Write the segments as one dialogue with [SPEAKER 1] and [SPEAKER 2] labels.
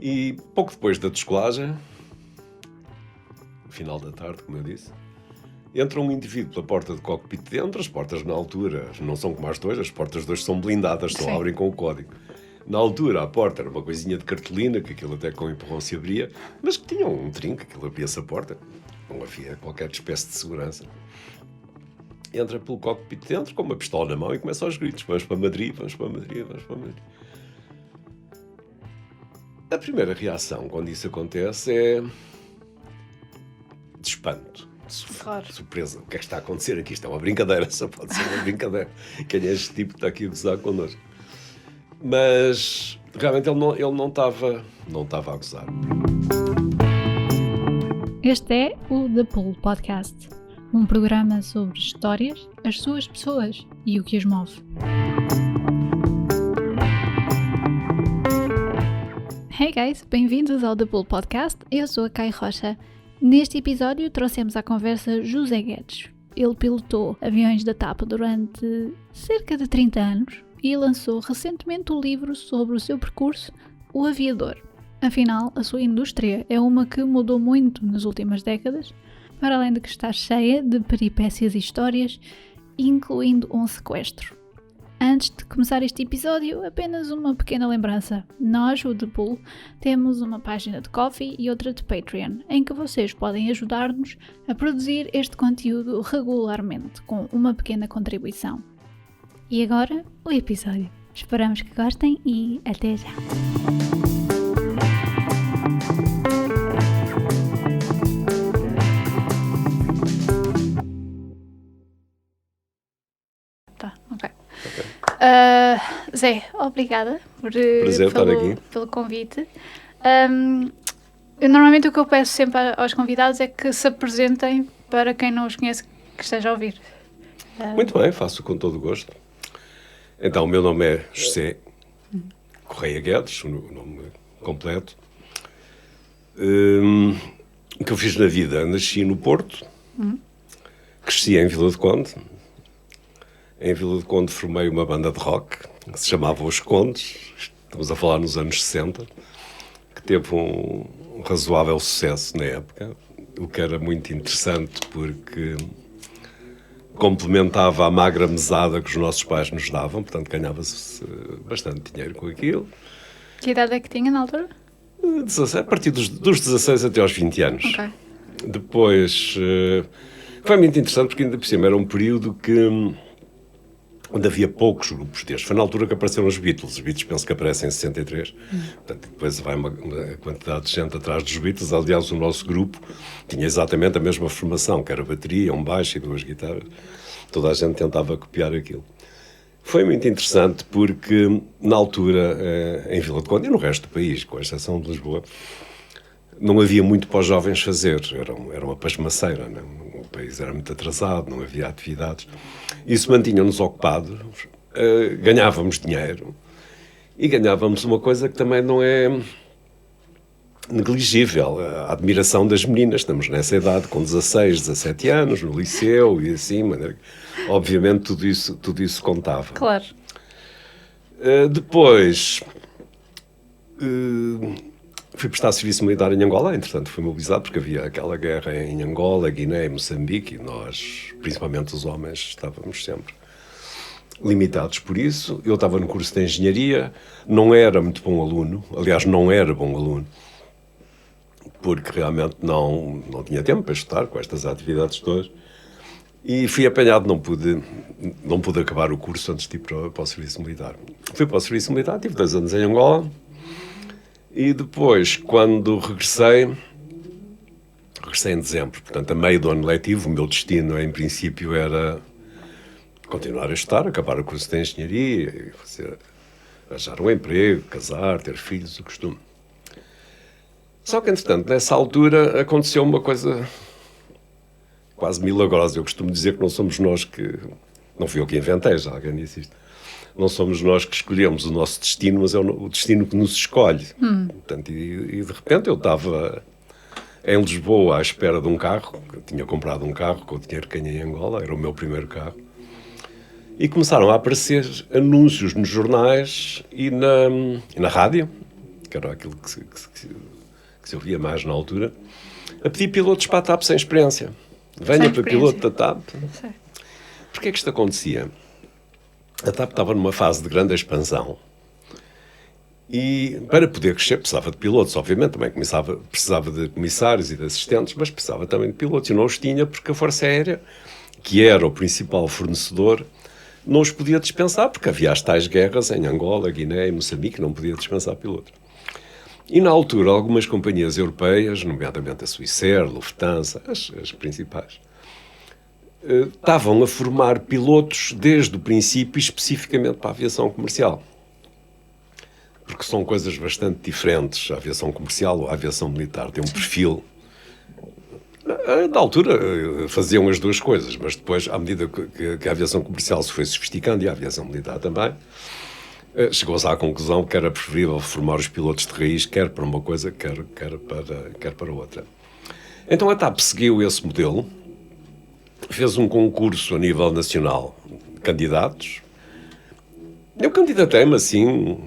[SPEAKER 1] E pouco depois da descolagem, final da tarde, como eu disse, entra um indivíduo pela porta do cockpit de dentro. As portas na altura não são como as de hoje, as portas de hoje são blindadas, só abrem com o código. Na altura a porta era uma coisinha de cartolina, que aquilo até com empurrão se abria, mas que tinha um trinco, aquilo abria-se a porta. Não havia qualquer espécie de segurança. Entra pelo cockpit de dentro com uma pistola na mão e começa aos gritos: vamos para Madrid, vamos para Madrid, vamos para Madrid. A primeira reação quando isso acontece é de espanto, de surpresa. O que é que está a acontecer aqui? Isto é uma brincadeira, só pode ser uma brincadeira. Quem é este tipo que está aqui a gozar connosco? Mas realmente ele não estava a gozar.
[SPEAKER 2] Este é o The Pool Podcast, um programa sobre histórias, as suas pessoas e o que as move. Hey guys, bem-vindos ao The Pool Podcast, eu sou a Kai Rocha. Neste episódio trouxemos à conversa José Guedes. Ele pilotou aviões da TAP durante cerca de 30 anos e lançou recentemente o livro sobre o seu percurso, O Aviador. Afinal, a sua indústria é uma que mudou muito nas últimas décadas, para além de que está cheia de peripécias e histórias, incluindo um sequestro. Antes de começar este episódio, apenas uma pequena lembrança. Nós, o The Pool, temos uma página de Ko-fi e outra de Patreon, em que vocês podem ajudar-nos a produzir este conteúdo regularmente, com uma pequena contribuição. E agora, o episódio. Esperamos que gostem e até já! Zé, obrigada pelo convite. Normalmente o que eu peço sempre aos convidados é que se apresentem para quem não os conhece, que esteja a ouvir.
[SPEAKER 1] Muito bem, faço com todo o gosto. Então, o meu nome é José Correia Guedes, o nome completo. O que eu fiz na vida? Nasci no Porto, cresci em Vila do Conde. Em Vila do Conde formei uma banda de rock, que se chamava Os Condes, estamos a falar nos anos 60, que teve um razoável sucesso na época, o que era muito interessante porque complementava a magra mesada que os nossos pais nos davam, portanto ganhava-se bastante dinheiro com aquilo.
[SPEAKER 2] Que idade é que tinha na altura?
[SPEAKER 1] A partir dos 16 até aos 20 anos.
[SPEAKER 2] Okay.
[SPEAKER 1] Depois, foi muito interessante porque ainda por cima era um período onde havia poucos grupos destes. Foi na altura que apareceram os Beatles. Os Beatles penso que aparecem em 63. Portanto, depois vai uma quantidade de gente atrás dos Beatles. Aliás, o nosso grupo tinha exatamente a mesma formação, que era bateria, um baixo e 2 guitarras. Toda a gente tentava copiar aquilo. Foi muito interessante porque, na altura, em Vila de Conde e no resto do país, com exceção de Lisboa, não havia muito para os jovens fazer. Era uma pasmaceira, não? O país era muito atrasado, não havia atividades. Isso mantinha-nos ocupados, ganhávamos dinheiro e ganhávamos uma coisa que também não é negligível, a admiração das meninas. Estamos nessa idade, com 16, 17 anos, no liceu e assim, obviamente tudo isso contava.
[SPEAKER 2] Claro.
[SPEAKER 1] Depois fui prestar serviço militar em Angola, entretanto fui mobilizado porque havia aquela guerra em Angola, Guiné e Moçambique, e nós, principalmente os homens, estávamos sempre limitados por isso. Eu estava no curso de engenharia, não era muito bom aluno, aliás não era bom aluno, porque realmente não tinha tempo para estudar com estas atividades todas, e fui apanhado, não pude acabar o curso antes de ir para o serviço militar. Fui para o serviço militar, tive 2 anos em Angola. E depois, quando regressei em dezembro, portanto, a meio do ano letivo, o meu destino, em princípio, era continuar a estudar, acabar o curso de engenharia, arranjar um emprego, casar, ter filhos, o costume. Só que, entretanto, nessa altura, aconteceu uma coisa quase milagrosa. Eu costumo dizer que não somos nós que... Não fui eu que inventei, já alguém disse isto. Não somos nós que escolhemos o nosso destino, mas é o destino que nos escolhe. Portanto, e de repente eu estava em Lisboa à espera de um carro. Eu tinha comprado um carro com o dinheiro que ganhei em Angola, era o meu primeiro carro. E começaram a aparecer anúncios nos jornais e na rádio que era aquilo que se ouvia mais na altura, a pedir pilotos para a TAP sem experiência. Venha para piloto da TAP. Porquê é que isto acontecia? A TAP estava numa fase de grande expansão e, para poder crescer, precisava de pilotos, obviamente, também precisava de comissários e de assistentes, mas precisava também de pilotos, e não os tinha porque a Força Aérea, que era o principal fornecedor, não os podia dispensar, porque havia as tais guerras em Angola, Guiné e Moçambique, não podia dispensar pilotos. E, na altura, algumas companhias europeias, nomeadamente a Swissair, Lufthansa, as principais, estavam a formar pilotos desde o princípio, especificamente para a aviação comercial. Porque são coisas bastante diferentes. A aviação comercial ou a aviação militar tem um perfil. Na altura faziam as duas coisas, mas depois, à medida que a aviação comercial se foi sofisticando e a aviação militar também, chegou-se à conclusão que era preferível formar os pilotos de raiz, quer para uma coisa, quer para outra. Então a TAP seguiu esse modelo, fez um concurso a nível nacional de candidatos. Eu candidatei-me assim,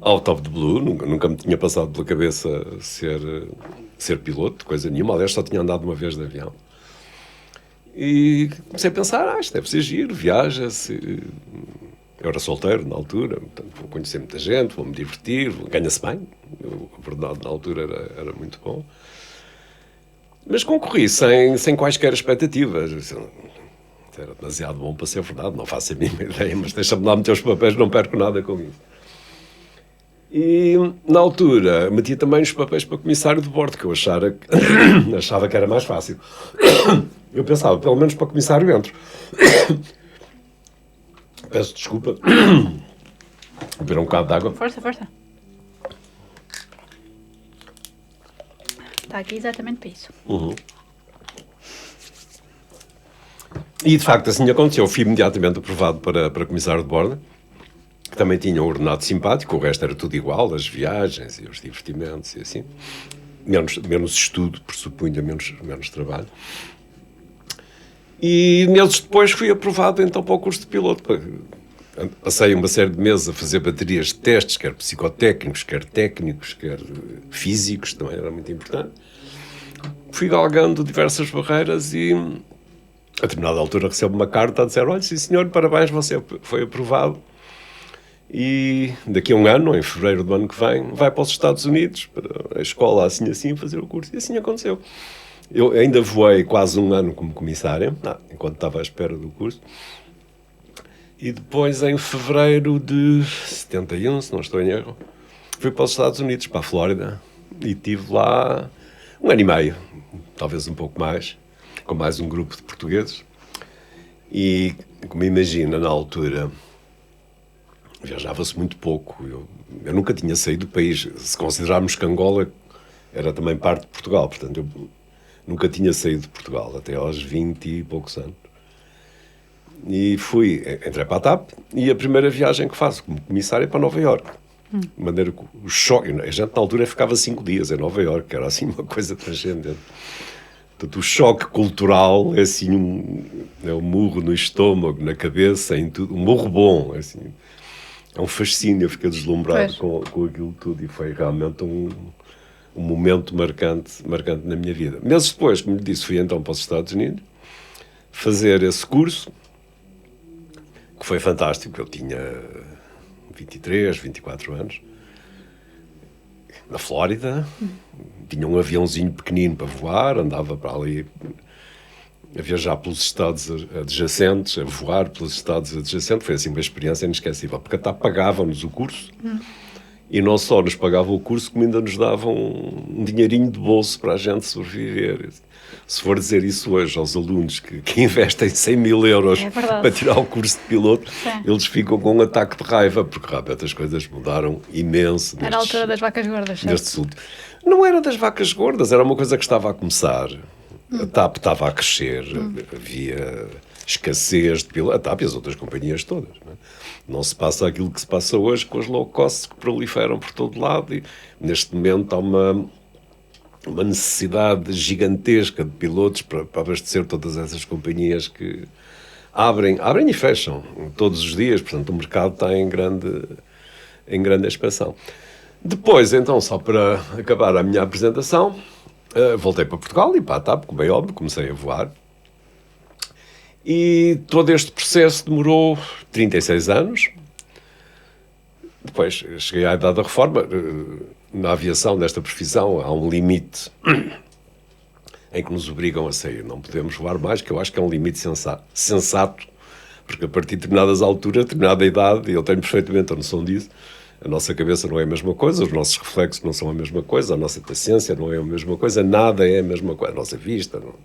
[SPEAKER 1] out of the blue, nunca me tinha passado pela cabeça ser piloto, coisa nenhuma, aliás só tinha andado uma vez de avião. E comecei a pensar, isto deve ser giro, viaja-se. Eu era solteiro na altura, portanto vou conhecer muita gente, vou-me divertir, ganha-se bem. A verdade, na altura era muito bom. Mas concorri sem quaisquer expectativas. Era demasiado bom para ser verdade, não faço a mínima ideia, mas deixa-me lá meter os papéis, não perco nada com isso. E, na altura, metia também os papéis para comissário de bordo, que eu achava que era mais fácil. Eu pensava, pelo menos para comissário entro. Peço desculpa. Vou beber um bocado de água.
[SPEAKER 2] Força. Está aqui exatamente para isso.
[SPEAKER 1] Uhum. E, de facto, assim aconteceu. Eu fui imediatamente aprovado para comissário de bordo, que também tinha um ordenado simpático, o resto era tudo igual, as viagens e os divertimentos e assim. Menos estudo, pressupunha menos trabalho. E meses depois fui aprovado então para o curso de piloto. Passei uma série de meses a fazer baterias de testes, quer psicotécnicos, quer técnicos, quer físicos, também era muito importante. Fui galgando diversas barreiras e, a determinada altura, recebo uma carta a dizer: olha, sim senhor, parabéns, você foi aprovado. E daqui a um ano, em fevereiro do ano que vem, vai para os Estados Unidos, para a escola assim, fazer o curso. E assim aconteceu. Eu ainda voei quase um ano como comissário, enquanto estava à espera do curso. E depois, em fevereiro de 71, se não estou em erro, fui para os Estados Unidos, para a Flórida, e estive lá um ano e meio, talvez um pouco mais, com mais um grupo de portugueses. E, como imagina, na altura, viajava-se muito pouco. Eu nunca tinha saído do país. Se considerarmos que Angola era também parte de Portugal, portanto, eu nunca tinha saído de Portugal, até aos 20 e poucos anos. E entrei para a TAP, e a primeira viagem que faço como comissário é para Nova Iorque. De maneira que o choque, a gente na altura ficava 5 dias em Nova Iorque, era assim uma coisa transcendente. Portanto, o choque cultural é assim um murro no estômago, na cabeça, em tudo, um murro bom, assim. É um fascínio, eu fiquei deslumbrado com aquilo tudo, e foi realmente um momento marcante na minha vida. Meses depois, como lhe disse, fui então para os Estados Unidos fazer esse curso, que foi fantástico. Eu tinha 23, 24 anos, na Flórida, tinha um aviãozinho pequenino para voar, andava para ali a viajar pelos estados adjacentes, a voar pelos estados adjacentes. Foi assim uma experiência inesquecível, porque até pagavam-nos o curso, e não só nos pagavam o curso, como ainda nos davam um dinheirinho de bolso para a gente sobreviver. Se for dizer isso hoje aos alunos que investem 100 mil euros para tirar o curso de piloto, eles ficam com um ataque de raiva, porque realmente as coisas mudaram imenso.
[SPEAKER 2] Era a altura das vacas gordas, certo?
[SPEAKER 1] Não era das vacas gordas, era uma coisa que estava a começar. A TAP estava a crescer, havia escassez de pilotos, a TAP e as outras companhias todas. Não se passa aquilo que se passa hoje com as low cost que proliferam por todo lado, e neste momento há uma necessidade gigantesca de pilotos para abastecer todas essas companhias que abrem e fecham todos os dias. Portanto, o mercado está em grande expansão. Depois, então, só para acabar a minha apresentação, voltei para Portugal e para a TAP, como é óbvio, comecei a voar. E todo este processo demorou 36 anos. Depois cheguei à idade da reforma. Na aviação, nesta profissão, há um limite em que nos obrigam a sair. Não podemos voar mais, que eu acho que é um limite sensato, porque a partir de determinadas alturas, determinada idade, e eu tenho perfeitamente a noção disso, a nossa cabeça não é a mesma coisa, os nossos reflexos não são a mesma coisa, a nossa paciência não é a mesma coisa, nada é a mesma coisa, a nossa vista. Não.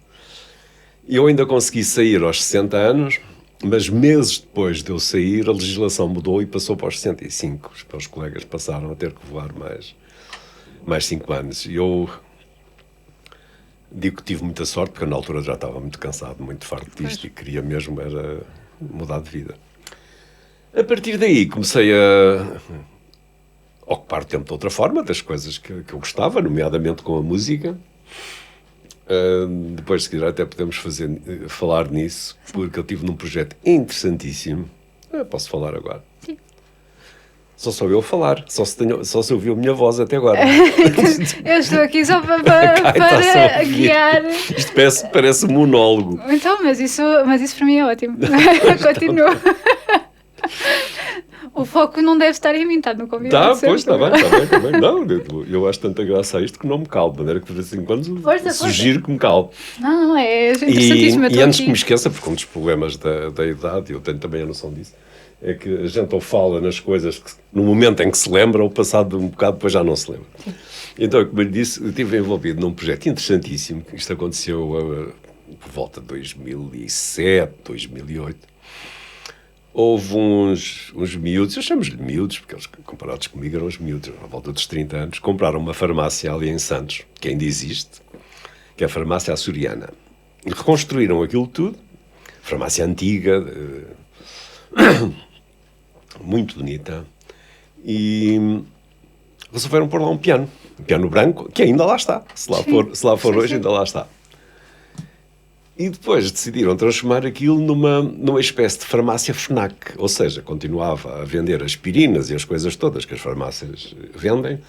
[SPEAKER 1] E eu ainda consegui sair aos 60 anos, mas meses depois de eu sair, a legislação mudou e passou para os 65. Os meus colegas passaram a ter que voar mais 5 anos. E eu digo que tive muita sorte, porque eu, na altura já estava muito cansado, muito farto disto, e queria mesmo era mudar de vida. A partir daí comecei a ocupar tempo de outra forma, das coisas que eu gostava, nomeadamente com a música. Depois, se quiser, até podemos falar nisso, porque eu tive num projeto interessantíssimo. Posso falar agora?
[SPEAKER 2] Sim.
[SPEAKER 1] Só sou eu a falar, só se ouviu a minha voz até agora.
[SPEAKER 2] Eu estou aqui só para guiar.
[SPEAKER 1] Isto parece um monólogo.
[SPEAKER 2] Então, mas isso para mim é ótimo. Continua. O foco não deve estar em mim, está no convidado.
[SPEAKER 1] Pois, está bem. Não, eu acho tanta graça a isto que não me calo, de maneira que de vez em quando sugiro que me calo.
[SPEAKER 2] Não, é interessantíssimo.
[SPEAKER 1] E antes que me esqueça, porque um dos problemas da idade, eu tenho também a noção disso, é que a gente ou fala nas coisas que, no momento em que se lembra, ou passado um bocado depois já não se lembra. Então, como eu lhe disse, eu estive envolvido num projeto interessantíssimo, que isto aconteceu por volta de 2007, 2008. Houve uns miúdos, eu chamo-lhes de miúdos, porque eles, comparados comigo, eram os miúdos, à volta dos 30 anos, compraram uma farmácia ali em Santos, que ainda existe, que é a farmácia açoriana. E reconstruíram aquilo tudo, farmácia antiga, muito bonita, e resolveram pôr lá um piano branco, que ainda lá está, se lá for hoje, ainda lá está. E depois decidiram transformar aquilo numa espécie de farmácia FNAC, ou seja, continuava a vender aspirinas e as coisas todas que as farmácias vendem,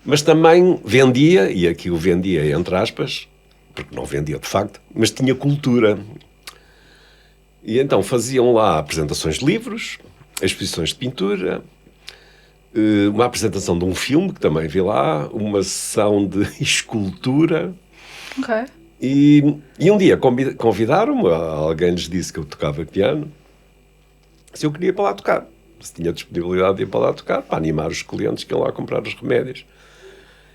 [SPEAKER 1] mas também vendia, e aqui o vendia entre aspas, porque não vendia de facto, mas tinha cultura. E então faziam lá apresentações de livros, exposições de pintura, uma apresentação de um filme, que também vi lá, uma sessão de escultura.
[SPEAKER 2] Ok.
[SPEAKER 1] E um dia convidaram-me, alguém lhes disse que eu tocava piano, se eu queria ir para lá tocar, se tinha disponibilidade de ir para lá tocar, para animar os clientes que iam lá comprar os remédios.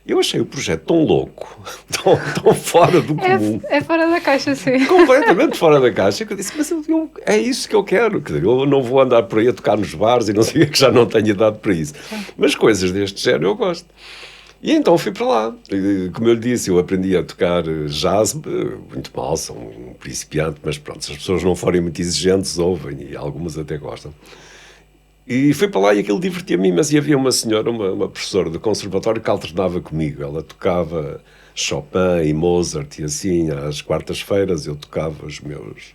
[SPEAKER 1] Eu achei o projeto tão louco, tão fora do comum.
[SPEAKER 2] É fora da caixa, sim.
[SPEAKER 1] Completamente fora da caixa, que eu disse, mas é isso que eu quero. Quer dizer, eu não vou andar por aí a tocar nos bares e não sei o que já não tenho idade para isso. Mas coisas deste género eu gosto. E então fui para lá. Como eu lhe disse, eu aprendi a tocar jazz, muito mal, sou um principiante, mas pronto, se as pessoas não forem muito exigentes, ouvem, e algumas até gostam. E fui para lá e aquilo divertia-me, mas havia uma senhora, uma professora do conservatório que alternava comigo. Ela tocava Chopin e Mozart e assim, às quartas-feiras eu tocava os meus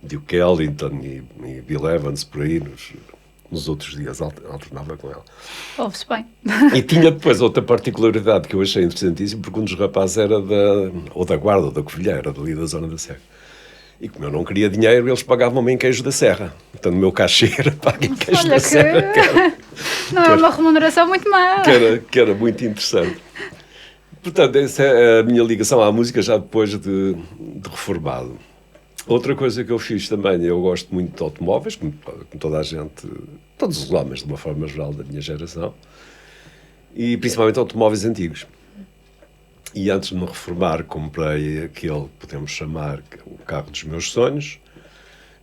[SPEAKER 1] Duke Ellington e Bill Evans por aí, nos outros dias alternava com ela.
[SPEAKER 2] Ouve-se bem.
[SPEAKER 1] E tinha depois outra particularidade que eu achei interessantíssima, porque um dos rapazes era da Guarda, ou da Covilhã, era dali da zona da Serra. E como eu não queria dinheiro, eles pagavam-me em queijo da Serra. Portanto, o meu cachê era pago em queijo da Serra.
[SPEAKER 2] Não é uma remuneração muito má.
[SPEAKER 1] Que era muito interessante. Portanto, essa é a minha ligação à música já depois de reformado. Outra coisa que eu fiz também, eu gosto muito de automóveis, como toda a gente, todos os homens, de uma forma geral, da minha geração, e principalmente automóveis antigos. E antes de me reformar, comprei aquele que podemos chamar o carro dos meus sonhos.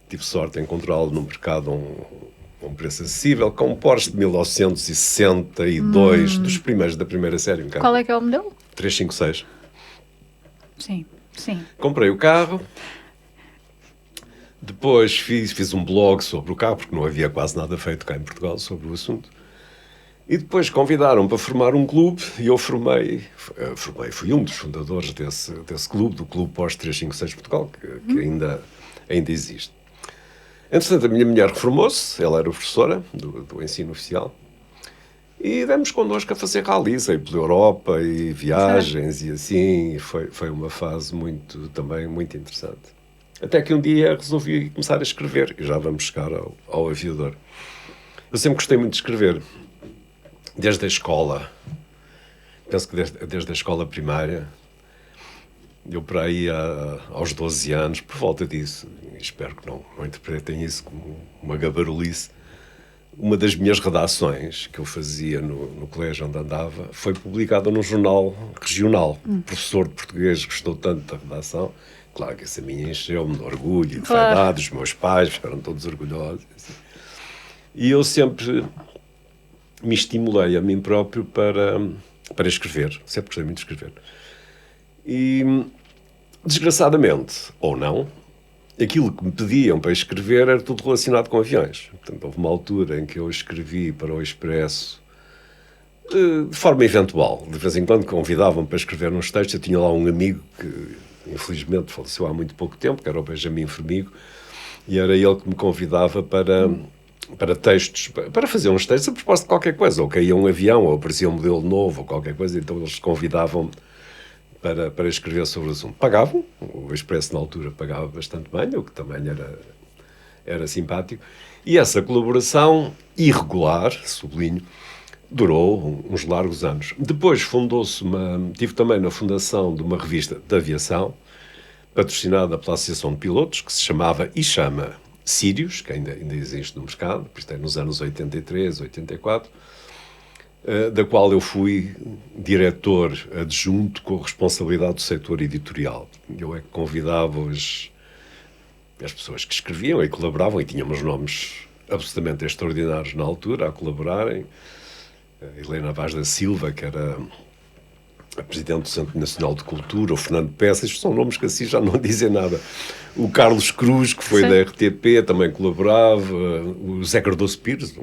[SPEAKER 1] Tive sorte em encontrá-lo no mercado a um preço acessível, com um Porsche de 1962, dos primeiros da primeira série.
[SPEAKER 2] Qual é que é o modelo?
[SPEAKER 1] 356.
[SPEAKER 2] Sim.
[SPEAKER 1] Comprei o carro. Depois fiz um blog sobre o carro, porque não havia quase nada feito cá em Portugal sobre o assunto. E depois convidaram-me para formar um clube, e eu fui um dos fundadores desse clube, do Clube Porsche 356 Portugal, que ainda existe. Entretanto, a minha mulher reformou-se, ela era professora do ensino oficial, E demos connosco a fazer rallies aí pela Europa e viagens e assim. E foi uma fase também muito interessante. Até que um dia resolvi começar a escrever. E já vamos chegar ao aviador. Eu sempre gostei muito de escrever. Desde a escola. Penso que desde a escola primária. Eu por aí aos 12 anos, por volta disso, espero que não interpretem isso como uma gabarulice, uma das minhas redações que eu fazia no colégio onde andava foi publicada num jornal regional. O professor de português gostou tanto da redação, claro que essa minha encheu-me de orgulho e de vaidade, os meus pais ficaram todos orgulhosos. Assim. E eu sempre me estimulei a mim próprio para escrever, sempre gostei muito de escrever. E, desgraçadamente, ou não, aquilo que me pediam para escrever era tudo relacionado com aviões. Portanto, houve uma altura em que eu escrevi para o Expresso de forma eventual. De vez em quando convidavam-me para escrever uns textos. Eu tinha lá um amigo que, infelizmente, faleceu há muito pouco tempo, que era o Benjamin Formigo, e era ele que me convidava para textos, para fazer uns textos a propósito de qualquer coisa. Ou caía um avião, ou aparecia um modelo novo, ou qualquer coisa. Então eles convidavam-me para escrever sobre o assunto. Pagavam, o Expresso na altura pagava bastante bem, o que também era simpático, e essa colaboração irregular, sublinho, durou uns largos anos. Depois tive também na fundação de uma revista de aviação, patrocinada pela Associação de Pilotos, que se chamava e chama Sirius, que ainda existe no mercado, isto é nos anos 83, 84, da qual eu fui diretor adjunto com a responsabilidade do setor editorial. Eu é que convidava as pessoas que escreviam e colaboravam, e tínhamos nomes absolutamente extraordinários na altura a colaborarem. A Helena Vaz da Silva, que era a presidente do Centro Nacional de Cultura, o Fernando Peças, são nomes que assim já não dizem nada. O Carlos Cruz, que foi da RTP, também colaborava. O Zé Cardoso Pires,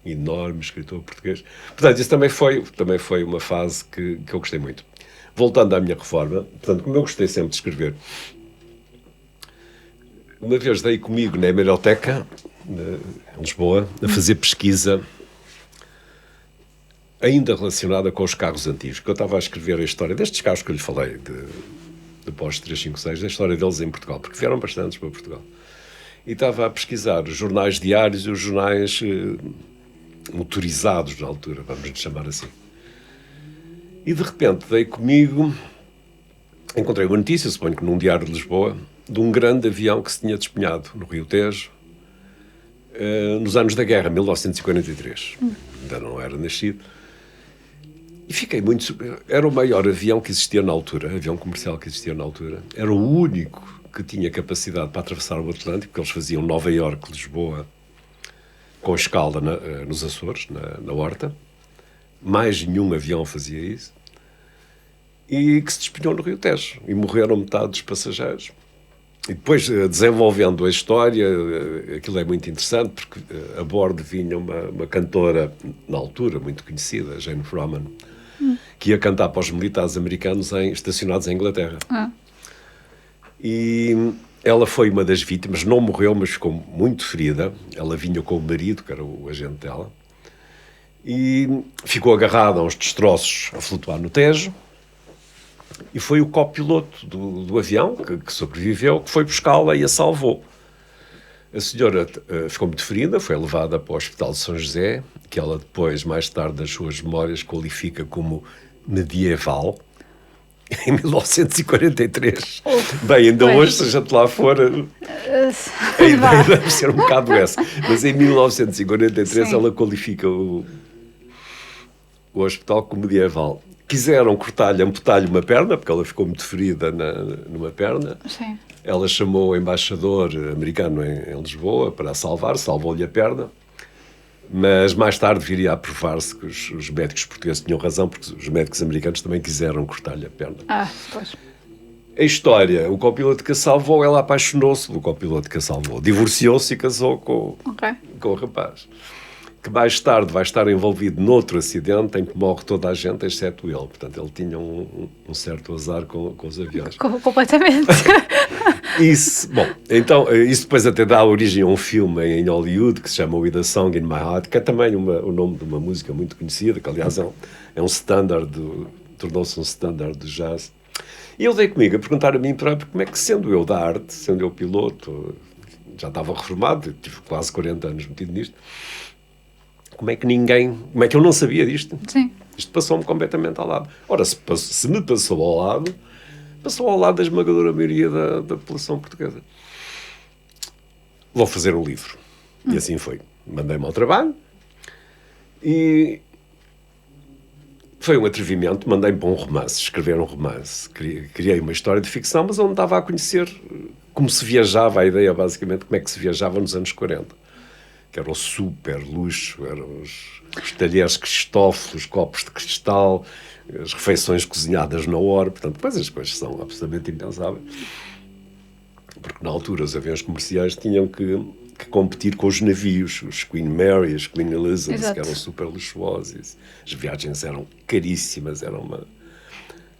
[SPEAKER 1] enorme escritor português. Portanto, isso também foi uma fase que eu gostei muito. Voltando à minha reforma, portanto, como eu gostei sempre de escrever, uma vez dei comigo na Hemeroteca, em Lisboa, a fazer pesquisa ainda relacionada com os carros antigos, que eu estava a escrever a história destes carros que eu lhe falei, de Porsche 356, a história deles em Portugal, porque vieram bastantes para Portugal. E estava a pesquisar os jornais diários e os jornais motorizados na altura, vamos lhe chamar assim. E de repente dei comigo, encontrei uma notícia, suponho que num diário de Lisboa, de um grande avião que se tinha despenhado no Rio Tejo, nos anos da guerra, 1943. Ainda não era nascido. E fiquei muito surpreso. Era o maior avião que existia na altura, avião comercial que existia na altura. Era o único que tinha capacidade para atravessar o Atlântico, porque eles faziam Nova Iorque, Lisboa, com escala nos Açores, na Horta. Mais nenhum avião fazia isso. E que se despenhou no Rio Tejo. E morreram metade dos passageiros. E depois, desenvolvendo a história, aquilo é muito interessante, porque a bordo vinha uma cantora, na altura, muito conhecida, Jane Froman, que ia cantar para os militares americanos estacionados em Inglaterra. E ela foi uma das vítimas, não morreu, mas ficou muito ferida. Ela vinha com o marido, que era o agente dela, e ficou agarrada a uns destroços a flutuar no Tejo. E foi o copiloto do avião que sobreviveu, que foi buscá-la e a salvou. A senhora ficou muito ferida, foi levada para o Hospital de São José, que ela depois, mais tarde, nas suas memórias, qualifica como medieval, em 1943. Bem, ainda hoje, se a gente lá for, a ideia deve ser um bocado essa. Mas em 1943 ela qualifica o hospital como medieval. Quiseram cortar-lhe, amputar-lhe uma perna, porque ela ficou muito ferida numa perna.
[SPEAKER 2] Sim.
[SPEAKER 1] Ela chamou o embaixador americano em Lisboa para a salvar, salvou-lhe a perna. Mas mais tarde viria a provar-se que os médicos portugueses tinham razão, porque os médicos americanos também quiseram cortar-lhe a perna.
[SPEAKER 2] Pois.
[SPEAKER 1] A história, o copiloto que a salvou, ela apaixonou-se pelo copiloto que a salvou. Divorciou-se e casou com o rapaz. que mais tarde vai estar envolvido noutro acidente em que morre toda a gente, exceto ele. Portanto, ele tinha um certo azar com os aviões.
[SPEAKER 2] Completamente.
[SPEAKER 1] Isso, bom, então, isso depois até dá origem a um filme em Hollywood que se chama With a Song in My Heart, que é também o nome de uma música muito conhecida, que aliás é um standard, tornou-se um standard de jazz. E eu dei comigo a perguntar a mim próprio como é que, sendo eu da arte, sendo eu piloto, já estava reformado, tive quase 40 anos metido nisto, como é que eu não sabia disto?
[SPEAKER 2] Sim.
[SPEAKER 1] Isto passou-me completamente ao lado. Ora, se me passou ao lado, passou ao lado da esmagadora maioria da população portuguesa. Vou fazer um livro. E assim foi. Mandei-me ao trabalho e foi um atrevimento. Mandei-me para um romance, escrever um romance. Criei uma história de ficção, mas onde dava a conhecer como se viajava, a ideia basicamente como é que se viajava nos anos 40. Que era o super luxo, eram os talheres cristófilos, copos de cristal, as refeições cozinhadas na hora. Portanto, depois as coisas são absolutamente impensáveis. Porque na altura os aviões comerciais tinham que competir com os navios, os Queen Mary, as Queen Elizabeth,
[SPEAKER 2] Exato.
[SPEAKER 1] que eram super luxuosos. As viagens eram caríssimas, era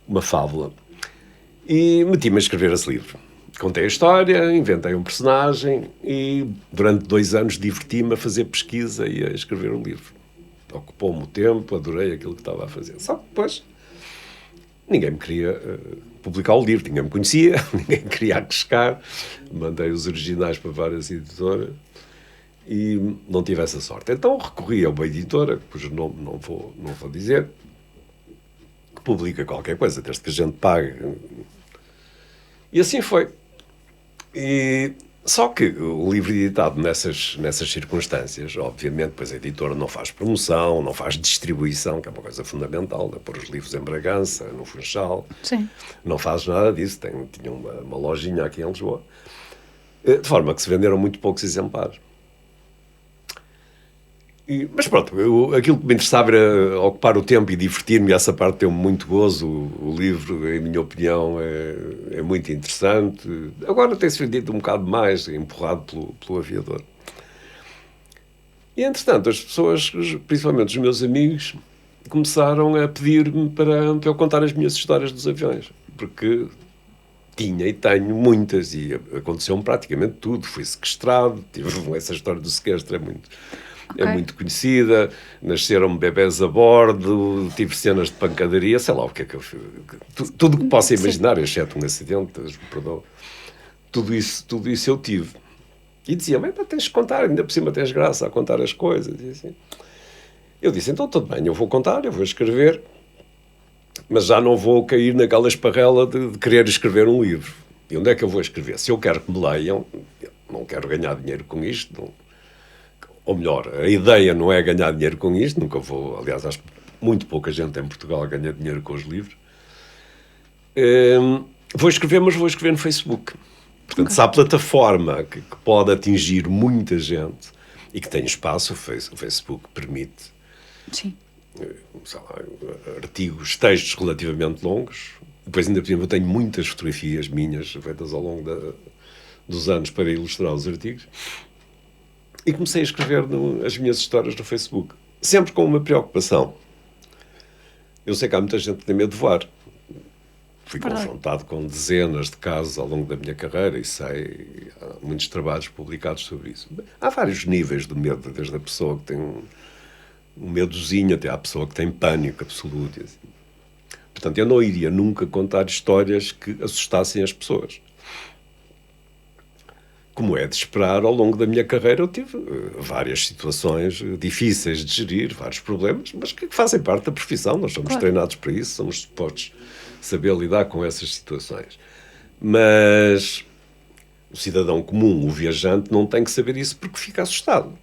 [SPEAKER 1] uma fábula. E meti-me a escrever esse livro. Contei a história, inventei um personagem e durante 2 anos diverti-me a fazer pesquisa e a escrever o livro. Ocupou-me o tempo, adorei aquilo que estava a fazer. Só que depois ninguém me queria publicar o livro, ninguém me conhecia, ninguém queria arriscar. Mandei os originais para várias editoras e não tive essa sorte. Então recorri a uma editora, cujo nome não vou dizer, que publica qualquer coisa, desde que a gente pague. E assim foi. Só que o livro editado nessas circunstâncias, obviamente, pois a editora não faz promoção, não faz distribuição, que é uma coisa fundamental, né? Pôr os livros em Bragança, no Funchal.
[SPEAKER 2] Sim.
[SPEAKER 1] Não faz nada disso. Tinha uma lojinha aqui em Lisboa. De forma que se venderam muito poucos exemplares. Mas pronto, aquilo que me interessava era ocupar o tempo e divertir-me, e essa parte deu-me muito gozo. O livro, em minha opinião, é muito interessante. Agora tem-se vendido um bocado mais, empurrado pelo aviador. E, entretanto, as pessoas, principalmente os meus amigos, começaram a pedir-me para eu contar as minhas histórias dos aviões, porque tinha e tenho muitas, e aconteceu-me praticamente tudo. Fui sequestrado, essa história do sequestro é muito conhecida. Nasceram-me bebés a bordo, tive cenas de pancadaria, sei lá o que é que eu fiz. Tudo o que possa imaginar, exceto um acidente, perdão. Tudo isso eu tive. E dizia-me, tens que contar, ainda por cima tens graça a contar as coisas. E assim. Eu disse, então tudo bem, eu vou contar, eu vou escrever, mas já não vou cair naquela esparrela de querer escrever um livro. E onde é que eu vou escrever? Se eu quero que me leiam, eu não quero ganhar dinheiro com isto, não. Ou melhor, a ideia não é ganhar dinheiro com isto, nunca vou, aliás, acho que muito pouca gente em Portugal ganha dinheiro com os livros. Vou escrever, mas vou escrever no Facebook. Portanto, se há plataforma que pode atingir muita gente e que tem espaço, o Facebook permite.
[SPEAKER 2] Sim.
[SPEAKER 1] Sei lá, artigos, textos relativamente longos. Depois, ainda por cima, eu tenho muitas fotografias minhas feitas ao longo dos anos para ilustrar os artigos. E comecei a escrever as minhas histórias no Facebook. Sempre com uma preocupação. Eu sei que há muita gente que tem medo de voar. Fui confrontado com dezenas de casos ao longo da minha carreira e sei, há muitos trabalhos publicados sobre isso. Há vários níveis de medo, desde a pessoa que tem um medozinho até à pessoa que tem pânico absoluto. Assim. Portanto, eu não iria nunca contar histórias que assustassem as pessoas. Como é de esperar, ao longo da minha carreira eu tive várias situações difíceis de gerir, vários problemas, mas que fazem parte da profissão. Nós somos treinados para isso, somos supostos saber lidar com essas situações. Mas o cidadão comum, o viajante, não tem que saber isso porque fica assustado.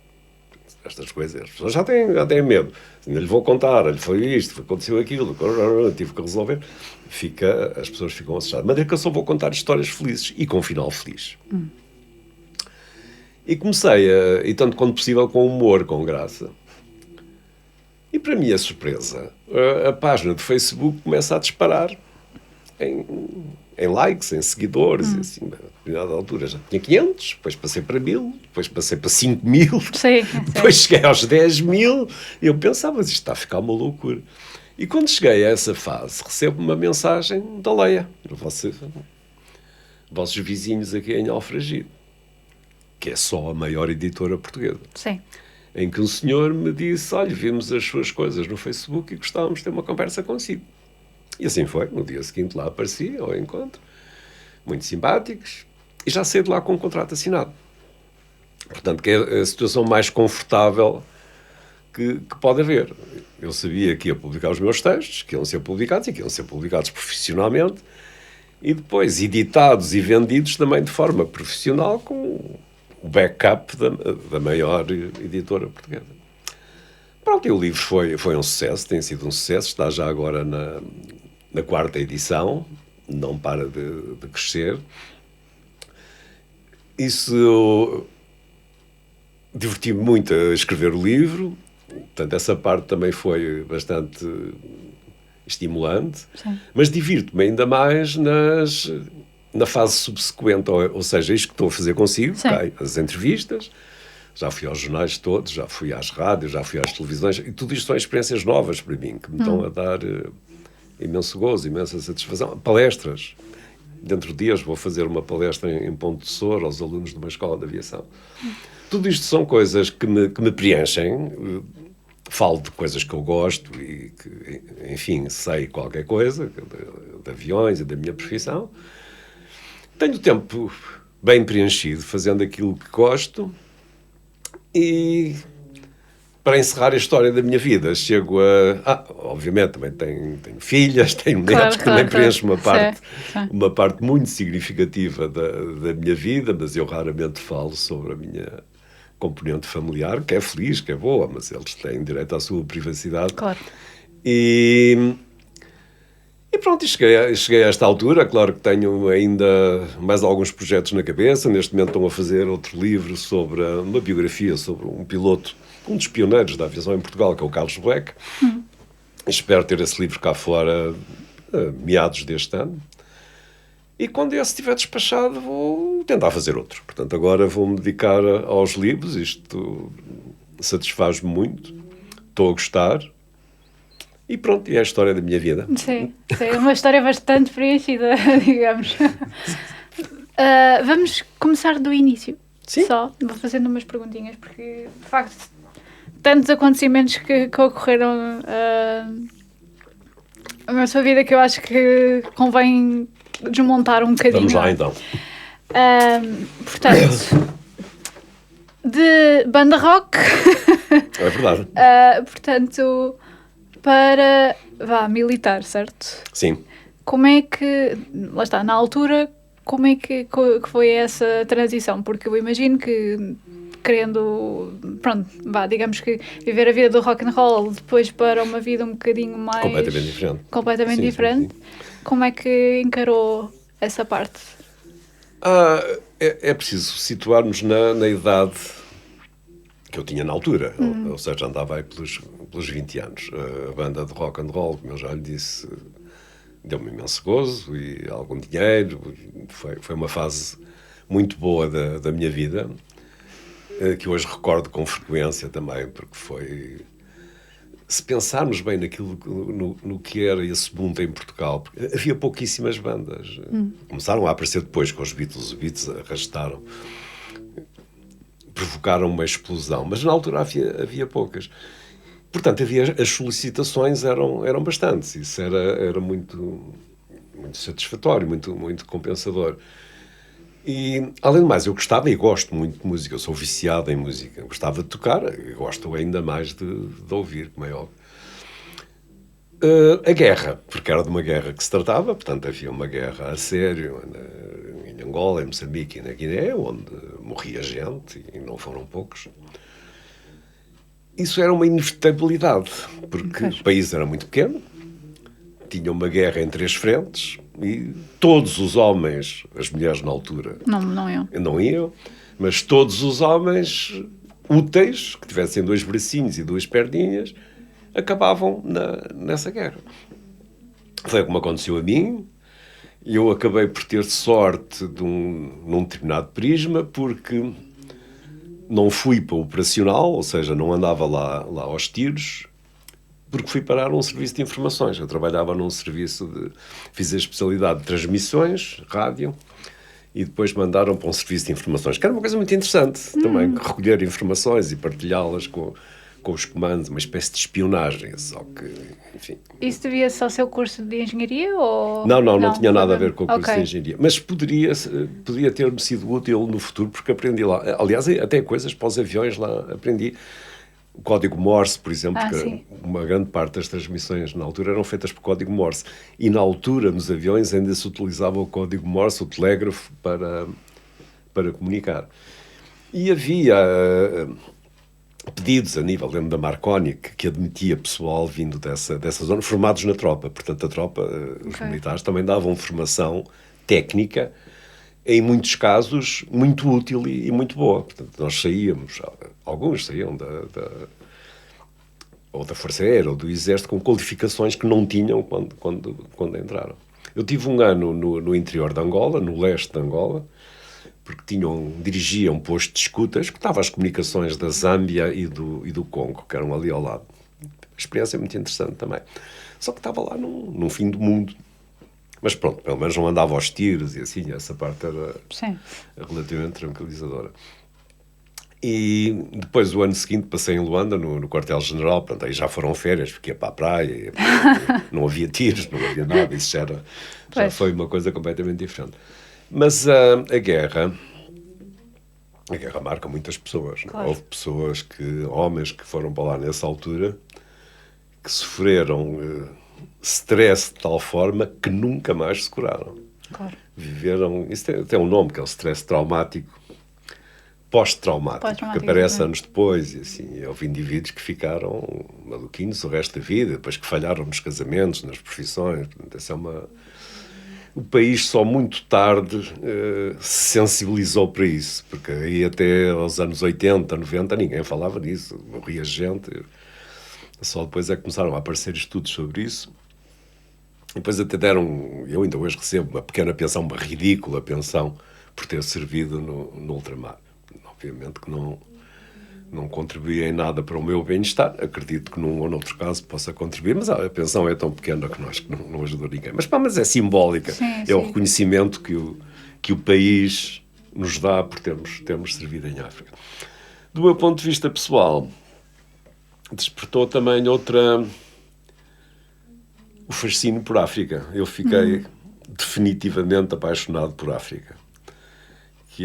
[SPEAKER 1] Estas coisas, as pessoas já têm medo. Não lhe vou contar, lhe foi isto, aconteceu aquilo, tive que resolver. As pessoas ficam assustadas. Mas é que eu só vou contar histórias felizes e com um final feliz. E comecei, e tanto quanto possível, com humor, com graça. E, para minha surpresa, a página do Facebook começa a disparar em em likes, em seguidores, e assim, a determinada altura já tinha 500, depois passei para 1000, depois passei para 5000, depois cheguei aos 10.000, e eu pensava, mas isto está a ficar uma loucura. E quando cheguei a essa fase, recebo uma mensagem da Leia, vossos vizinhos aqui em Alfragide, que é só a maior editora portuguesa.
[SPEAKER 2] Sim.
[SPEAKER 1] Em que um senhor me disse, olha, vimos as suas coisas no Facebook e gostávamos de ter uma conversa consigo. E assim foi. No dia seguinte lá apareci ao encontro, muito simpáticos, e já saí de lá com um contrato assinado. Portanto, que é a situação mais confortável que pode haver. Eu sabia que ia publicar os meus textos, que iam ser publicados e que iam ser publicados profissionalmente, e depois editados e vendidos também de forma profissional, com o backup da maior editora portuguesa. Pronto, e o livro foi um sucesso, tem sido um sucesso, está já agora na 4ª edição, não para de crescer. Isso, diverti-me muito a escrever o livro, portanto, essa parte também foi bastante estimulante,
[SPEAKER 2] sim,
[SPEAKER 1] mas divirto-me ainda mais na fase subsequente, ou seja, isto que estou a fazer consigo, okay, as entrevistas, já fui aos jornais todos, já fui às rádios, já fui às televisões, e tudo isto são experiências novas para mim, que me estão a dar imenso gozo, imensa satisfação. Palestras. Dentro de dias vou fazer uma palestra em Ponte de Sor aos alunos de uma escola de aviação. Tudo isto são coisas que me preenchem. Falo de coisas que eu gosto e que, enfim, sei qualquer coisa, de aviões e da minha profissão. Tenho o tempo bem preenchido, fazendo aquilo que gosto, e para encerrar a história da minha vida, chego obviamente também tenho filhas, tenho netos, que também preenchem uma parte muito significativa da minha vida, mas eu raramente falo sobre a minha componente familiar, que é feliz, que é boa, mas eles têm direito à sua privacidade.
[SPEAKER 2] Claro.
[SPEAKER 1] E pronto, cheguei a esta altura. Claro que tenho ainda mais alguns projetos na cabeça. Neste momento estão a fazer outro livro sobre uma biografia sobre um piloto, um dos pioneiros da aviação em Portugal, que é o Carlos Black. Espero ter esse livro cá fora meados deste ano. E quando esse estiver despachado, vou tentar fazer outro. Portanto, agora vou-me dedicar aos livros. Isto satisfaz-me muito. Estou a gostar. E pronto, é a história da minha vida.
[SPEAKER 2] Sim, é uma história bastante preenchida, digamos. Vamos começar do início.
[SPEAKER 1] Sim.
[SPEAKER 2] Só, vou fazendo umas perguntinhas, porque, de facto, tantos acontecimentos que ocorreram na sua vida que eu acho que convém desmontar um bocadinho.
[SPEAKER 1] Vamos lá, então.
[SPEAKER 2] Portanto, de banda rock...
[SPEAKER 1] É verdade.
[SPEAKER 2] Portanto... para, militar, certo?
[SPEAKER 1] Sim.
[SPEAKER 2] Como é que, lá está, na altura, como é que foi essa transição? Porque eu imagino que, querendo, pronto, digamos que viver a vida do rock and roll depois para uma vida um bocadinho mais... Completamente diferente. Sim. Como é que encarou essa parte?
[SPEAKER 1] É preciso situarmos na idade que eu tinha na altura, ou seja, andava aí pelos 20 anos. A banda de rock and roll, como eu já lhe disse, deu-me imenso gozo e algum dinheiro. Foi uma fase muito boa da minha vida, que hoje recordo com frequência também, porque foi... Se pensarmos bem naquilo, no que era esse mundo em Portugal, porque havia pouquíssimas bandas. Começaram a aparecer depois com os Beatles arrastaram, provocaram uma explosão, mas na altura havia poucas. Portanto, as solicitações eram bastantes. Isso era muito, muito satisfatório, muito, muito compensador. E, além do mais, eu gostava e gosto muito de música. Eu sou viciado em música. Eu gostava de tocar, eu gosto ainda mais de ouvir, como é óbvio. A guerra, porque era de uma guerra que se tratava, portanto, havia uma guerra a sério em Angola, em Moçambique e na Guiné, onde morria gente, e não foram poucos. Isso era uma inevitabilidade, porque o país era muito pequeno, tinha uma guerra em 3 frentes, e todos os homens, as mulheres na altura... Não iam, mas todos os homens úteis, que tivessem 2 bracinhos e 2 perninhas, acabavam nessa guerra. Foi como aconteceu a mim. eu acabei por ter sorte num determinado prisma, porque não fui para o operacional, ou seja, não andava lá aos tiros, porque fui parar a um serviço de informações. Eu trabalhava num serviço fiz a especialidade de transmissões, rádio, e depois mandaram para um serviço de informações, que era uma coisa muito interessante também, recolher informações e partilhá-las com os comandos, uma espécie de espionagem, só que, enfim...
[SPEAKER 2] Isso devia-se ao seu curso de engenharia ou...
[SPEAKER 1] Não tinha nada a ver com o curso
[SPEAKER 2] Ok.
[SPEAKER 1] de engenharia, mas podia ter-me sido útil no futuro, porque aprendi lá, aliás, até coisas para os aviões lá aprendi. O código Morse, por exemplo, porque
[SPEAKER 2] sim.
[SPEAKER 1] uma grande parte das transmissões na altura eram feitas por código Morse. E na altura, nos aviões, ainda se utilizava o código Morse, o telégrafo, para comunicar. E havia pedidos a nível, lembro da Marconi, que admitia pessoal vindo dessa zona, formados na tropa. Portanto, a tropa, os militares, também davam formação técnica, em muitos casos, muito útil e muito boa. Portanto, nós saíamos, alguns saíam ou da Força Aérea ou do Exército com qualificações que não tinham quando entraram. Eu tive um ano no interior de Angola, no leste de Angola, porque dirigia um posto de escutas, que estava as comunicações da Zâmbia e do Congo, que eram ali ao lado. Experiência muito interessante também. Só que estava lá num fim do mundo. Mas pronto, pelo menos não andava aos tiros e assim, essa parte era relativamente tranquilizadora. E depois, o ano seguinte, passei em Luanda, no quartel-general, portanto, aí já foram férias, porque ia para a praia, não havia tiros, não havia nada, isso já foi uma coisa completamente diferente. Mas a guerra marca muitas pessoas.
[SPEAKER 2] Claro.
[SPEAKER 1] Houve homens que foram para lá nessa altura, que sofreram stress de tal forma que nunca mais se curaram.
[SPEAKER 2] Claro.
[SPEAKER 1] Viveram, isso tem um nome, que é o stress traumático, pós-traumático, que aparece anos depois, e assim, houve indivíduos que ficaram maluquinhos o resto da vida, depois que falharam nos casamentos, nas profissões. Portanto, essa o país só muito tarde se sensibilizou para isso, porque aí até aos anos 80, 90, ninguém falava disso, morria gente. Só depois é que começaram a aparecer estudos sobre isso. E depois até eu ainda hoje recebo uma pequena pensão, uma ridícula pensão, por ter servido no ultramar. Obviamente que não contribui em nada para o meu bem-estar. Acredito que num ou noutro caso possa contribuir, mas a pensão é tão pequena que nós que não ajudou ninguém. Mas é simbólica.
[SPEAKER 2] Sim.
[SPEAKER 1] O reconhecimento que o país nos dá por termos servido em África. Do meu ponto de vista pessoal, despertou também o fascínio por África. Eu fiquei definitivamente apaixonado por África, que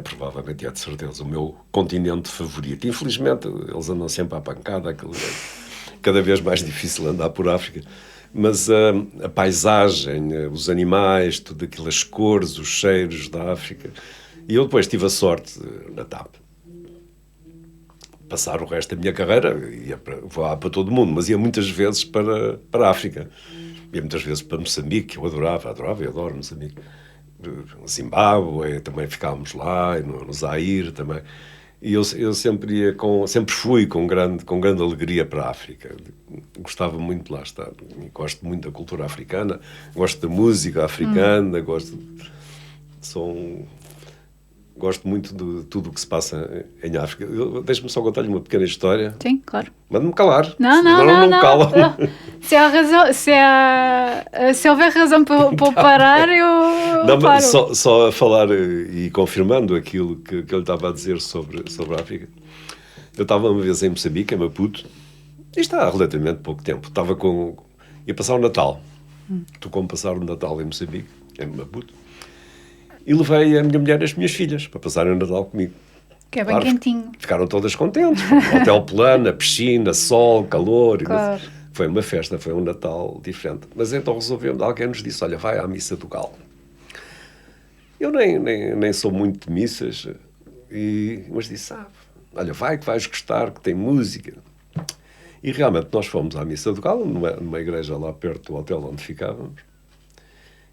[SPEAKER 1] provavelmente, de certeza, o meu continente favorito. Infelizmente, eles andam sempre à pancada, cada vez mais difícil andar por África, mas a paisagem, os animais, tudo aquilo, as cores, os cheiros da África. E eu depois tive a sorte, na TAP, passar o resto da minha carreira, ia voar para todo o mundo, mas ia muitas vezes para a África. Ia muitas vezes para Moçambique, eu adorava e adoro Moçambique. Zimbábue, também ficávamos lá, no Zaire também. E eu sempre fui com grande alegria para a África. Gostava muito de lá estar. Gosto muito da cultura africana, gosto da música africana, gosto muito de tudo o que se passa em África. Deixa-me só contar-lhe uma pequena história.
[SPEAKER 2] Sim, claro.
[SPEAKER 1] Manda-me calar.
[SPEAKER 2] Não.
[SPEAKER 1] Cala.
[SPEAKER 2] Se houver razão para eu parar, eu paro.
[SPEAKER 1] Só a falar e confirmando aquilo que eu lhe estava a dizer sobre a África. Eu estava uma vez em Moçambique, em Maputo, e está há relativamente pouco tempo. Ia passar o Natal. Tocou-me passar o Natal em Moçambique, em Maputo. E levei a minha mulher e as minhas filhas para passarem o Natal comigo.
[SPEAKER 2] Que é bem quentinho.
[SPEAKER 1] Ficaram todas contentes. Hotel plano, piscina, sol, calor.
[SPEAKER 2] Claro.
[SPEAKER 1] Foi uma festa, foi um Natal diferente. Mas então alguém nos disse, olha, vai à missa do Galo. Eu nem sou muito de missas, mas disse, olha, vai que vais gostar, que tem música. E realmente nós fomos à missa do Galo, numa igreja lá perto do hotel onde ficávamos.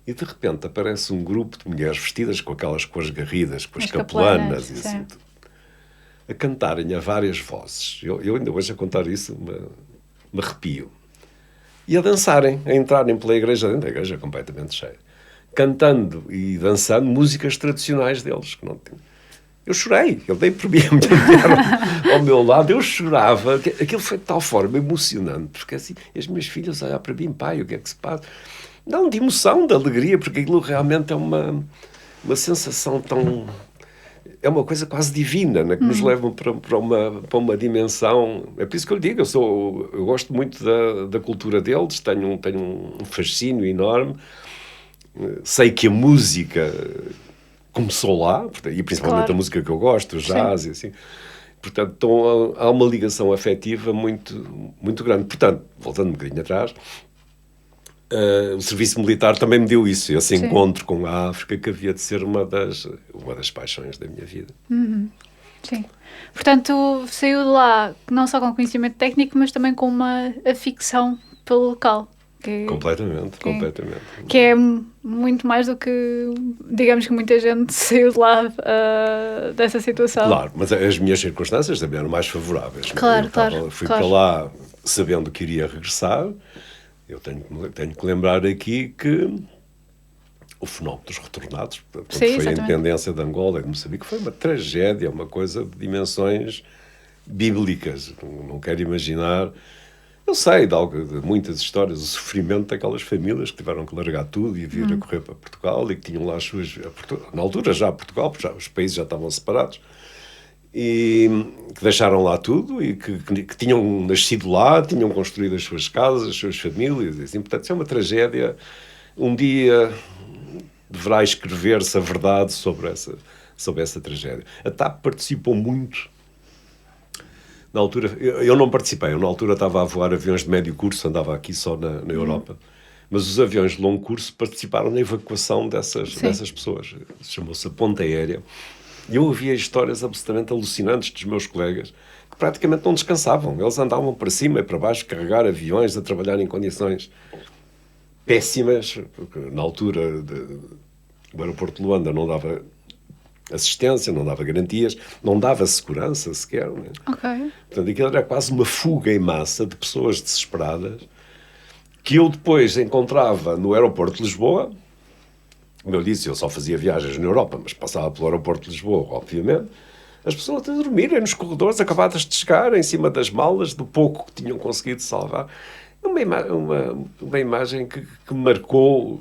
[SPEAKER 1] E de repente aparece um grupo de mulheres vestidas com aquelas cores garridas, com as capelanas e assim tudo, a cantarem a várias vozes. Eu ainda hoje a contar isso me arrepio. E a dançarem, a entrarem pela igreja, dentro da igreja completamente cheia. cantando e dançando músicas tradicionais deles. Que não tinha. Eu chorei, ele dei por mim, a minha mulher ao meu lado, eu chorava. Aquilo foi de tal forma emocionante, porque assim, as minhas filhas olhavam para mim, pai, o que é que se passa? Não, de emoção, de alegria, porque aquilo realmente é uma sensação tão... É uma coisa quase divina, né, que nos leva para uma dimensão... É por isso que eu lhe digo, eu gosto muito da cultura deles, tenho um fascínio enorme, sei que a música começou lá, e principalmente
[SPEAKER 2] Claro.
[SPEAKER 1] a música que eu gosto, o jazz e assim. Portanto, então, há uma ligação afetiva muito, muito grande. Portanto, voltando um bocadinho atrás, o serviço militar também me deu isso, esse encontro com a África, que havia de ser uma das paixões da minha vida.
[SPEAKER 2] Sim. Portanto, saiu de lá não só com conhecimento técnico, mas também com uma aficção pelo local.
[SPEAKER 1] Completamente.
[SPEAKER 2] Que é muito mais do que, digamos que muita gente saiu de lá dessa situação.
[SPEAKER 1] Claro, mas as minhas circunstâncias também eram mais favoráveis.
[SPEAKER 2] Claro,
[SPEAKER 1] Fui para lá sabendo que iria regressar. Eu tenho que lembrar aqui que o fenómeno dos retornados, portanto, foi a independência de Angola e de Moçambique, foi uma tragédia, uma coisa de dimensões bíblicas. Não quero imaginar... Eu sei de muitas histórias, o sofrimento daquelas famílias que tiveram que largar tudo e vir a correr para Portugal e que tinham lá as suas... Na altura já Portugal, porque os países já estavam separados, e que deixaram lá tudo e que tinham nascido lá, tinham construído as suas casas, as suas famílias, e assim. Portanto, isso é uma tragédia. Um dia deverá escrever-se a verdade sobre essa tragédia. A TAP participou muito. Na altura, eu não participei, eu na altura estava a voar aviões de médio curso, andava aqui só na Europa, mas os aviões de longo curso participaram na evacuação dessas pessoas. Chamou-se a ponta aérea. E eu ouvia histórias absolutamente alucinantes dos meus colegas, que praticamente não descansavam. Eles andavam para cima e para baixo, carregar aviões, a trabalhar em condições péssimas, porque na altura o aeroporto de Luanda não dava assistência, não dava garantias, não dava segurança sequer. Né?
[SPEAKER 2] Ok.
[SPEAKER 1] Portanto, aquilo era quase uma fuga em massa de pessoas desesperadas, que eu depois encontrava no aeroporto de Lisboa. Como eu disse, eu só fazia viagens na Europa, mas passava pelo aeroporto de Lisboa, obviamente. As pessoas a dormirem nos corredores, acabadas de chegar, em cima das malas, do pouco que tinham conseguido salvar. Uma imagem que me marcou,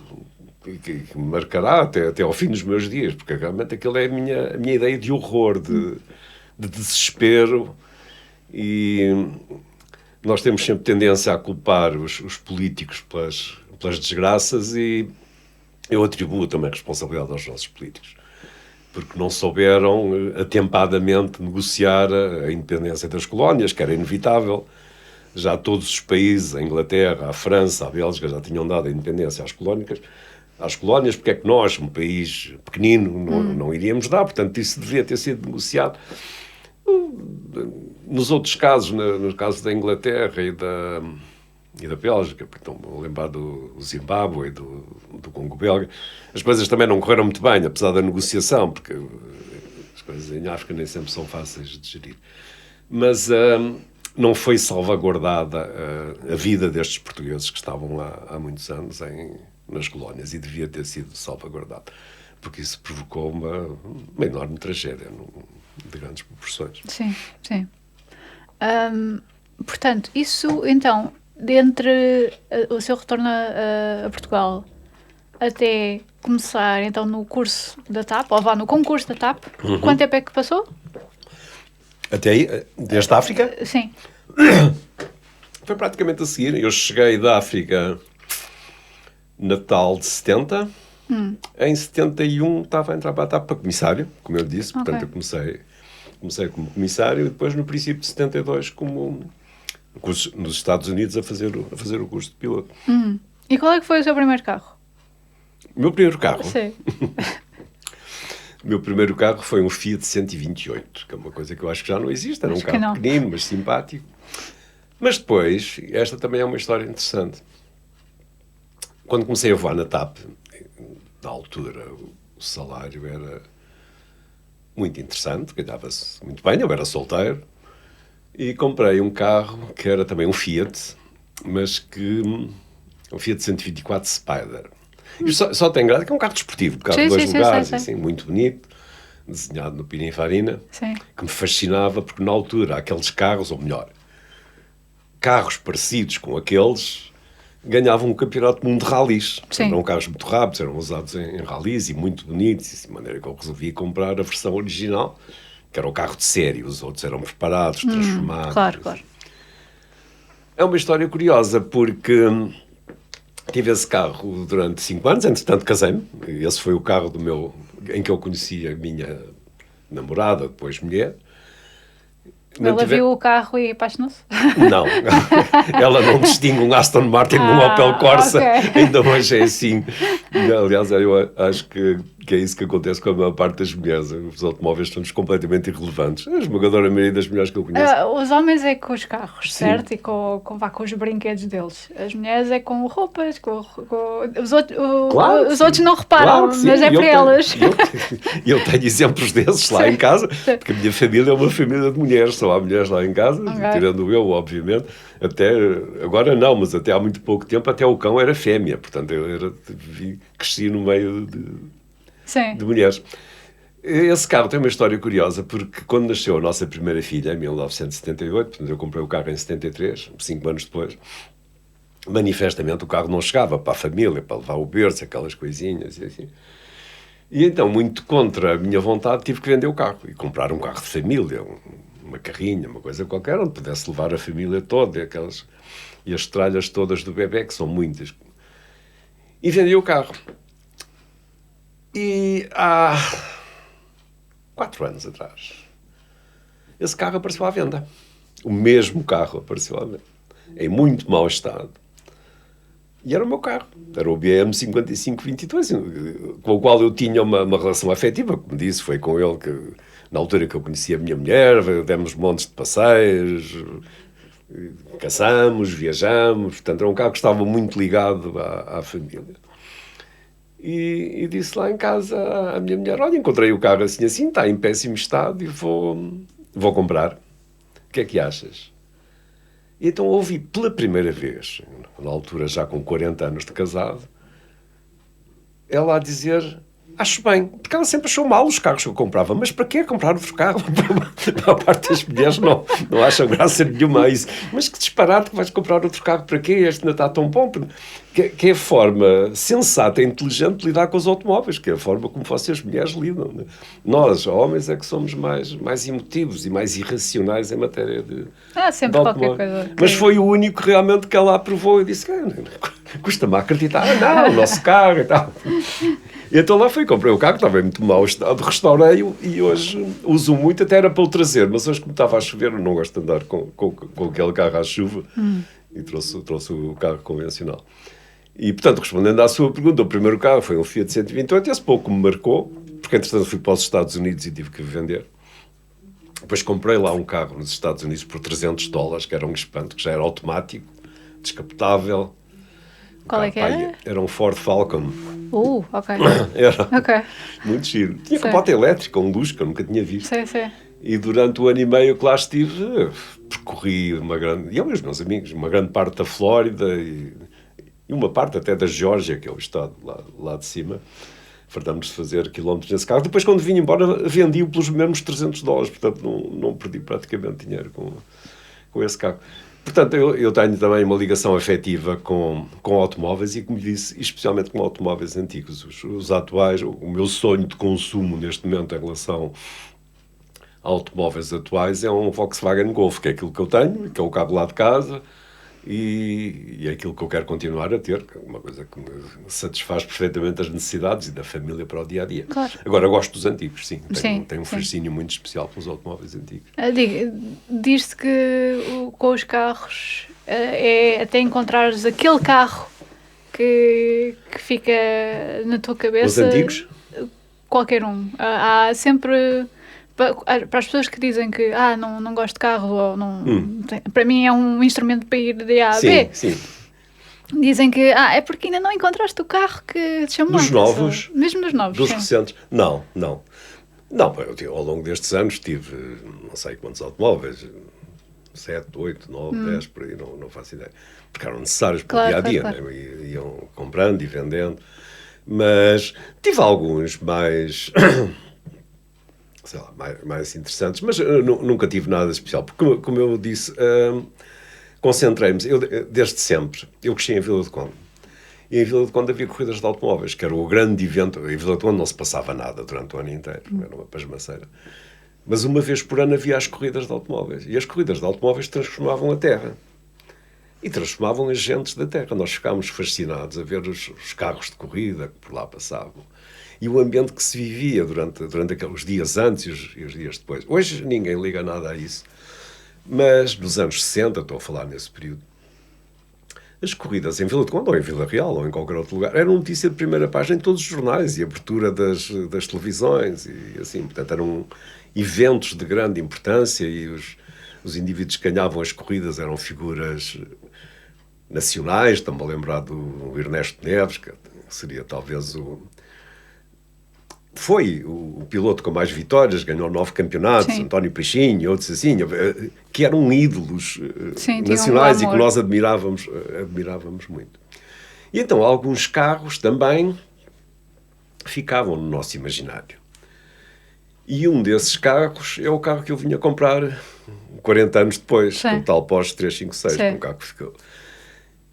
[SPEAKER 1] que me marcará até ao fim dos meus dias, porque realmente aquilo é a minha ideia de horror, de desespero. E nós temos sempre tendência a culpar os políticos pelas desgraças, e eu atribuo também a responsabilidade aos nossos políticos, porque não souberam atempadamente negociar a independência das colónias, que era inevitável. Já todos os países, a Inglaterra, a França, a Bélgica, já tinham dado a independência às colónias, porque é que nós, um país pequenino, não iríamos dar? Portanto, isso devia ter sido negociado. Nos outros casos, no caso da Inglaterra e da Bélgica, porque estão a lembrar do Zimbábue e do Congo belga, as coisas também não correram muito bem, apesar da negociação, porque as coisas em África nem sempre são fáceis de gerir. Mas não foi salvaguardada a vida destes portugueses que estavam lá há muitos anos nas colónias, e devia ter sido salvaguardado, porque isso provocou uma enorme tragédia de grandes proporções.
[SPEAKER 2] Sim, sim. Portanto, isso então, entre o seu retorno a Portugal até começar então no curso da TAP, ou vá no concurso da TAP, quanto tempo é que passou?
[SPEAKER 1] Até aí, desde a África?
[SPEAKER 2] Sim.
[SPEAKER 1] Foi praticamente a seguir. Eu cheguei da África Natal de 70. Em 71 estava a entrar para a TAP para comissário, como eu disse. Portanto, eu comecei como comissário, e depois no princípio de 72 como nos Estados Unidos a fazer o curso de piloto.
[SPEAKER 2] E qual é que foi o seu primeiro carro?
[SPEAKER 1] O meu primeiro carro?
[SPEAKER 2] Sim.
[SPEAKER 1] O meu primeiro carro foi um Fiat 128, que é uma coisa que eu acho que já não existe. Era um carro pequenino, mas simpático. Mas depois, esta também é uma história interessante. Quando comecei a voar na TAP, na altura o salário era muito interessante, ganhava-se muito bem, eu era solteiro, e comprei um carro que era também um Fiat, mas um Fiat 124 Spider. Isto só tem graça que é um carro desportivo, um carro de
[SPEAKER 2] Sim,
[SPEAKER 1] dois
[SPEAKER 2] sim, sim,
[SPEAKER 1] lugares,
[SPEAKER 2] sei.
[SPEAKER 1] assim, muito bonito, desenhado no Pininfarina,
[SPEAKER 2] Sim.
[SPEAKER 1] que me fascinava, porque na altura aqueles carros, ou melhor, carros parecidos com aqueles, ganhavam um campeonato do mundo de ralis.
[SPEAKER 2] Sim.
[SPEAKER 1] Eram carros muito rápidos, eram usados em ralis e muito bonitos, de maneira que eu resolvi comprar a versão original, que era o carro de série, os outros eram preparados, transformados.
[SPEAKER 2] Claro, claro.
[SPEAKER 1] É uma história curiosa, porque tive esse carro durante 5 anos, entretanto casei-me. Esse foi o carro em que eu conheci a minha namorada, depois mulher.
[SPEAKER 2] Ela viu o carro e apaixonou-se?
[SPEAKER 1] Não, ela não distingue um Aston Martin de um Opel Corsa,
[SPEAKER 2] ok.
[SPEAKER 1] ainda hoje é assim. Aliás, eu acho que é isso que acontece com a maior parte das mulheres. Os automóveis estão-nos completamente irrelevantes. A esmagadora maioria das mulheres que eu conheço.
[SPEAKER 2] Os homens é com os carros,
[SPEAKER 1] Sim.
[SPEAKER 2] certo? E com os brinquedos deles. As mulheres é com roupas, os outros,
[SPEAKER 1] Claro,
[SPEAKER 2] os
[SPEAKER 1] sim.
[SPEAKER 2] outros não reparam,
[SPEAKER 1] Claro que sim.
[SPEAKER 2] mas é para elas.
[SPEAKER 1] Eu tenho exemplos desses lá em casa, porque a minha família é uma família de mulheres, só há mulheres lá em casa,
[SPEAKER 2] Ok.
[SPEAKER 1] tirando eu, obviamente. Até, agora não, mas até há muito pouco tempo, até o cão era fêmea, portanto eu cresci no meio
[SPEAKER 2] Sim.
[SPEAKER 1] de mulheres. Esse carro tem uma história curiosa, porque quando nasceu a nossa primeira filha, em 1978, portanto eu comprei o carro em 73, 5 anos depois, manifestamente o carro não chegava para a família, para levar o berço, aquelas coisinhas e assim. E então, muito contra a minha vontade, tive que vender o carro e comprar um carro de família, uma carrinha, uma coisa qualquer, onde pudesse levar a família toda, e as tralhas todas do bebê, que são muitas. E vendi o carro. E há 4 anos atrás, esse carro apareceu à venda. O mesmo carro apareceu à venda, em muito mau estado. E era o meu carro. Era o BM 5522, com o qual eu tinha uma relação afetiva. Como disse, foi com ele que, na altura que eu conheci a minha mulher, demos montes de passeios, caçamos, viajamos. Portanto, era um carro que estava muito ligado à família. E disse lá em casa à minha mulher, olha, encontrei o carro assim, está em péssimo estado e vou comprar. O que é que achas? E então ouvi pela primeira vez, na altura já com 40 anos de casado, ela a dizer, acho bem, porque ela sempre achou mal os carros que eu comprava, mas para que comprar outro carro? A maior parte das mulheres não acham graça nenhuma a isso. Mas que disparate que vais comprar outro carro, para quê? Este ainda está tão bom. Que é a forma sensata e inteligente de lidar com os automóveis, que é a forma como vocês mulheres lidam. Né? Nós, homens, é que somos mais emotivos e mais irracionais em matéria de
[SPEAKER 2] Sempre
[SPEAKER 1] de
[SPEAKER 2] qualquer
[SPEAKER 1] automóvel.
[SPEAKER 2] coisa.
[SPEAKER 1] Mas foi o único realmente que ela aprovou. Eu disse, custa-me a acreditar. Não, o nosso carro e tal. E então lá fui, comprei o carro, estava em muito mau estado, restaurei-o e hoje uso muito, até era para o trazer, mas hoje como estava a chover, eu não gosto de andar com aquele carro à chuva e trouxe o carro convencional. E, portanto, respondendo à sua pergunta, o primeiro carro foi um Fiat 128, esse pouco me marcou, porque, entretanto, fui para os Estados Unidos e tive que vender. Depois comprei lá um carro nos Estados Unidos por $300, que era um espanto, que já era automático, descapotável.
[SPEAKER 2] Qual é que era?
[SPEAKER 1] Era um Ford Falcon.
[SPEAKER 2] Ok.
[SPEAKER 1] Era
[SPEAKER 2] Ok.
[SPEAKER 1] muito giro. Tinha
[SPEAKER 2] Sim.
[SPEAKER 1] capota elétrica, um luxo que eu nunca tinha visto.
[SPEAKER 2] Sim.
[SPEAKER 1] E durante o ano e meio que lá estive, percorri e eu e os meus amigos, uma grande parte da Flórida e uma parte até da Geórgia, que é o estado lá de cima. Fartámos de fazer quilómetros nesse carro. Depois, quando vim embora, vendi-o pelos mesmos $300. Portanto, não perdi praticamente dinheiro com esse carro. Portanto, eu tenho também uma ligação afetiva com automóveis e, como disse, especialmente com automóveis antigos. Os atuais, o meu sonho de consumo neste momento em relação a automóveis atuais é um Volkswagen Golf, que é aquilo que eu tenho, que é o carro lá de casa, e é aquilo que eu quero continuar a ter, que é uma coisa que me satisfaz perfeitamente as necessidades e da família para o dia-a-dia.
[SPEAKER 2] Claro.
[SPEAKER 1] Agora, eu gosto dos antigos, sim. Tenho um
[SPEAKER 2] Sim.
[SPEAKER 1] fascínio muito especial pelos automóveis antigos.
[SPEAKER 2] Diz-se que com os carros é até encontrares aquele carro que fica na tua cabeça.
[SPEAKER 1] Os antigos?
[SPEAKER 2] Qualquer um. Há sempre... Para as pessoas que dizem que não gosto de carro, ou não, para mim é um instrumento para ir de A a B.
[SPEAKER 1] Sim.
[SPEAKER 2] Dizem que é porque ainda não encontraste o carro que te chamou
[SPEAKER 1] Dos
[SPEAKER 2] a atenção.
[SPEAKER 1] novos?
[SPEAKER 2] Mesmo dos novos,
[SPEAKER 1] Dos
[SPEAKER 2] sim.
[SPEAKER 1] recentes? Não, eu ao longo destes anos tive não sei quantos automóveis, 7, 8, 9, 10, por aí, não faço ideia. Porque eram necessários para o
[SPEAKER 2] Claro,
[SPEAKER 1] dia-a-dia,
[SPEAKER 2] claro.
[SPEAKER 1] né? Iam comprando e vendendo. Mas tive alguns mais, sei lá, mais interessantes, mas nunca tive nada especial, porque, como eu disse, concentrei-me, desde sempre, eu cresci em Vila do Conde, e em Vila do Conde havia corridas de automóveis, que era o grande evento. Em Vila do Conde não se passava nada durante o ano inteiro, era uma pasmaceira. Mas uma vez por ano havia as corridas de automóveis, e as corridas de automóveis transformavam a terra. E transformavam as gentes da terra. Nós ficámos fascinados a ver os carros de corrida que por lá passavam. E o ambiente que se vivia durante aqueles dias antes e os dias depois. Hoje ninguém liga nada a isso. Mas nos anos 60, estou a falar nesse período, as corridas em Vila de Conde, ou em Vila Real, ou em qualquer outro lugar, eram notícia de primeira página em todos os jornais e abertura das televisões e assim. Portanto, eram eventos de grande importância e os indivíduos que ganhavam as corridas eram figuras nacionais. Estou-me a lembrar do Ernesto Neves, que seria talvez foi o piloto com mais vitórias, ganhou 9 campeonatos, sim. António Peixinho, outros assim, que eram ídolos nacionais e que nós admirávamos muito. E então alguns carros também ficavam no nosso imaginário. E um desses carros é o carro que eu vinha comprar 40 anos depois, o tal Porsche 356, um carro que ficou...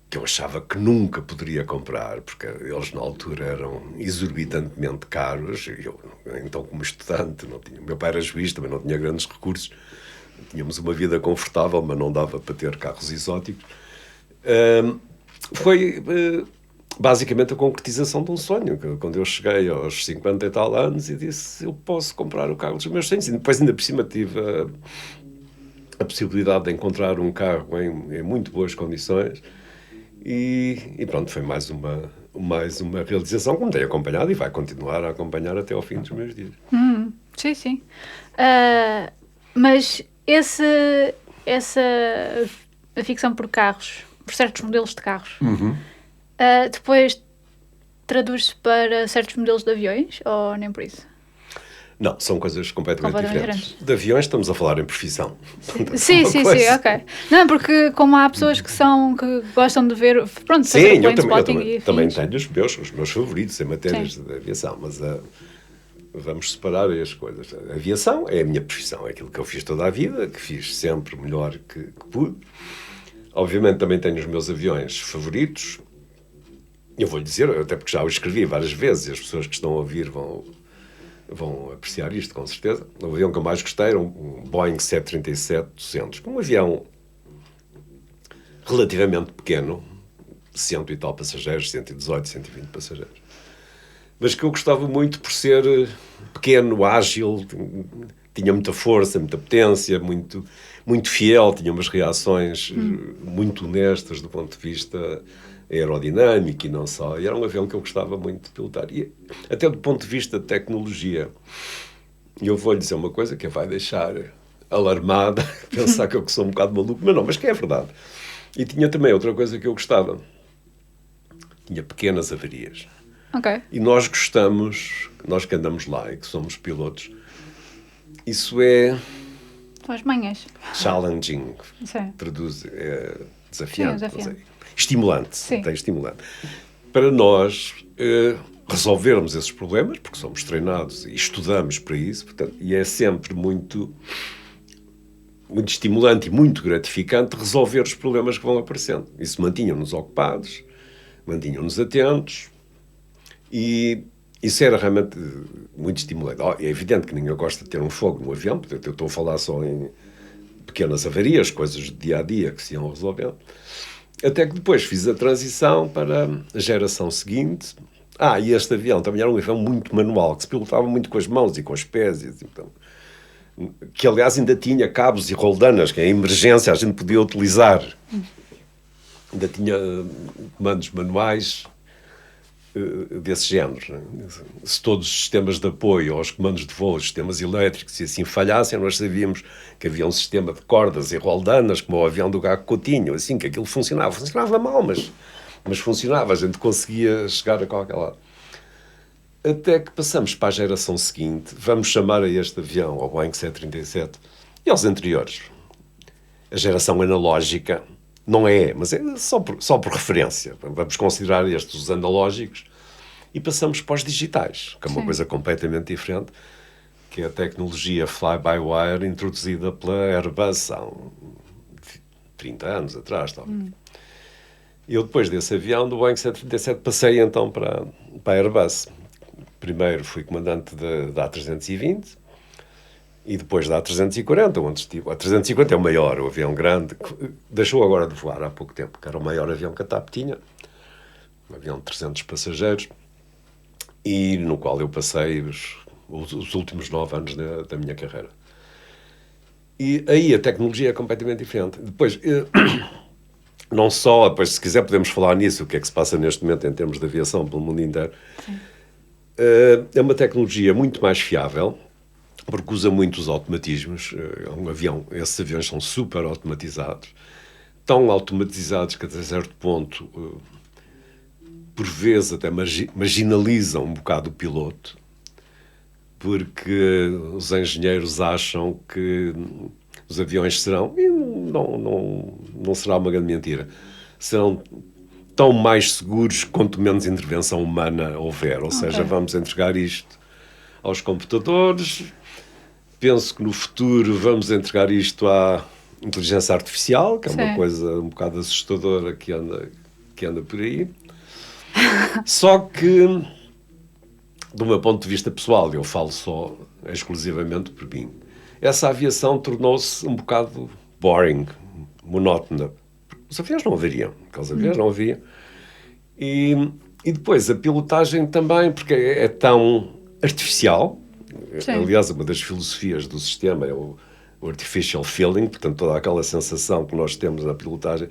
[SPEAKER 1] que eu achava que nunca poderia comprar, porque eles na altura eram exorbitantemente caros. Eu, então, como estudante, o meu pai era juiz, também não tinha grandes recursos. Tínhamos uma vida confortável, mas não dava para ter carros exóticos. Foi basicamente a concretização de um sonho. Quando eu cheguei aos 50 e tal anos e disse, eu posso comprar o carro dos meus sonhos. E depois, ainda por cima, tive a possibilidade de encontrar um carro em muito boas condições. E pronto, foi mais uma realização que me tem acompanhado e vai continuar a acompanhar até ao fim dos meus dias.
[SPEAKER 2] Sim, sim. Mas a ficção por carros, por certos modelos de carros, depois traduz-se para certos modelos de aviões ou nem por isso?
[SPEAKER 1] Não, são coisas completamente diferentes. De aviões estamos a falar em profissão.
[SPEAKER 2] Sim, ok. Não, porque como há pessoas que gostam de ver, pronto,
[SPEAKER 1] sim, eu também tenho os meus favoritos em matérias de aviação, mas vamos separar as coisas. A aviação é a minha profissão, é aquilo que eu fiz toda a vida, que fiz sempre o melhor que pude. Obviamente também tenho os meus aviões favoritos. Eu vou-lhe dizer, até porque já o escrevi várias vezes e as pessoas que estão a ouvir vão apreciar isto, com certeza. O avião que eu mais gostei era um Boeing 737-200, um avião relativamente pequeno, 100 e tal passageiros, 118, 120 passageiros. Mas que eu gostava muito por ser pequeno, ágil, tinha muita força, muita potência, muito, muito fiel, tinha umas reações muito honestas do ponto de vista aerodinâmico e não só. E era um avião que eu gostava muito de pilotar. E até do ponto de vista de tecnologia, eu vou-lhe dizer uma coisa que a vai deixar alarmada, pensar que eu sou um bocado maluco, mas que é verdade. E tinha também outra coisa que eu gostava. Tinha pequenas avarias.
[SPEAKER 2] Okay.
[SPEAKER 1] E nós gostamos, nós que andamos lá e que somos pilotos, isso é...
[SPEAKER 2] São as manhas.
[SPEAKER 1] Challenging.
[SPEAKER 2] Sim.
[SPEAKER 1] Traduz, é desafiante.
[SPEAKER 2] Sim, desafiante.
[SPEAKER 1] Estimulante.
[SPEAKER 2] Sim.
[SPEAKER 1] Tem estimulante. Para nós resolvermos esses problemas, porque somos treinados e estudamos para isso, portanto, e é sempre muito estimulante e muito gratificante resolver os problemas que vão aparecendo. Isso mantinha-nos ocupados, mantinha-nos atentos e isso era realmente muito estimulante. É evidente que ninguém gosta de ter um fogo no avião, portanto, eu estou a falar só em pequenas avarias, coisas do dia-a-dia que se iam resolvendo. Até que depois fiz a transição para a geração seguinte. E este avião também era um avião muito manual, que se pilotava muito com as mãos e com os pés. Então, que, aliás, ainda tinha cabos e roldanas, que em emergência a gente podia utilizar. Ainda tinha comandos manuais desse género. Se todos os sistemas de apoio aos comandos de voo, os sistemas elétricos, e assim falhassem, nós sabíamos que havia um sistema de cordas e roldanas, como o avião do Gago Coutinho, assim, que aquilo funcionava. Funcionava mal, mas funcionava, a gente conseguia chegar a qualquer lado. Até que passamos para a geração seguinte, vamos chamar a este avião, ao Boeing 737, e aos anteriores. A geração analógica, não é, mas é só por referência. Vamos considerar estes os analógicos. e passamos para os digitais, que é uma
[SPEAKER 2] Sim.
[SPEAKER 1] coisa completamente diferente, que é a tecnologia fly-by-wire introduzida pela Airbus há 30 anos atrás, talvez. Eu, depois desse avião, do Boeing 737, passei então para a Airbus. Primeiro fui comandante da A320 e depois da A340, onde estive. A A350 é o maior, o avião grande, que deixou agora de voar há pouco tempo, que era o maior avião que a TAP tinha, um avião de 300 passageiros, e no qual eu passei os últimos 9 anos da minha carreira. E aí a tecnologia é completamente diferente. Depois, não só, depois, se quiser podemos falar nisso, o que é que se passa neste momento em termos de aviação pelo mundo inteiro. É uma tecnologia muito mais fiável, porque usa muitos automatismos. É um avião, esses aviões são super automatizados, tão automatizados que até certo ponto, por vezes até marginalizam um bocado o piloto, porque os engenheiros acham que os aviões serão, e não será uma grande mentira, serão tão mais seguros quanto menos intervenção humana houver. Ou seja, vamos entregar isto aos computadores. Penso que no futuro vamos entregar isto à inteligência artificial, que é uma coisa um bocado assustadora que anda por aí. Só que, do meu ponto de vista pessoal, eu falo só exclusivamente por mim, essa aviação tornou-se um bocado boring, monótona. Os aviões não haveriam, aqueles aviões não haviam. E depois a pilotagem também, porque é tão artificial.
[SPEAKER 2] Sim.
[SPEAKER 1] Aliás, uma das filosofias do sistema é o artificial feeling, portanto toda aquela sensação que nós temos na pilotagem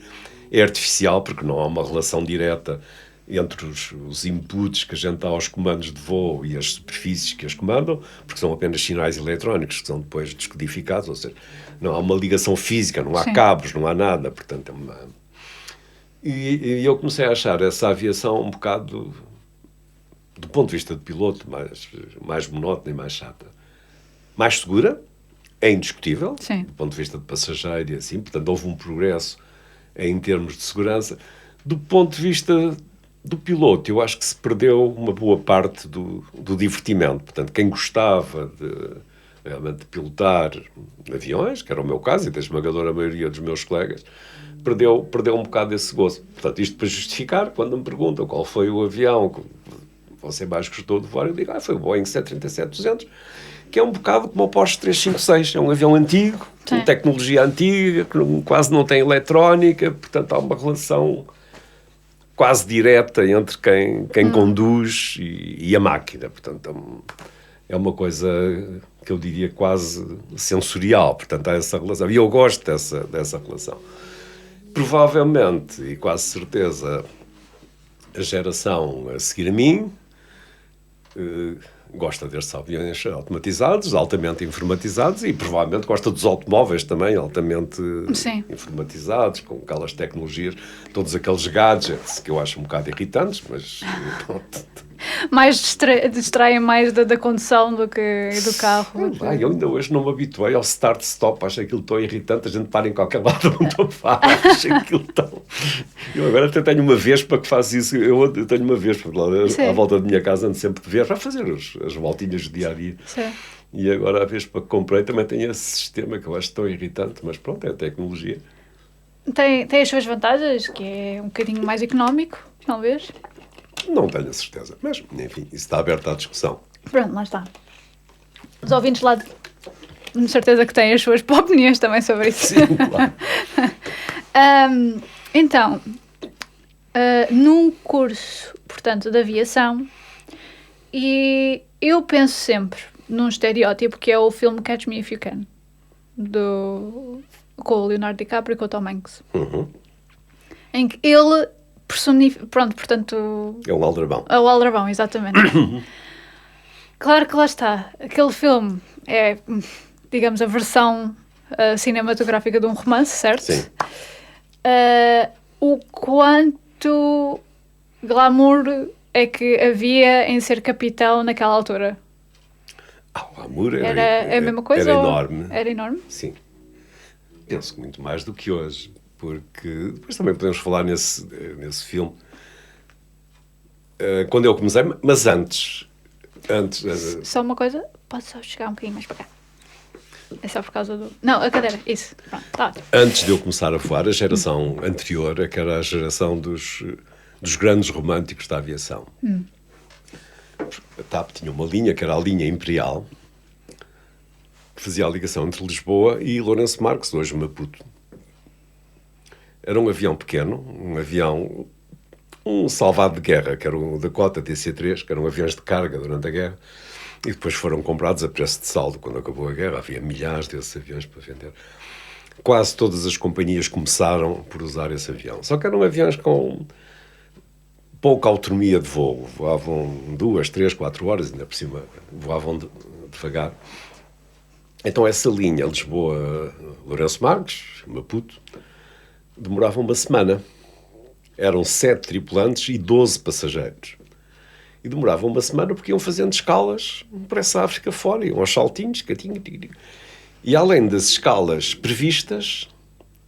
[SPEAKER 1] é artificial, porque não há uma relação direta entre os inputs que a gente dá aos comandos de voo e as superfícies que as comandam, porque são apenas sinais eletrónicos que são depois descodificados, ou seja, não há uma ligação física, não há cabos, não há nada, portanto é uma... E eu comecei a achar essa aviação um bocado, do ponto de vista de piloto, mais monótona e mais chata. Mais segura, é indiscutível,
[SPEAKER 2] Sim.
[SPEAKER 1] do ponto de vista de passageiro e assim, portanto houve um progresso em termos de segurança. Do ponto de vista do piloto, eu acho que se perdeu uma boa parte do divertimento. Portanto, quem gostava realmente de pilotar aviões, que era o meu caso, e da esmagadora maioria dos meus colegas, perdeu um bocado esse gozo. Portanto, isto para justificar, quando me perguntam qual foi o avião que você mais gostou de voar, eu digo, foi o Boeing 737-200, que é um bocado como o Porsche 356, é um avião antigo, com tecnologia antiga, que quase não tem eletrónica, portanto há uma relação quase direta entre quem conduz e a máquina. Portanto, é uma coisa que eu diria quase sensorial. Portanto, há essa relação. E eu gosto dessa relação. Provavelmente, e quase certeza, a geração a seguir a mim gosta destes aviões automatizados, altamente informatizados, e provavelmente gosta dos automóveis também, altamente informatizados, com aquelas tecnologias, todos aqueles gadgets que eu acho um bocado irritantes, mas pronto.
[SPEAKER 2] Mais distraem mais da condução do que do carro.
[SPEAKER 1] Eu ainda hoje não me habituei ao start-stop, acho aquilo tão irritante, a gente para em qualquer lado onde eu paro, acho aquilo tão... Eu agora até tenho uma Vespa que faz isso, eu tenho uma Vespa à volta da minha casa, ando sempre de Vespa a fazer as voltinhas do dia a dia.
[SPEAKER 2] Sim.
[SPEAKER 1] E agora a Vespa que comprei também tem esse sistema que eu acho tão irritante, mas pronto, é a tecnologia.
[SPEAKER 2] Tem as suas vantagens, que é um bocadinho mais económico, talvez.
[SPEAKER 1] Não tenho a certeza, mas enfim, isso está aberto à discussão.
[SPEAKER 2] Pronto, lá está. Os ouvintes lá, de certeza que têm as suas opiniões também sobre isso.
[SPEAKER 1] Sim, claro.
[SPEAKER 2] Então, num curso, portanto, de aviação, e eu penso sempre num estereótipo que é o filme Catch Me If You Can, com o Leonardo DiCaprio e com o Tom Hanks. Em que ele personifica... Pronto, portanto...
[SPEAKER 1] É um aldrabão.
[SPEAKER 2] É o aldrabão, exatamente. Claro que lá está. Aquele filme é, digamos, a versão cinematográfica de um romance, certo?
[SPEAKER 1] Sim.
[SPEAKER 2] O quanto glamour é que havia em ser capitão naquela altura?
[SPEAKER 1] O glamour
[SPEAKER 2] era a mesma coisa?
[SPEAKER 1] Era enorme.
[SPEAKER 2] Era enorme?
[SPEAKER 1] Sim. Penso que muito mais do que hoje. Porque depois também podemos falar nesse filme. Quando eu comecei, mas antes.
[SPEAKER 2] Só uma coisa, posso só chegar um bocadinho mais para cá. É só por causa do... Não, a cadeira, isso. Pronto, tá ótimo.
[SPEAKER 1] Antes de eu começar a voar, a geração anterior, que era a geração dos grandes românticos da aviação. A TAP tinha uma linha, que era a linha Imperial, que fazia a ligação entre Lisboa e Lourenço Marques, hoje Maputo. Era um avião pequeno, um salvado de guerra, que era o Dakota DC-3, que eram aviões de carga durante a guerra, e depois foram comprados a preço de saldo. Quando acabou a guerra, havia milhares desses aviões para vender. Quase todas as companhias começaram por usar esse avião. Só que eram aviões com pouca autonomia de voo. Voavam 2, 3, 4 horas, ainda por cima voavam devagar. Então essa linha Lisboa-Lourenço Marques, Maputo, demorava uma semana. Eram 7 tripulantes e 12 passageiros. E demoravam uma semana porque iam fazendo escalas por essa África fora, iam aos saltinhos, e além das escalas previstas,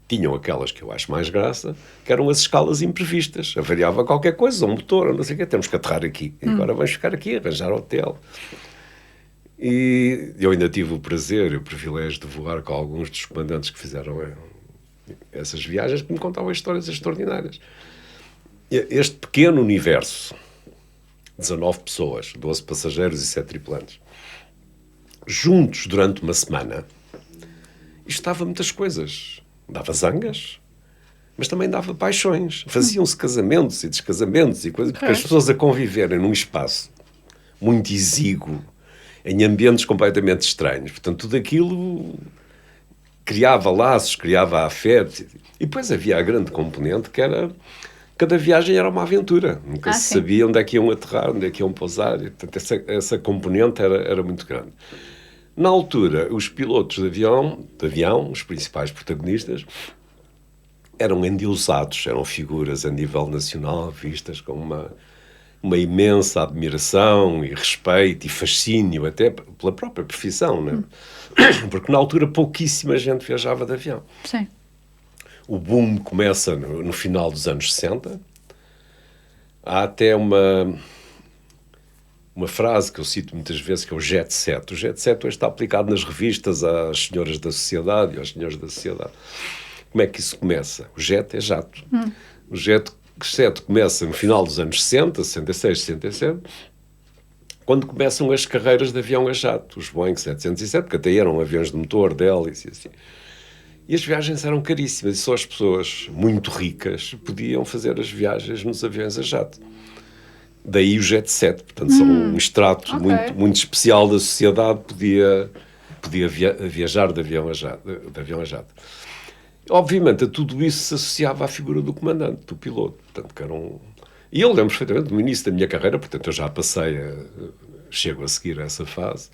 [SPEAKER 1] tinham aquelas que eu acho mais graça, que eram as escalas imprevistas. Avariava qualquer coisa, um motor, não sei o quê, temos que aterrar aqui. E agora vamos ficar aqui, arranjar hotel. E eu ainda tive o prazer e o privilégio de voar com alguns dos comandantes que fizeram essas viagens, que me contavam histórias extraordinárias. Este pequeno universo, 19 pessoas, 12 passageiros e 7 tripulantes, juntos durante uma semana, isto dava muitas coisas. Dava zangas, mas também dava paixões. Faziam-se casamentos e descasamentos e coisas, porque as pessoas a conviverem num espaço muito exíguo, em ambientes completamente estranhos. Portanto, tudo aquilo criava laços, criava afeto. E depois havia a grande componente que era... Cada viagem era uma aventura. Nunca se sabia onde é que iam aterrar, onde é que iam pousar. E, portanto, essa componente era muito grande. Na altura, os pilotos de avião, os principais protagonistas, eram endeusados, eram figuras a nível nacional vistas com uma imensa admiração e respeito e fascínio, até pela própria profissão, né? Porque na altura pouquíssima gente viajava de avião.
[SPEAKER 2] Sim.
[SPEAKER 1] O boom começa no final dos anos 60. Há até uma frase que eu cito muitas vezes, que é o jet set. O jet set hoje está aplicado nas revistas às senhoras da sociedade e aos senhores da sociedade. Como é que isso começa? O jet é jato. O jet set começa no final dos anos 60, 66, 67, quando começam as carreiras de avião a jato, os Boeing 707, que até eram aviões de motor, de hélice e assim. E as viagens eram caríssimas, e só as pessoas muito ricas podiam fazer as viagens nos aviões a jato. Daí o jet set, portanto, só um extrato muito especial da sociedade podia viajar de avião a jato. Obviamente, a tudo isso se associava à figura do comandante, do piloto. Portanto, que era E eu lembro perfeitamente do início da minha carreira, portanto, eu já chego a seguir essa fase.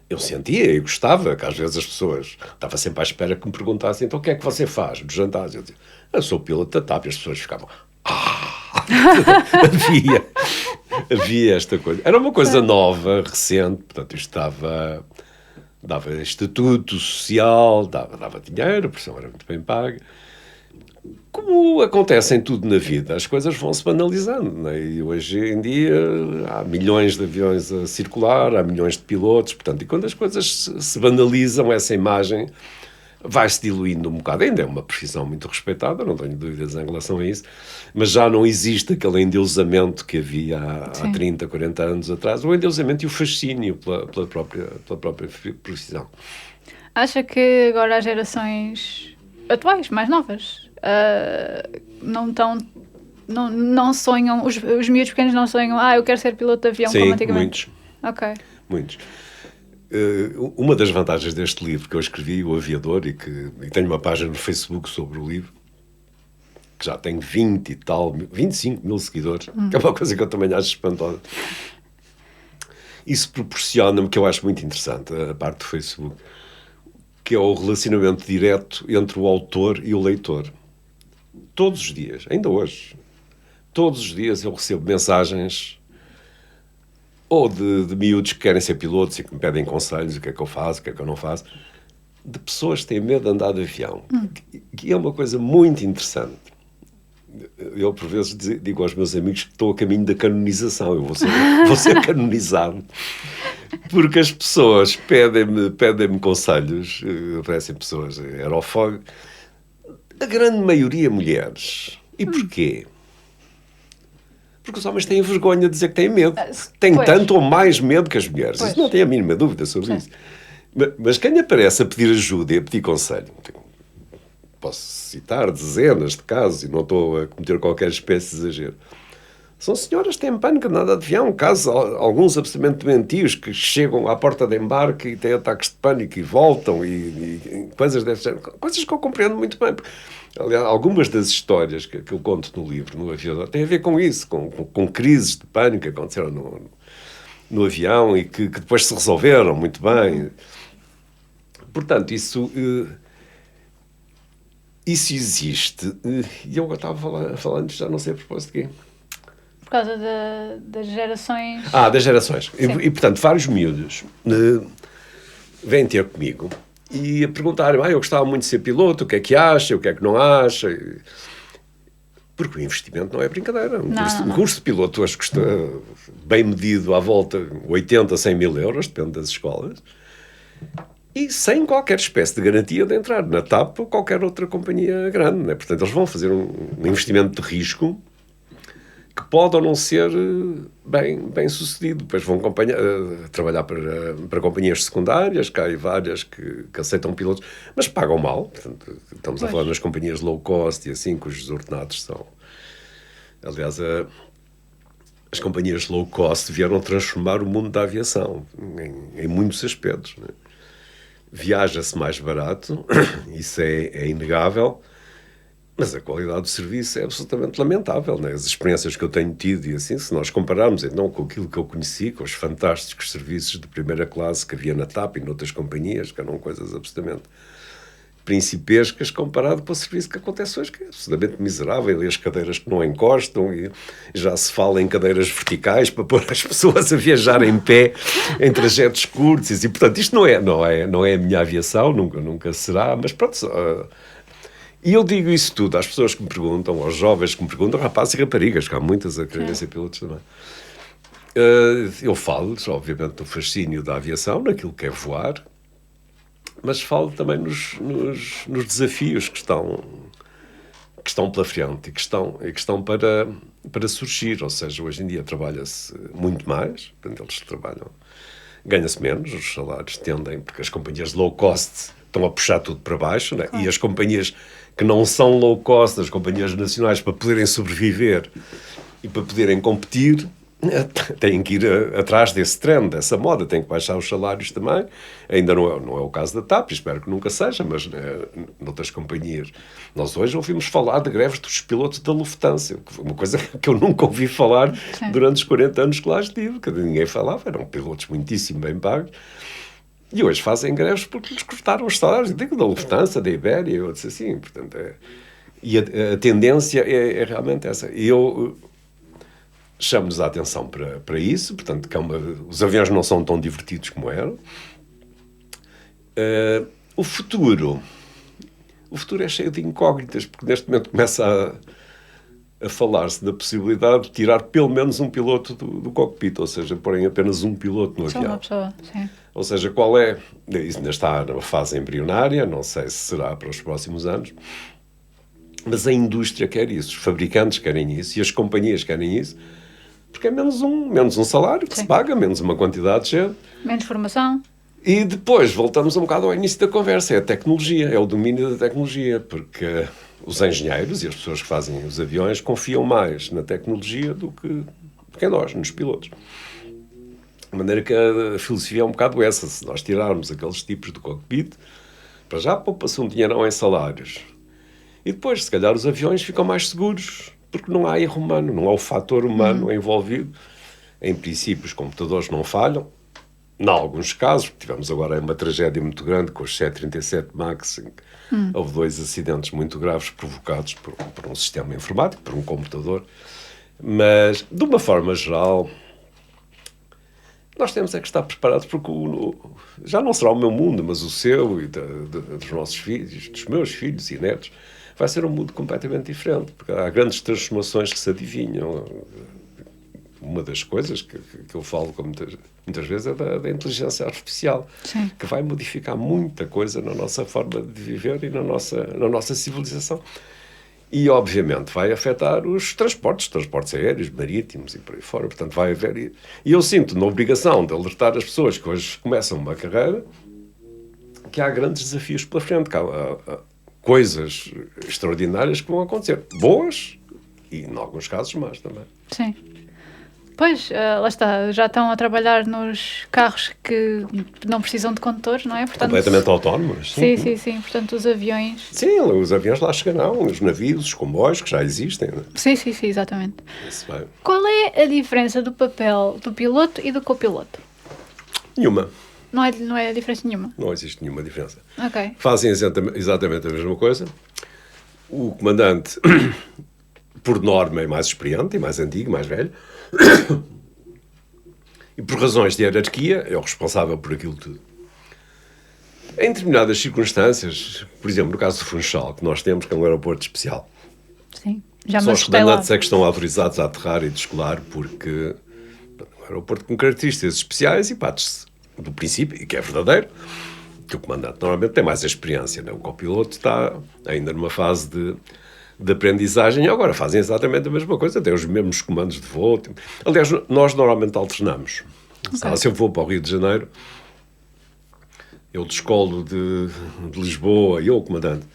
[SPEAKER 1] Eu sentia e gostava que às vezes as pessoas... Estava sempre à espera que me perguntassem, então o que é que você faz dos jantares? Eu dizia, eu sou piloto da TAP, e as pessoas ficavam... havia esta coisa. Era uma coisa nova, recente, portanto, isto dava estatuto social, dava dinheiro, a pressão era muito bem paga. Como acontece em tudo na vida, as coisas vão-se banalizando, né? E hoje em dia há milhões de aviões a circular, há milhões de pilotos, portanto, e quando as coisas se banalizam, essa imagem vai-se diluindo um bocado. Ainda é uma profissão muito respeitada, não tenho dúvidas em relação a isso, mas já não existe aquele endeusamento que havia há 30, 40 anos atrás, o endeusamento e o fascínio pela própria profissão.
[SPEAKER 2] Acha que agora as gerações atuais, mais novas, não sonham, os miúdos pequenos não sonham, eu quero ser piloto de avião como antigamente?
[SPEAKER 1] Muitos. Uma das vantagens deste livro que eu escrevi, O Aviador, e tenho uma página no Facebook sobre o livro, que já tem 25 mil seguidores, que é uma coisa que eu também acho espantosa. Isso proporciona-me, que eu acho muito interessante, a parte do Facebook, que é o relacionamento direto entre o autor e o leitor. Todos os dias, ainda hoje, todos os dias eu recebo mensagens ou de miúdos que querem ser pilotos e que me pedem conselhos, o que é que eu faço, o que é que eu não faço, de pessoas que têm medo de andar de avião, que é uma coisa muito interessante. eu por vezes digo aos meus amigos que estou a caminho da canonização. Eu vou ser canonizado. Porque as pessoas pedem-me conselhos, aparecem pessoas aerofóbicas, a grande maioria mulheres. E porquê? Porque os homens têm vergonha de dizer que têm medo. Têm tanto ou mais medo que as mulheres. Isso não tenho a mínima dúvida sobre isso. Mas quem aparece a pedir ajuda e a pedir conselho, posso citar dezenas de casos e não estou a cometer qualquer espécie de exagero, são senhoras que têm pânico de nada de avião, casos, alguns absolutamente doentios que chegam à porta de embarque e têm ataques de pânico e voltam e coisas dessas, coisas que eu compreendo muito bem. Aliás, algumas das histórias que eu conto no livro, no avião, têm a ver com isso, com crises de pânico que aconteceram no avião e que depois se resolveram muito bem. Portanto, isso existe. E eu estava falando, já não sei a propósito de quê.
[SPEAKER 2] Por causa das gerações...
[SPEAKER 1] Das gerações. E, portanto, vários miúdos vêm ter comigo e a perguntarem, eu gostava muito de ser piloto, o que é que acha, o que é que não acha? Porque o investimento não é brincadeira. Um curso de piloto hoje custa, bem medido, à volta 80, 100 mil euros, depende das escolas, e sem qualquer espécie de garantia de entrar na TAP ou qualquer outra companhia grande. Né? Portanto, eles vão fazer um investimento de risco que pode ou não ser bem sucedido. Depois vão trabalhar para companhias secundárias, que há várias que aceitam pilotos, mas pagam mal. Portanto, estamos a falar das companhias low cost e assim, cujos ordenados são... Aliás, as companhias low cost vieram transformar o mundo da aviação em muitos aspectos. Né? Viaja-se mais barato, isso é inegável, mas a qualidade do serviço é absolutamente lamentável. Né? As experiências que eu tenho tido, e assim, se nós compararmos então com aquilo que eu conheci, com os fantásticos serviços de primeira classe que havia na TAP e noutras companhias, que eram coisas absolutamente principescas, comparado com o serviço que acontece hoje, que é absolutamente miserável, e as cadeiras que não encostam, e já se fala em cadeiras verticais para pôr as pessoas a viajar em pé em trajetos curtos, e portanto isto não é a minha aviação, nunca será, mas pronto... E eu digo isso tudo às pessoas que me perguntam, aos jovens que me perguntam, rapazes e raparigas, que há muitas a quererem ser pilotos também. Eu falo-lhes, obviamente, do fascínio da aviação, naquilo que é voar, mas falo também nos desafios que estão pela frente e que estão para surgir. Ou seja, hoje em dia trabalha-se muito mais, portanto, eles trabalham, ganha-se menos, os salários tendem, porque as companhias low cost estão a puxar tudo para baixo, né? E as companhias que não são low cost, as companhias nacionais, para poderem sobreviver e para poderem competir, têm que ir atrás desse trend, dessa moda, têm que baixar os salários também. Ainda não é o caso da TAP, espero que nunca seja, mas noutras companhias. Nós hoje ouvimos falar de greves dos pilotos da Lufthansa, que foi uma coisa que eu nunca ouvi falar durante os 40 anos que lá estive, que ninguém falava, eram pilotos muitíssimo bem pagos. E hoje fazem greves porque lhes cortaram os salários. Digo da Lufthansa, da Ibéria, eu disse assim. Portanto, e a tendência é realmente essa. E eu chamo-nos a atenção para isso. Portanto, os aviões não são tão divertidos como eram. O futuro é cheio de incógnitas, porque neste momento começa a falar-se da possibilidade de tirar pelo menos um piloto do cockpit, ou seja, porem apenas um piloto no avião.
[SPEAKER 2] Só uma pessoa, sim.
[SPEAKER 1] Ou seja, isso ainda está numa fase embrionária, não sei se será para os próximos anos, mas a indústria quer isso, os fabricantes querem isso e as companhias querem isso, porque é menos um salário que se paga, menos uma quantidade de gente.
[SPEAKER 2] Menos formação.
[SPEAKER 1] E depois voltamos um bocado ao início da conversa, é a tecnologia, é o domínio da tecnologia, porque os engenheiros e as pessoas que fazem os aviões confiam mais na tecnologia do que em nós, nos pilotos. De maneira que a filosofia é um bocado essa. Se nós tirarmos aqueles tipos de cockpit, para já poupa-se um dinheirão em salários. E depois, se calhar, os aviões ficam mais seguros, porque não há erro humano, não há o fator humano envolvido. Em princípio, os computadores não falham. Em alguns casos, tivemos agora uma tragédia muito grande com os 737 MAX, em que houve 2 acidentes muito graves provocados por um sistema informático, por um computador. Mas, de uma forma geral... Nós temos é que estar preparados, porque já não será o meu mundo, mas o seu e dos nossos filhos, dos meus filhos e netos, vai ser um mundo completamente diferente, porque há grandes transformações que se adivinham. Uma das coisas que eu falo muitas vezes é da inteligência artificial,
[SPEAKER 2] Sim.
[SPEAKER 1] que vai modificar muita coisa na nossa forma de viver e na nossa civilização. E, obviamente, vai afetar os transportes aéreos, marítimos e por aí fora. Portanto, vai haver... E eu sinto na obrigação de alertar as pessoas que hoje começam uma carreira que há grandes desafios pela frente, que há coisas extraordinárias que vão acontecer. Boas e, em alguns casos, más também.
[SPEAKER 2] Sim. Pois, lá está, já estão a trabalhar nos carros que não precisam de condutores, não é? Portanto,
[SPEAKER 1] Completamente autónomos.
[SPEAKER 2] Sim. Portanto, os aviões...
[SPEAKER 1] Sim, os aviões lá chegarão, os navios, os comboios que já existem. Né?
[SPEAKER 2] Sim, exatamente.
[SPEAKER 1] Isso vai.
[SPEAKER 2] Qual é a diferença do papel do piloto e do copiloto?
[SPEAKER 1] Nenhuma.
[SPEAKER 2] Não é diferença nenhuma?
[SPEAKER 1] Não existe nenhuma diferença.
[SPEAKER 2] Ok.
[SPEAKER 1] Fazem exatamente a mesma coisa. O comandante, por norma, é mais experiente, é mais antigo, mais velho. E por razões de hierarquia, é o responsável por aquilo tudo. Em determinadas circunstâncias, por exemplo, no caso do Funchal, que nós temos, que é um aeroporto especial,
[SPEAKER 2] Sim. Já me
[SPEAKER 1] só os
[SPEAKER 2] assustei lá.
[SPEAKER 1] comandantes é que estão autorizados a aterrar e descolar, porque é um aeroporto com características especiais e parte-se do princípio, e que é verdadeiro, que o comandante normalmente tem mais experiência. Né? O copiloto está ainda numa fase de aprendizagem e agora fazem exatamente a mesma coisa, têm os mesmos comandos de voo. Aliás, nós normalmente alternamos.
[SPEAKER 2] Okay.
[SPEAKER 1] Se eu vou para o Rio de Janeiro, eu descolo de Lisboa, eu, o comandante,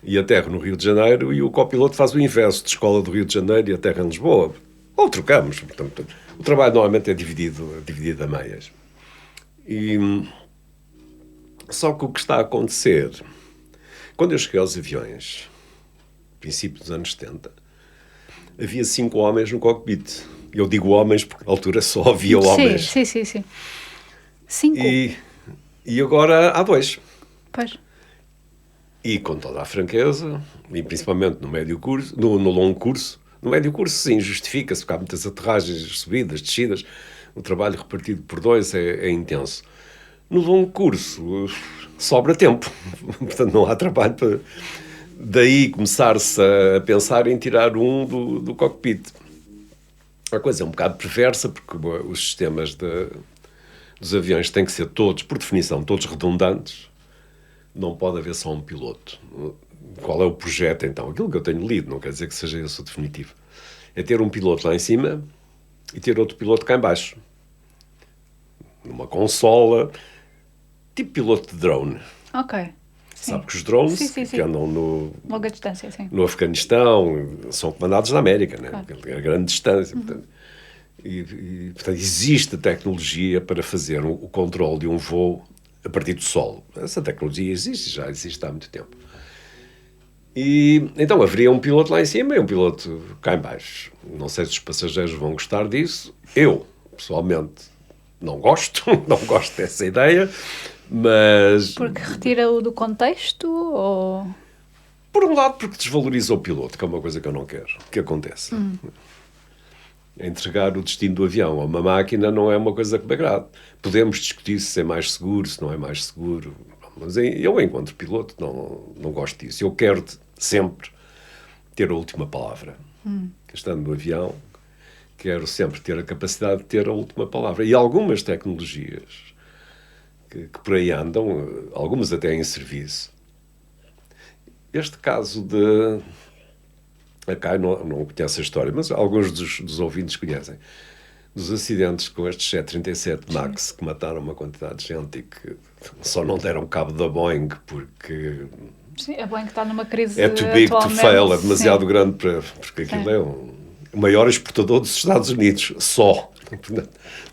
[SPEAKER 1] e aterro no Rio de Janeiro, e o copiloto faz o inverso, descola do Rio de Janeiro e aterra em Lisboa. Ou trocamos. Portanto, o trabalho normalmente é dividido a meias. Só que o que está a acontecer, quando eu cheguei aos aviões, princípio dos anos 70, havia 5 homens no cockpit. Eu digo homens porque na altura só havia homens.
[SPEAKER 2] Sim. 5?
[SPEAKER 1] E agora há 2.
[SPEAKER 2] Pois.
[SPEAKER 1] E com toda a franqueza, e principalmente no médio curso, no longo curso, no médio curso sim, justifica-se, porque há muitas aterragens, subidas, descidas, o trabalho repartido por 2 é intenso. No longo curso sobra tempo, portanto não há trabalho para... Daí começar-se a pensar em tirar um do cockpit. A coisa é um bocado perversa, porque os sistemas dos aviões têm que ser todos, por definição, todos redundantes. Não pode haver só um piloto. Qual é o projeto, então? Aquilo que eu tenho lido, não quer dizer que seja esse o definitivo. É ter um piloto lá em cima e ter outro piloto cá em baixo. Numa consola, tipo piloto de drone.
[SPEAKER 2] Ok.
[SPEAKER 1] Sabe que os drones
[SPEAKER 2] Sim.
[SPEAKER 1] que andam
[SPEAKER 2] Longa distância, sim.
[SPEAKER 1] no Afeganistão são comandados na América, né?
[SPEAKER 2] Claro.
[SPEAKER 1] A grande distância. Portanto, portanto, existe tecnologia para fazer o controle de um voo a partir do solo. Essa tecnologia já existe há muito tempo. E então haveria um piloto lá em cima e um piloto cá em baixo. Não sei se os passageiros vão gostar disso. Eu, pessoalmente, não gosto dessa ideia. Mas...
[SPEAKER 2] Porque retira-o do contexto ou...
[SPEAKER 1] Por um lado, porque desvaloriza o piloto, que é uma coisa que eu não quero que aconteça. Entregar o destino do avião a uma máquina não é uma coisa que me agrade. Podemos discutir se é mais seguro, se não é mais seguro. Mas eu, enquanto piloto, não gosto disso. Eu quero sempre ter a última palavra. Estando no avião, quero sempre ter a capacidade de ter a última palavra. E algumas tecnologias que por aí andam, algumas até em serviço. Este caso de... Cá não conheço a história, mas alguns dos ouvintes conhecem. Dos acidentes com estes 737 MAX que mataram uma quantidade de gente e que só não deram cabo da Boeing porque...
[SPEAKER 2] Sim, a Boeing está numa crise
[SPEAKER 1] é too big to fail, é demasiado grande porque aquilo é o maior exportador dos Estados Unidos, só.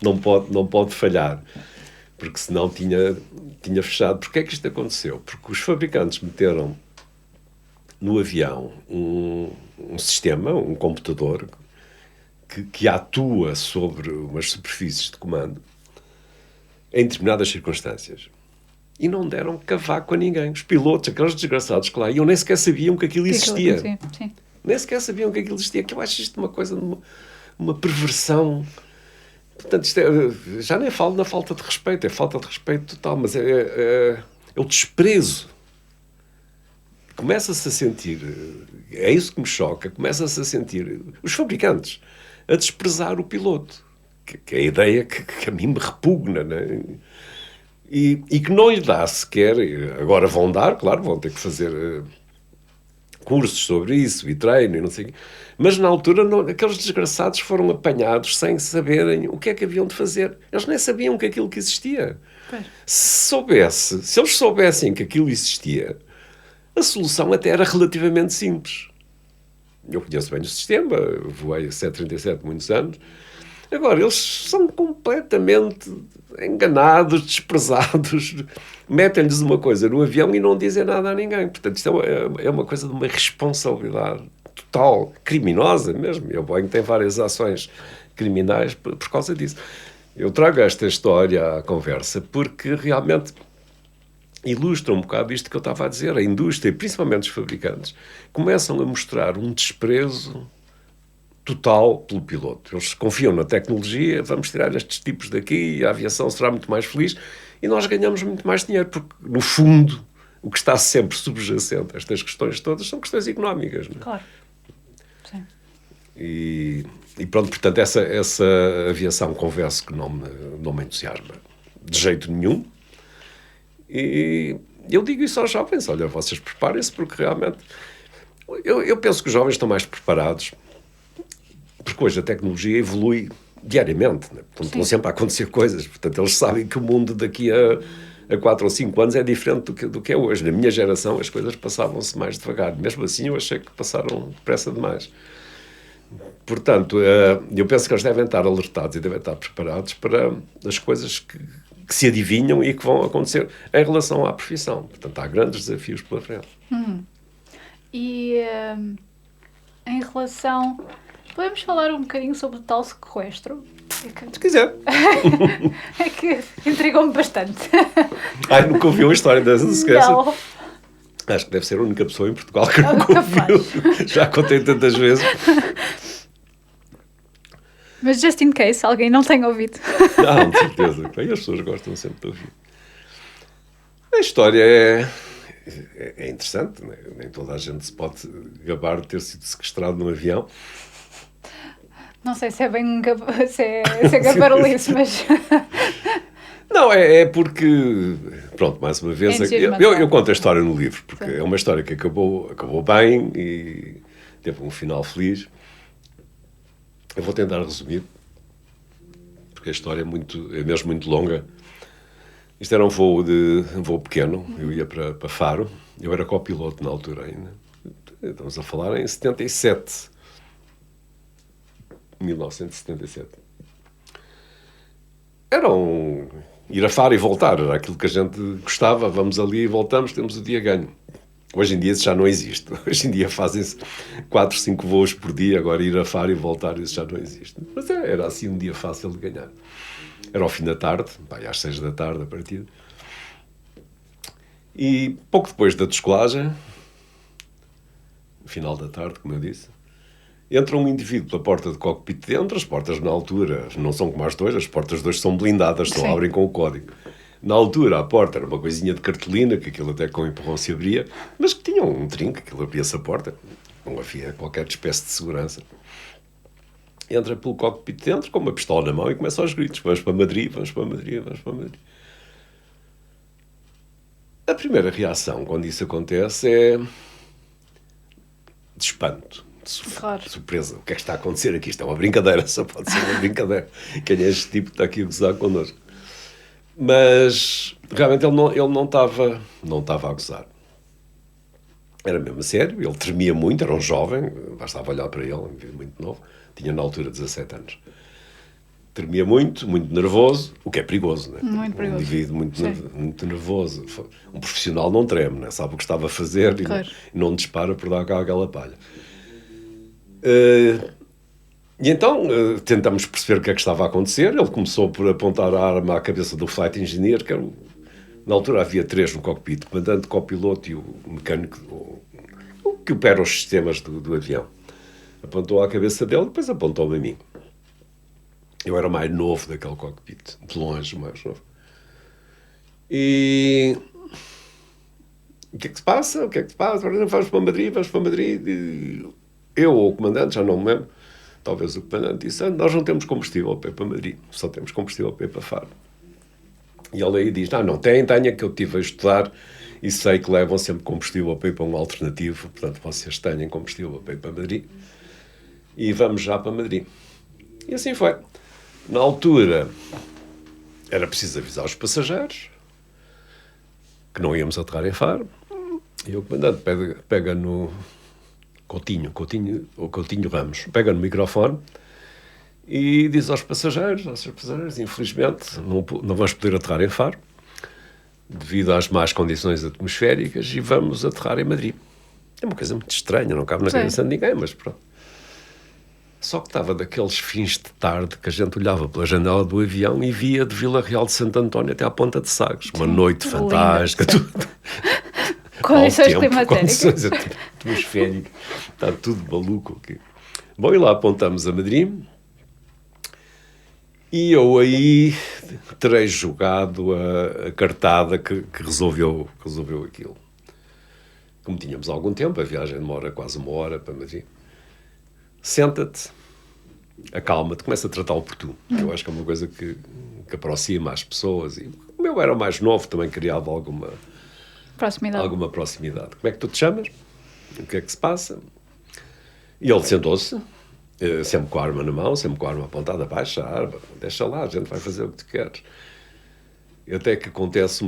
[SPEAKER 1] Não pode falhar. Porque senão tinha fechado. Porquê é que isto aconteceu? Porque os fabricantes meteram no avião um sistema, um computador, que atua sobre umas superfícies de comando em determinadas circunstâncias. E não deram cavaco a ninguém. Os pilotos, aqueles desgraçados que lá iam, nem sequer sabiam que aquilo existia.
[SPEAKER 2] Sim.
[SPEAKER 1] Nem sequer sabiam que aquilo existia. Que eu acho isto uma coisa, uma perversão. Portanto, já nem falo na falta de respeito, é falta de respeito total, mas é o desprezo começa-se a sentir, é isso que me choca, começa-se a sentir os fabricantes a desprezar o piloto, que é a ideia que a mim me repugna, né? E que não lhe dá sequer, agora vão dar, claro, vão ter que fazer cursos sobre isso e treino e não sei o quê, mas na altura aqueles desgraçados foram apanhados sem saberem o que é que haviam de fazer. Eles nem sabiam que aquilo que existia. Se eles soubessem que aquilo existia, a solução até era relativamente simples. Eu conheço bem o sistema, voei a 737 muitos anos. Agora, eles são completamente enganados, desprezados, metem-lhes uma coisa no avião e não dizem nada a ninguém. Portanto, isto é uma coisa de uma responsabilidade total, criminosa mesmo. E a Boeing tem várias ações criminais por causa disso. Eu trago esta história à conversa porque realmente ilustra um bocado isto que eu estava a dizer. A indústria, principalmente os fabricantes, começam a mostrar um desprezo total pelo piloto. Eles confiam na tecnologia, vamos tirar estes tipos daqui e a aviação será muito mais feliz e nós ganhamos muito mais dinheiro, porque, no fundo, o que está sempre subjacente a estas questões todas são questões económicas. Não é?
[SPEAKER 2] Claro. Sim.
[SPEAKER 1] E pronto, portanto, essa aviação, confesso que não me entusiasma de jeito nenhum. E eu digo isso aos jovens, olha, vocês preparem-se, porque realmente eu penso que os jovens estão mais preparados, porque hoje a tecnologia evolui diariamente, né? Portanto, estão sempre a acontecer coisas, portanto eles sabem que o mundo daqui a 4 ou 5 anos é diferente do que é hoje. Na minha geração as coisas passavam-se mais devagar, mesmo assim eu achei que passaram depressa demais. Portanto, eu penso que eles devem estar alertados e devem estar preparados para as coisas que se adivinham e que vão acontecer em relação à profissão. Portanto, há grandes desafios pela frente.
[SPEAKER 2] E em relação... Podemos falar um bocadinho sobre o tal sequestro?
[SPEAKER 1] Se quiser.
[SPEAKER 2] É que intrigou-me bastante.
[SPEAKER 1] Ai, nunca ouvi uma história dessa, não se esqueça.
[SPEAKER 2] Não.
[SPEAKER 1] Acho que deve ser a única pessoa em Portugal que nunca ouviu. Já contei tantas vezes.
[SPEAKER 2] Mas just in case alguém não tenha ouvido.
[SPEAKER 1] Não, de certeza. E as pessoas gostam sempre de ouvir. A história é interessante, né? Nem toda a gente se pode gabar de ter sido sequestrado num avião.
[SPEAKER 2] Não sei se é bem se é gabarulice, mas...
[SPEAKER 1] Não, é porque... Pronto, mais uma vez... Eu conto a história no livro, porque é uma história que acabou bem e teve um final feliz. Eu vou tentar resumir, porque a história é mesmo muito longa. Isto era um voo pequeno, eu ia para Faro, eu era copiloto na altura ainda. Estamos a falar em 1977. Era ir a Faro e voltar, era aquilo que a gente gostava, vamos ali e voltamos, temos o dia ganho. Hoje em dia isso já não existe. Hoje em dia fazem-se 4, 5 voos por dia, agora ir a Faro e voltar, isso já não existe. Mas era assim um dia fácil de ganhar. Era ao fim da tarde, às 6 da tarde a partida. E pouco depois da descolagem, no final da tarde, como eu disse, entra um indivíduo pela porta de cockpit dentro. As portas na altura não são como as duas, as portas de hoje são blindadas, só abrem com o código. Na altura, a porta era uma coisinha de cartolina, que aquilo até com empurrão se abria, mas que tinha um trinco, aquilo abria-se a porta. Não havia qualquer espécie de segurança. Entra pelo cockpit dentro, com uma pistola na mão e começa aos gritos. Vamos para Madrid, vamos para Madrid, vamos para Madrid. A primeira reação, quando isso acontece, é de espanto, de surpresa. O que é que está a acontecer aqui? Isto é uma brincadeira, só pode ser uma brincadeira. Quem é este tipo que está aqui a gozar connosco? Mas, realmente, ele não estava a gozar. Era mesmo a sério, ele tremia muito, era um jovem, bastava olhar para ele, muito novo, tinha na altura 17 anos. Tremia muito, muito nervoso, o que é perigoso, não é?
[SPEAKER 2] Muito perigoso.
[SPEAKER 1] Um indivíduo muito nervoso. Um profissional não treme, não é? Sabe o que estava a fazer e não dispara por dar cá aquela palha. E então tentamos perceber o que é que estava a acontecer. Ele começou por apontar a arma à cabeça do flight engineer, que era na altura havia 3 no cockpit, o comandante, o copiloto e o mecânico, o que opera os sistemas do avião. Apontou à cabeça dele, depois apontou-me a mim. Eu era o mais novo daquele cockpit, de longe o mais novo. E o que é que se passa? O que é que se passa? Vamos para Madrid. E eu ou o comandante, já não me lembro, talvez o comandante disse, nós não temos combustível para ir para Madrid, só temos combustível para ir para Faro. E ele aí diz, não tenha, que eu estive a estudar e sei que levam sempre combustível para ir para um alternativo, portanto vocês tenham combustível para ir para Madrid e vamos já para Madrid. E assim foi. Na altura era preciso avisar os passageiros que não íamos aterrar em Faro, e o comandante pega no Coutinho Ramos, pega no microfone e diz aos passageiros, infelizmente não vamos poder aterrar em Faro devido às más condições atmosféricas e vamos aterrar em Madrid. É uma coisa muito estranha, não cabe na cabeça de ninguém, mas pronto. Só que estava daqueles fins de tarde que a gente olhava pela janela do avião e via de Vila Real de Santo António até à Ponta de Sagres. Uma noite fantástica, tudo.
[SPEAKER 2] Condições climatéricas.
[SPEAKER 1] Condições atmosféricas. Está tudo maluco aqui. Bom, e lá apontamos a Madrid. E eu aí terei jogado a cartada que resolveu aquilo. Como tínhamos algum tempo, a viagem demora quase uma hora para Madrid. Senta-te, acalma-te, começa a tratá-lo por tu, que eu acho que é uma coisa que aproxima as pessoas. E como eu era mais novo, também criava alguma proximidade. Como é que tu te chamas? O que é que se passa? E ele sentou-se, sempre com a arma na mão, sempre com a arma apontada, baixa a arma, deixa lá, a gente vai fazer o que tu queres. E até que acontece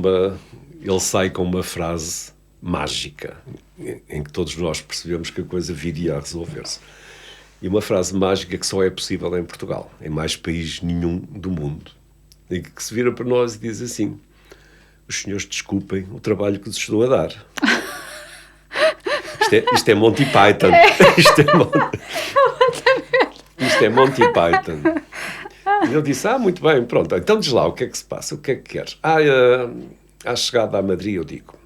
[SPEAKER 1] ele sai com uma frase mágica, em que todos nós percebemos que a coisa viria a resolver-se. E uma frase mágica que só é possível em Portugal, em mais país nenhum do mundo. E que se vira para nós e diz assim: os senhores desculpem o trabalho que lhes estou a dar. Isto é Monty Python. Isto é Monty Python. E eu disse, muito bem, pronto, então diz lá, o que é que se passa? O que é que queres? À chegada a Madrid, eu digo.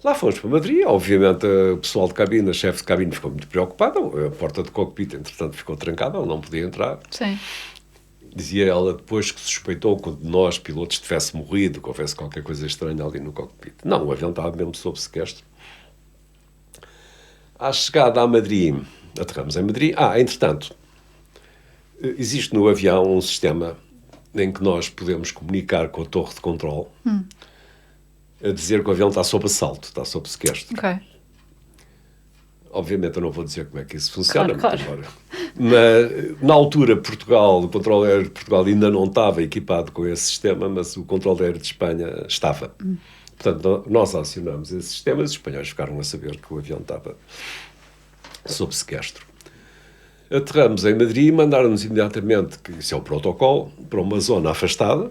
[SPEAKER 1] Lá fomos para Madrid, obviamente o pessoal de cabine, a chefe de cabine ficou muito preocupada, a porta do cockpit, entretanto, ficou trancada, ela não podia entrar.
[SPEAKER 2] Sim.
[SPEAKER 1] Dizia ela depois que suspeitou que um de nós, pilotos, tivesse morrido, que houvesse qualquer coisa estranha ali no cockpit. Não, o avião estava mesmo sob sequestro. À chegada a Madrid, aterramos em Madrid. Entretanto, existe no avião um sistema em que nós podemos comunicar com a torre de controle a dizer que o avião está sob assalto, está sob sequestro.
[SPEAKER 2] Ok.
[SPEAKER 1] Obviamente eu não vou dizer como é que isso funciona,
[SPEAKER 2] Claro.
[SPEAKER 1] Mas na altura o controle aéreo de Portugal ainda não estava equipado com esse sistema, mas o controle aéreo de Espanha estava. Portanto, nós acionamos esse sistema e os espanhóis ficaram a saber que o avião estava sob sequestro. Aterramos em Madrid e mandaram-nos imediatamente, que isso é o protocolo, para uma zona afastada.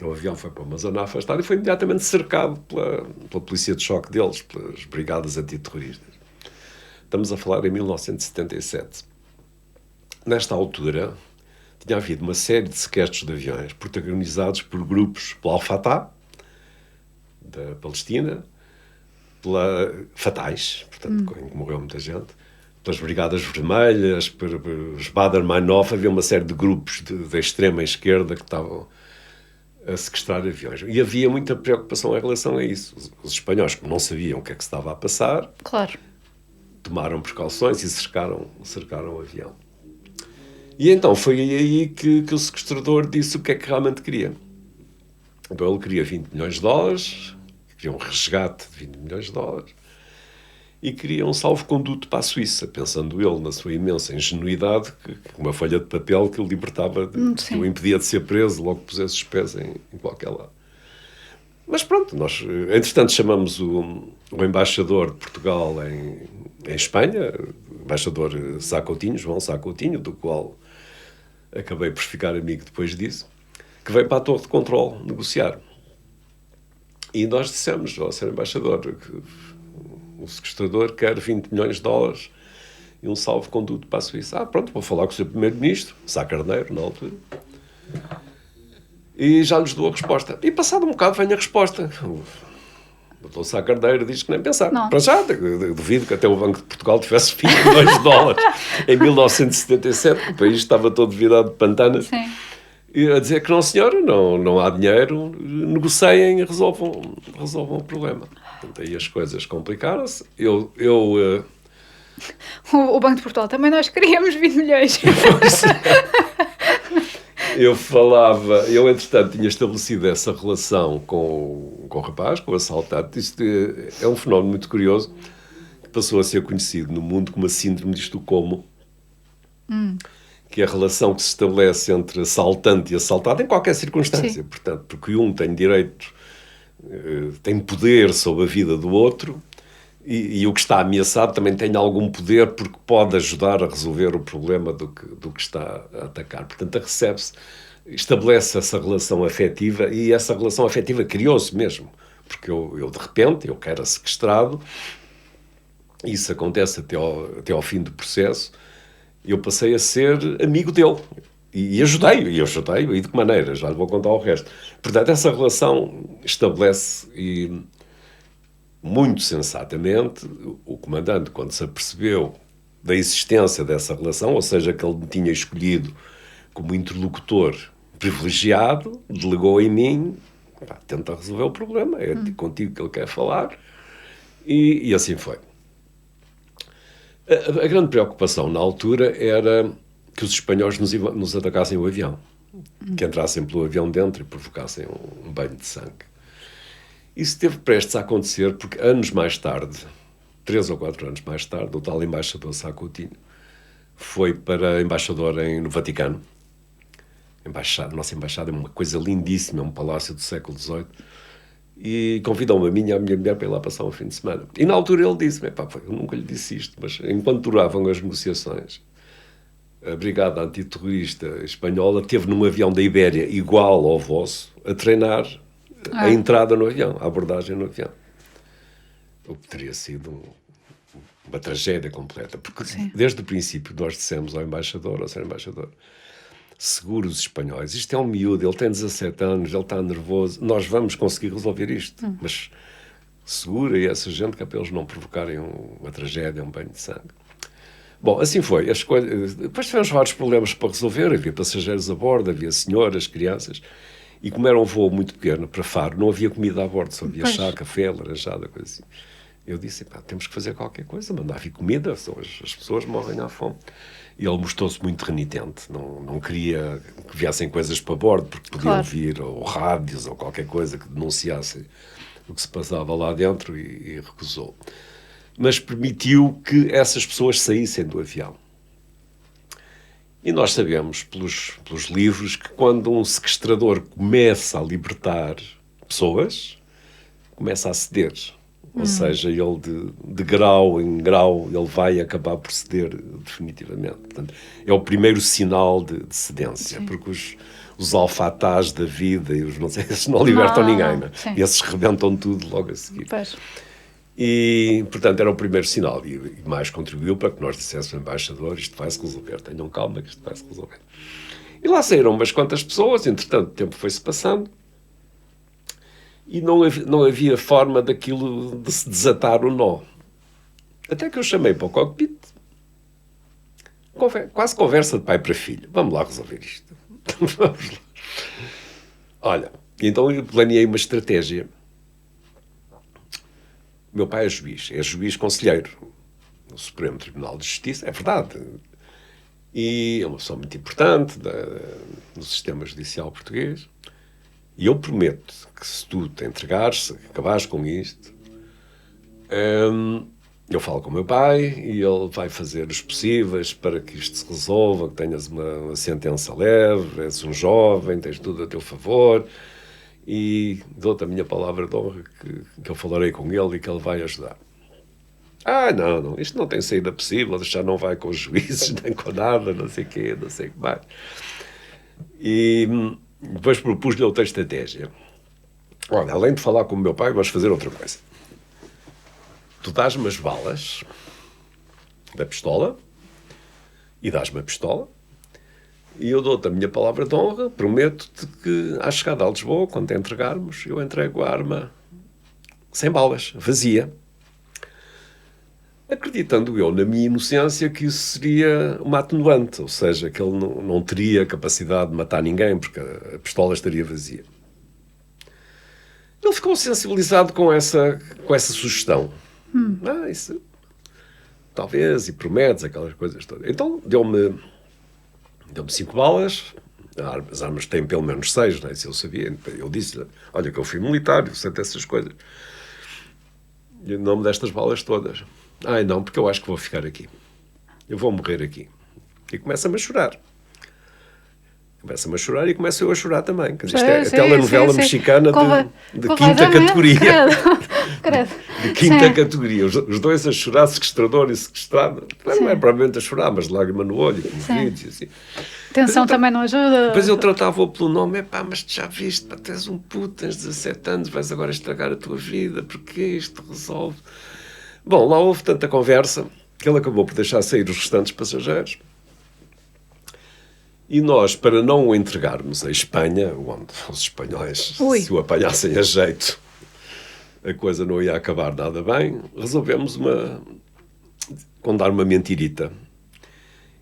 [SPEAKER 1] O avião foi para uma zona afastada e foi imediatamente cercado pela polícia de choque deles, pelas brigadas antiterroristas. Estamos a falar em 1977. Nesta altura, tinha havido uma série de sequestros de aviões protagonizados por grupos pela Al-Fatah, da Palestina, pela Fatais, portanto, em que morreu muita gente, pelas Brigadas Vermelhas, pelos Baader-Meinhof, havia uma série de grupos da extrema esquerda que estavam a sequestrar aviões. E havia muita preocupação em relação a isso. Os espanhóis, como não sabiam o que é que se estava a passar,
[SPEAKER 2] Claro.
[SPEAKER 1] tomaram precauções e cercaram o avião. E então foi aí que o sequestrador disse o que é que realmente queria. Então ele queria 20 milhões de dólares, queria um resgate de 20 milhões de dólares e queria um salvo-conduto para a Suíça, pensando ele na sua imensa ingenuidade que uma folha de papel que o libertava, que o impedia de ser preso logo que pusesse os pés em qualquer lado. Mas pronto, nós, entretanto, chamamos o embaixador de Portugal em Espanha, o embaixador João Sá Coutinho, do qual acabei por ficar amigo depois disso, que veio para a torre de controle negociar. E nós dissemos ao Sr. Embaixador que o sequestrador quer 20 milhões de dólares e um salvo-conduto para a Suíça. Pronto, vou falar com o Sr. Primeiro-Ministro, Sá Carneiro, na altura. E já nos deu a resposta. E passado um bocado vem a resposta. O Dr. Sá Carneiro diz que nem pensar.
[SPEAKER 2] Não.
[SPEAKER 1] Para já, duvido que até o Banco de Portugal tivesse 20 milhões de dólares em 1977, que o país estava todo virado de pantana.
[SPEAKER 2] Sim.
[SPEAKER 1] E a dizer que não, senhora, não há dinheiro, negociem e resolvam o problema. Portanto, aí as coisas complicaram-se.
[SPEAKER 2] O Banco de Portugal também nós queríamos 20 milhões.
[SPEAKER 1] Eu entretanto tinha estabelecido essa relação com o rapaz, com o assaltante. Isto é um fenómeno muito curioso que passou a ser conhecido no mundo como a síndrome de Estocolmo, que é a relação que se estabelece entre assaltante e assaltado em qualquer circunstância.
[SPEAKER 2] Sim.
[SPEAKER 1] Portanto, porque um tem direito, tem poder sobre a vida do outro, e o que está ameaçado também tem algum poder porque pode ajudar a resolver o problema do que está a atacar. Portanto, estabelece essa relação afetiva, e essa relação afetiva criou-se mesmo. Porque eu de repente, eu que era sequestrado, isso acontece até ao fim do processo, eu passei a ser amigo dele. E ajudei-o, e de que maneira? Já lhe vou contar o resto. Portanto, essa relação estabelece, e muito sensatamente, o comandante, quando se apercebeu da existência dessa relação, ou seja, que ele me tinha escolhido como interlocutor privilegiado, delegou em mim, tenta resolver o problema, é contigo que ele quer falar, e assim foi. A grande preocupação na altura era que os espanhóis nos atacassem o avião, que entrassem pelo avião dentro e provocassem um banho de sangue. Isso esteve prestes a acontecer porque anos mais tarde, 3 ou 4 anos mais tarde, o tal embaixador Sá Coutinho foi para embaixador no Vaticano. A nossa embaixada é uma coisa lindíssima, é um palácio do século XVIII, e convidou-me a mim e a minha mulher para ir lá passar um fim de semana. E na altura ele disse-me, eu nunca lhe disse isto, mas enquanto duravam as negociações, a Brigada Antiterrorista Espanhola teve num avião da Ibéria igual ao vosso a treinar a entrada no avião, a abordagem no avião. O que teria sido uma tragédia completa, porque desde o princípio nós dissemos ao embaixador, ao senhor embaixador, segura os espanhóis, isto é um miúdo, ele tem 17 anos, ele está nervoso, nós vamos conseguir resolver isto, mas segura essa gente que é para eles não provocarem uma tragédia, um banho de sangue. Bom, assim foi. Depois tivemos vários problemas para resolver, havia passageiros a bordo, havia senhoras, crianças, e como era um voo muito pequeno para Faro, não havia comida a bordo, só havia chá, café, laranjada, coisa assim. Eu disse, temos que fazer qualquer coisa, mandar vir comida, as pessoas morrem à fome. E ele mostrou-se muito renitente, não queria que viessem coisas para bordo, porque podiam vir ou rádios ou qualquer coisa que denunciasse o que se passava lá dentro, e recusou. Mas permitiu que essas pessoas saíssem do avião. E nós sabemos, pelos livros, que quando um sequestrador começa a libertar pessoas, começa a ceder. Ou seja, ele de grau em grau, ele vai acabar por ceder definitivamente. Portanto, é o primeiro sinal de cedência, porque os alfatás da vida e os não sei, esses não libertam ninguém, né? E esses rebentam tudo logo a seguir.
[SPEAKER 2] Pois.
[SPEAKER 1] E, portanto, era o primeiro sinal, e mais contribuiu para que nós disséssemos ao embaixador, isto vai-se resolver, tenham calma que isto vai-se resolver. E lá saíram umas quantas pessoas, entretanto o tempo foi-se passando, e não havia forma daquilo de se desatar o nó. Até que eu chamei para o cockpit, quase conversa de pai para filho, vamos lá resolver isto. Vamos lá. Olha, então eu planeei uma estratégia. Meu pai é juiz conselheiro no Supremo Tribunal de Justiça, é verdade. E é uma pessoa muito importante no sistema judicial português. E eu prometo que se tu te entregares, se acabares com isto, eu falo com o meu pai e ele vai fazer os possíveis para que isto se resolva, que tenhas uma sentença leve, és um jovem, tens tudo a teu favor. E dou-te a minha palavra de honra que eu falarei com ele e que ele vai ajudar. Não, isto não tem saída possível, já não vai com os juízes, nem com nada, não sei o quê, não sei o que mais. E depois propus-lhe outra estratégia. Olha, além de falar com o meu pai, vamos fazer outra coisa. Tu dás-me as balas da pistola e dás-me a pistola, e eu dou-te a minha palavra de honra, prometo-te que à chegada a Lisboa, quando te entregarmos, eu entrego a arma sem balas, vazia. acreditando eu, na minha inocência, que isso seria uma atenuante, ou seja, que ele não teria capacidade de matar ninguém, porque a pistola estaria vazia. Ele ficou sensibilizado com essa sugestão. Isso, talvez, e prometes, aquelas coisas todas. Então deu-me 5 balas, as armas têm pelo menos 6, né? Se eu sabia. Eu disse-lhe, olha que eu fui militar, eu sei dessas coisas. E o nome destas balas todas. Não, porque eu acho que vou ficar aqui. Eu vou morrer aqui. E começa-me a chorar. Começa-me a chorar e começo eu a chorar também. Quer dizer, isto é a telenovela mexicana de quinta categoria. De quinta categoria. Os dois a chorar, sequestrador e sequestrado. Não é provavelmente a chorar, mas lágrima no olho, comovidos e assim.
[SPEAKER 2] Tensão também não ajuda.
[SPEAKER 1] Depois eu tratava-o pelo nome. Mas tu já viste, tu és um puto, tens 17 anos, vais agora estragar a tua vida, porque isto resolve. Bom, lá houve tanta conversa que ele acabou por deixar sair os restantes passageiros. E nós, para não o entregarmos à Espanha, onde os espanhóis, se o apanhassem a jeito, a coisa não ia acabar nada bem, resolvemos contar uma mentirita.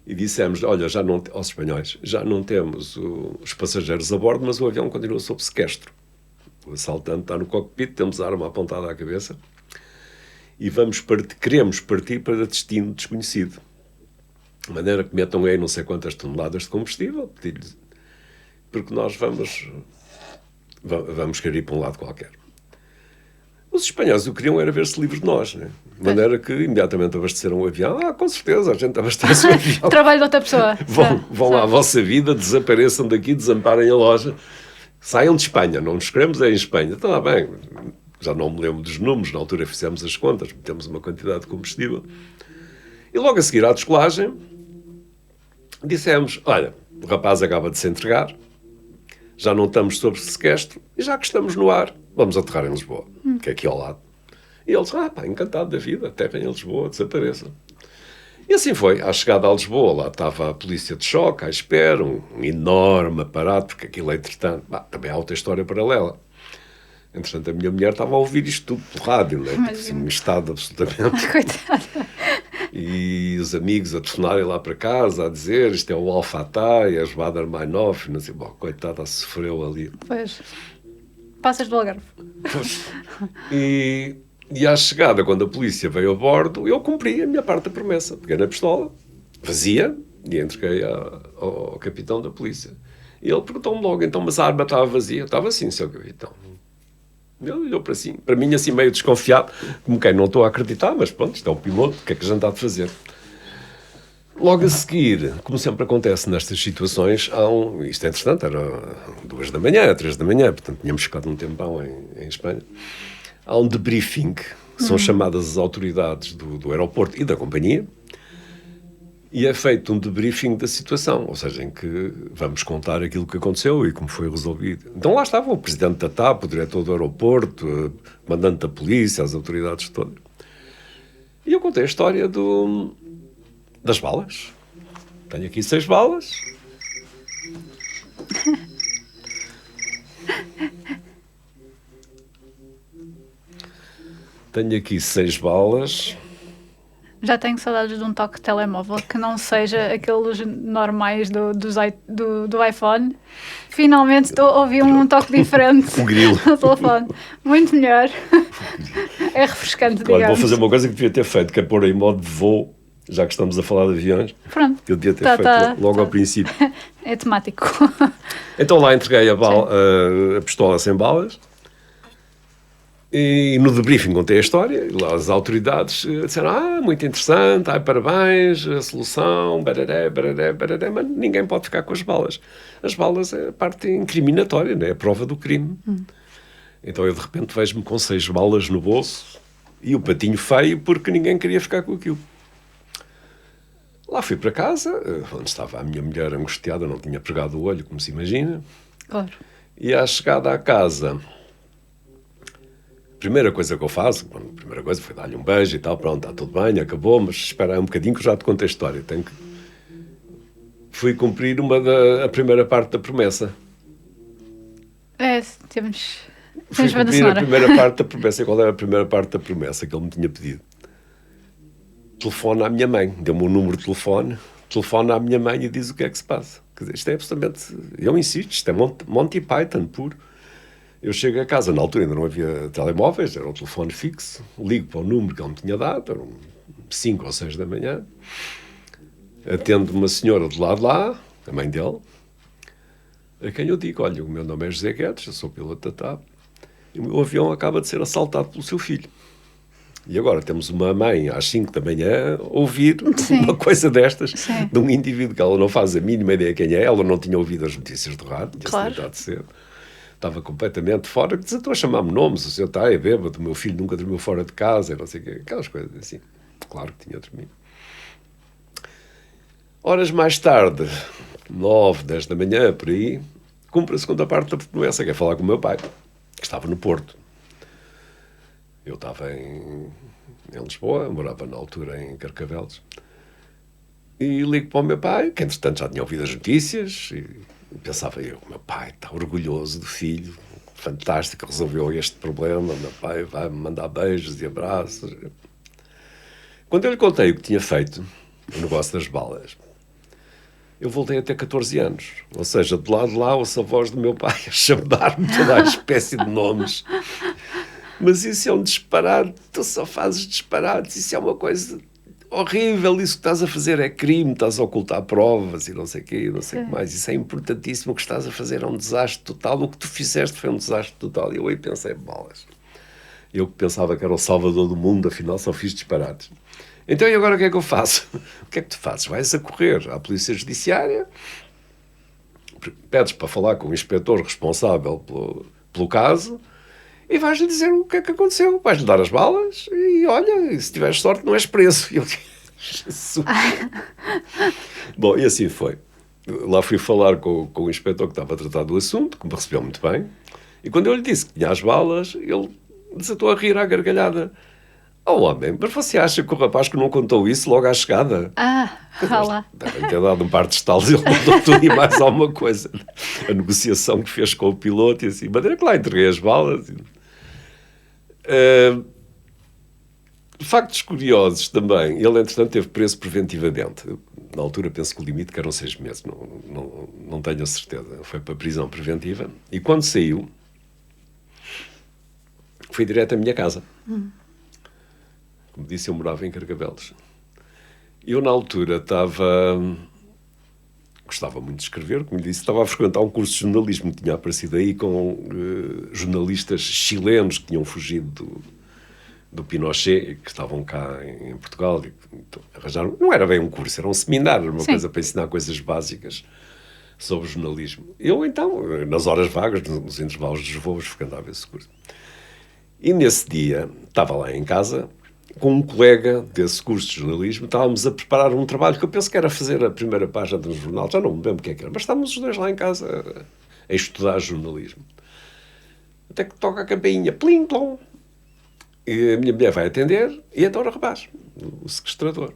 [SPEAKER 1] E dissemos, olha, aos espanhóis, já não temos os passageiros a bordo, mas o avião continua sob sequestro. O assaltante está no cockpit, temos a arma apontada à cabeça e queremos partir para destino desconhecido. De maneira que metam aí não sei quantas toneladas de combustível, porque nós vamos querer ir para um lado qualquer. Os espanhóis o que queriam era ver-se livres de nós, né? De maneira que imediatamente abasteceram o avião. Com certeza, a gente abastece o avião.
[SPEAKER 2] Trabalho de outra pessoa.
[SPEAKER 1] Vão à vossa vida, desapareçam daqui, desamparem a loja, saiam de Espanha, não nos queremos em Espanha. Está bem, já não me lembro dos números, na altura fizemos as contas, metemos uma quantidade de combustível. E logo a seguir à descolagem, dissemos, olha, o rapaz acaba de se entregar, já não estamos sob sequestro, e já que estamos no ar, vamos aterrar em Lisboa, que é aqui ao lado. E eles, encantado da vida, aterrem em Lisboa, desapareçam. E assim foi, à chegada a Lisboa, lá estava a polícia de choque, à espera, um enorme aparato, porque aquilo, entretanto, também há outra história paralela. Entretanto, a minha mulher estava a ouvir isto tudo pelo rádio, né? Assim, um estado absolutamente...
[SPEAKER 2] Coitada.
[SPEAKER 1] E os amigos a telefonarem lá para casa, a dizer, isto é o Al-Fatah, e as Baader-Meinhof, não sei, coitada, sofreu ali.
[SPEAKER 2] Pois, passas do Algarve.
[SPEAKER 1] E à chegada, quando a polícia veio a bordo, eu cumpri a minha parte da promessa. Peguei na pistola, vazia, e entreguei ao capitão da polícia. E ele perguntou-me logo, então, mas a arma estava vazia? Estava sim, seu capitão. Ele olhou para mim assim meio desconfiado, como quem não estou a acreditar, mas pronto, isto é o piloto, o que é que a gente há de fazer? Logo a seguir, como sempre acontece nestas situações, isto é interessante, era 2 da manhã, 3 da manhã, portanto tínhamos ficado um tempão em Espanha, há um debriefing, são chamadas as autoridades do aeroporto e da companhia, e é feito um debriefing da situação, ou seja, em que vamos contar aquilo que aconteceu e como foi resolvido. Então lá estava o presidente da TAP, o diretor do aeroporto, o comandante da polícia, as autoridades todas. E eu contei a história das balas. Tenho aqui 6 balas. Tenho aqui 6 balas.
[SPEAKER 2] Já tenho saudades de um toque de telemóvel que não seja aqueles normais do iPhone. Finalmente ouvi um toque diferente
[SPEAKER 1] O grilo.
[SPEAKER 2] no telefone. Muito melhor. É refrescante, digamos.
[SPEAKER 1] Olha, vou fazer uma coisa que devia ter feito, que é pôr em modo de voo, já que estamos a falar de aviões.
[SPEAKER 2] Pronto.
[SPEAKER 1] Que eu devia ter feito logo ao princípio.
[SPEAKER 2] É temático.
[SPEAKER 1] Então lá entreguei a pistola sem balas. E no debriefing contei a história, e lá as autoridades disseram, muito interessante, parabéns, a solução, bararé, bararé, bararé, mas ninguém pode ficar com as balas. As balas é a parte incriminatória, né? É a prova do crime. Então eu de repente vejo-me com 6 balas no bolso e o patinho feio porque ninguém queria ficar com aquilo. Lá fui para casa, onde estava a minha mulher angustiada, não tinha pregado o olho, como se imagina.
[SPEAKER 2] Claro.
[SPEAKER 1] E à chegada à casa... Primeira coisa que eu faço, a primeira coisa foi dar-lhe um beijo e tal, pronto, está tudo bem, acabou, mas espera aí um bocadinho que eu já te contei a história. Fui cumprir a primeira parte da promessa.
[SPEAKER 2] Temos
[SPEAKER 1] Fui cumprir a primeira parte da promessa. E qual era a primeira parte da promessa que ele me tinha pedido? telefona à minha mãe, deu-me o número de telefone, telefona à minha mãe e diz o que é que se passa. Quer dizer, isto é absolutamente, eu insisto, isto é Monty Python puro. Eu chego a casa, na altura ainda não havia telemóveis, era um telefone fixo, ligo para o número que ele me tinha dado, eram 5 ou 6 da manhã, atendo uma senhora do lado de lá, a mãe dele, a quem eu digo, olha, o meu nome é José Guedes, eu sou piloto da TAP, e o meu avião acaba de ser assaltado pelo seu filho. E agora temos uma mãe às 5 da manhã a ouvir uma coisa destas de um indivíduo que ela não faz a mínima ideia quem é, ela não tinha ouvido as notícias do rádio, tinha estado cedo, estava completamente fora, desatou a chamar-me nomes, o senhor está, é bêbado, o meu filho nunca dormiu fora de casa, não sei o quê, aquelas coisas assim. Claro que tinha dormido. Horas mais tarde, 9, 10 da manhã, por aí, cumpre a segunda parte da promessa, que é falar com o meu pai, que estava no Porto. Eu estava em Lisboa, morava na altura em Carcavelos, e ligo para o meu pai, que entretanto já tinha ouvido as notícias, e pensava eu, meu pai está orgulhoso do filho, fantástico, resolveu este problema, meu pai vai-me mandar beijos e abraços. Quando eu lhe contei o que tinha feito, o negócio das balas, eu voltei a ter 14 anos. Ou seja, de lado de lá ouço a voz do meu pai a chamar-me toda a espécie de nomes. Mas isso é um disparate, tu só fazes disparates, isso é uma coisa horrível, isso que estás a fazer é crime, estás a ocultar provas e não sei o quê, não sei o que mais. Isso é importantíssimo, o que estás a fazer é um desastre total, o que tu fizeste foi um desastre total. E eu aí pensei, bolas. Eu que pensava que era o salvador do mundo, afinal só fiz disparates. Então, e agora o que é que eu faço? O que é que tu fazes? Vais a correr à Polícia Judiciária, pedes para falar com o inspetor responsável pelo caso e vais-lhe dizer o que é que aconteceu. Vais-lhe dar as balas e, olha, se tiveres sorte não és preso. E eu, Jesus. Bom, e assim foi. Lá fui falar com o inspetor que estava a tratar do assunto, que me recebeu muito bem, e quando eu lhe disse que tinha as balas, ele desatou a rir à gargalhada. Oh, homem, mas você acha que o rapaz que não contou isso logo à chegada?
[SPEAKER 2] Lá.
[SPEAKER 1] Devem ter dado um par de estalos e ele contou tudo e mais alguma coisa. A negociação que fez com o piloto e assim. Maneira que lá entreguei as balas. Factos curiosos também. Ele, entretanto, teve preso preventivamente. Na altura, penso que o limite que eram 6 meses. Não tenho a certeza. Foi para a prisão preventiva. E quando saiu, foi direto à minha casa. Como disse, eu morava em Carcavelos. Eu, na altura, gostava muito de escrever, como lhe disse, estava a frequentar um curso de jornalismo que tinha aparecido aí com jornalistas chilenos que tinham fugido do Pinochet, que estavam cá em Portugal. E, então, arranjaram, não era bem um curso, era um seminário, era uma coisa para ensinar coisas básicas sobre jornalismo. Eu, então, nas horas vagas, nos intervalos dos voos, frequentava esse curso. E nesse dia, estava lá em casa, com um colega desse curso de jornalismo, estávamos a preparar um trabalho que eu penso que era fazer a primeira página de um jornal, já não me lembro o que é que era, mas estávamos os dois lá em casa a estudar jornalismo. Até que toca a campainha, plim, plom, e a minha mulher vai atender, e então o rapaz, o sequestrador,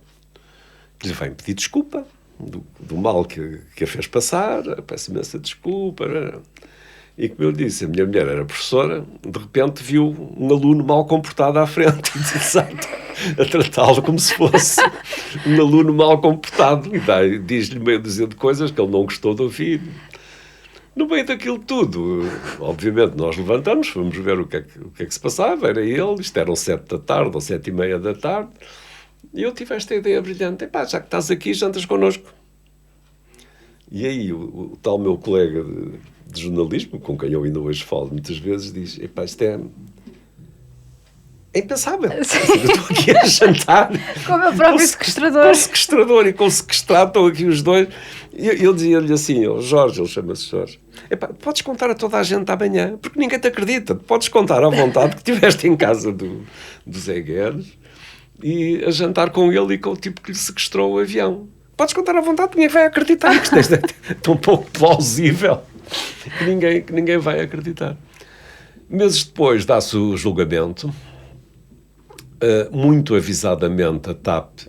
[SPEAKER 1] que lhe vem pedir desculpa do mal que a fez passar, peço imensa desculpa. E como eu disse, a minha mulher era professora, de repente viu um aluno mal comportado à frente, a tratá-lo como se fosse um aluno mal comportado. E diz-lhe meia dúzia de coisas que ele não gostou de ouvir. No meio daquilo tudo, obviamente, nós levantamos, fomos ver o que é que se passava. Era ele, isto eram 7 da tarde ou 7:30 da tarde. E eu tive esta ideia brilhante. Epá, já que estás aqui, jantas connosco. E aí o tal meu colega de jornalismo, com quem eu ainda hoje falo muitas vezes, diz, epá, isto é impensável. Eu estou aqui a jantar
[SPEAKER 2] com o meu próprio sequestrador.
[SPEAKER 1] Com o sequestrador e com o sequestrado, estão aqui os dois. E eu dizia-lhe assim, Jorge, ele chama-se Jorge, epá, podes contar a toda a gente amanhã, porque ninguém te acredita. Podes contar à vontade que estiveste em casa do Zé Guedes e a jantar com ele e com o tipo que lhe sequestrou o avião. Podes contar à vontade, ninguém vai acreditar, que isto é tão pouco plausível que ninguém vai acreditar. Meses depois dá-se o julgamento, muito avisadamente a TAP,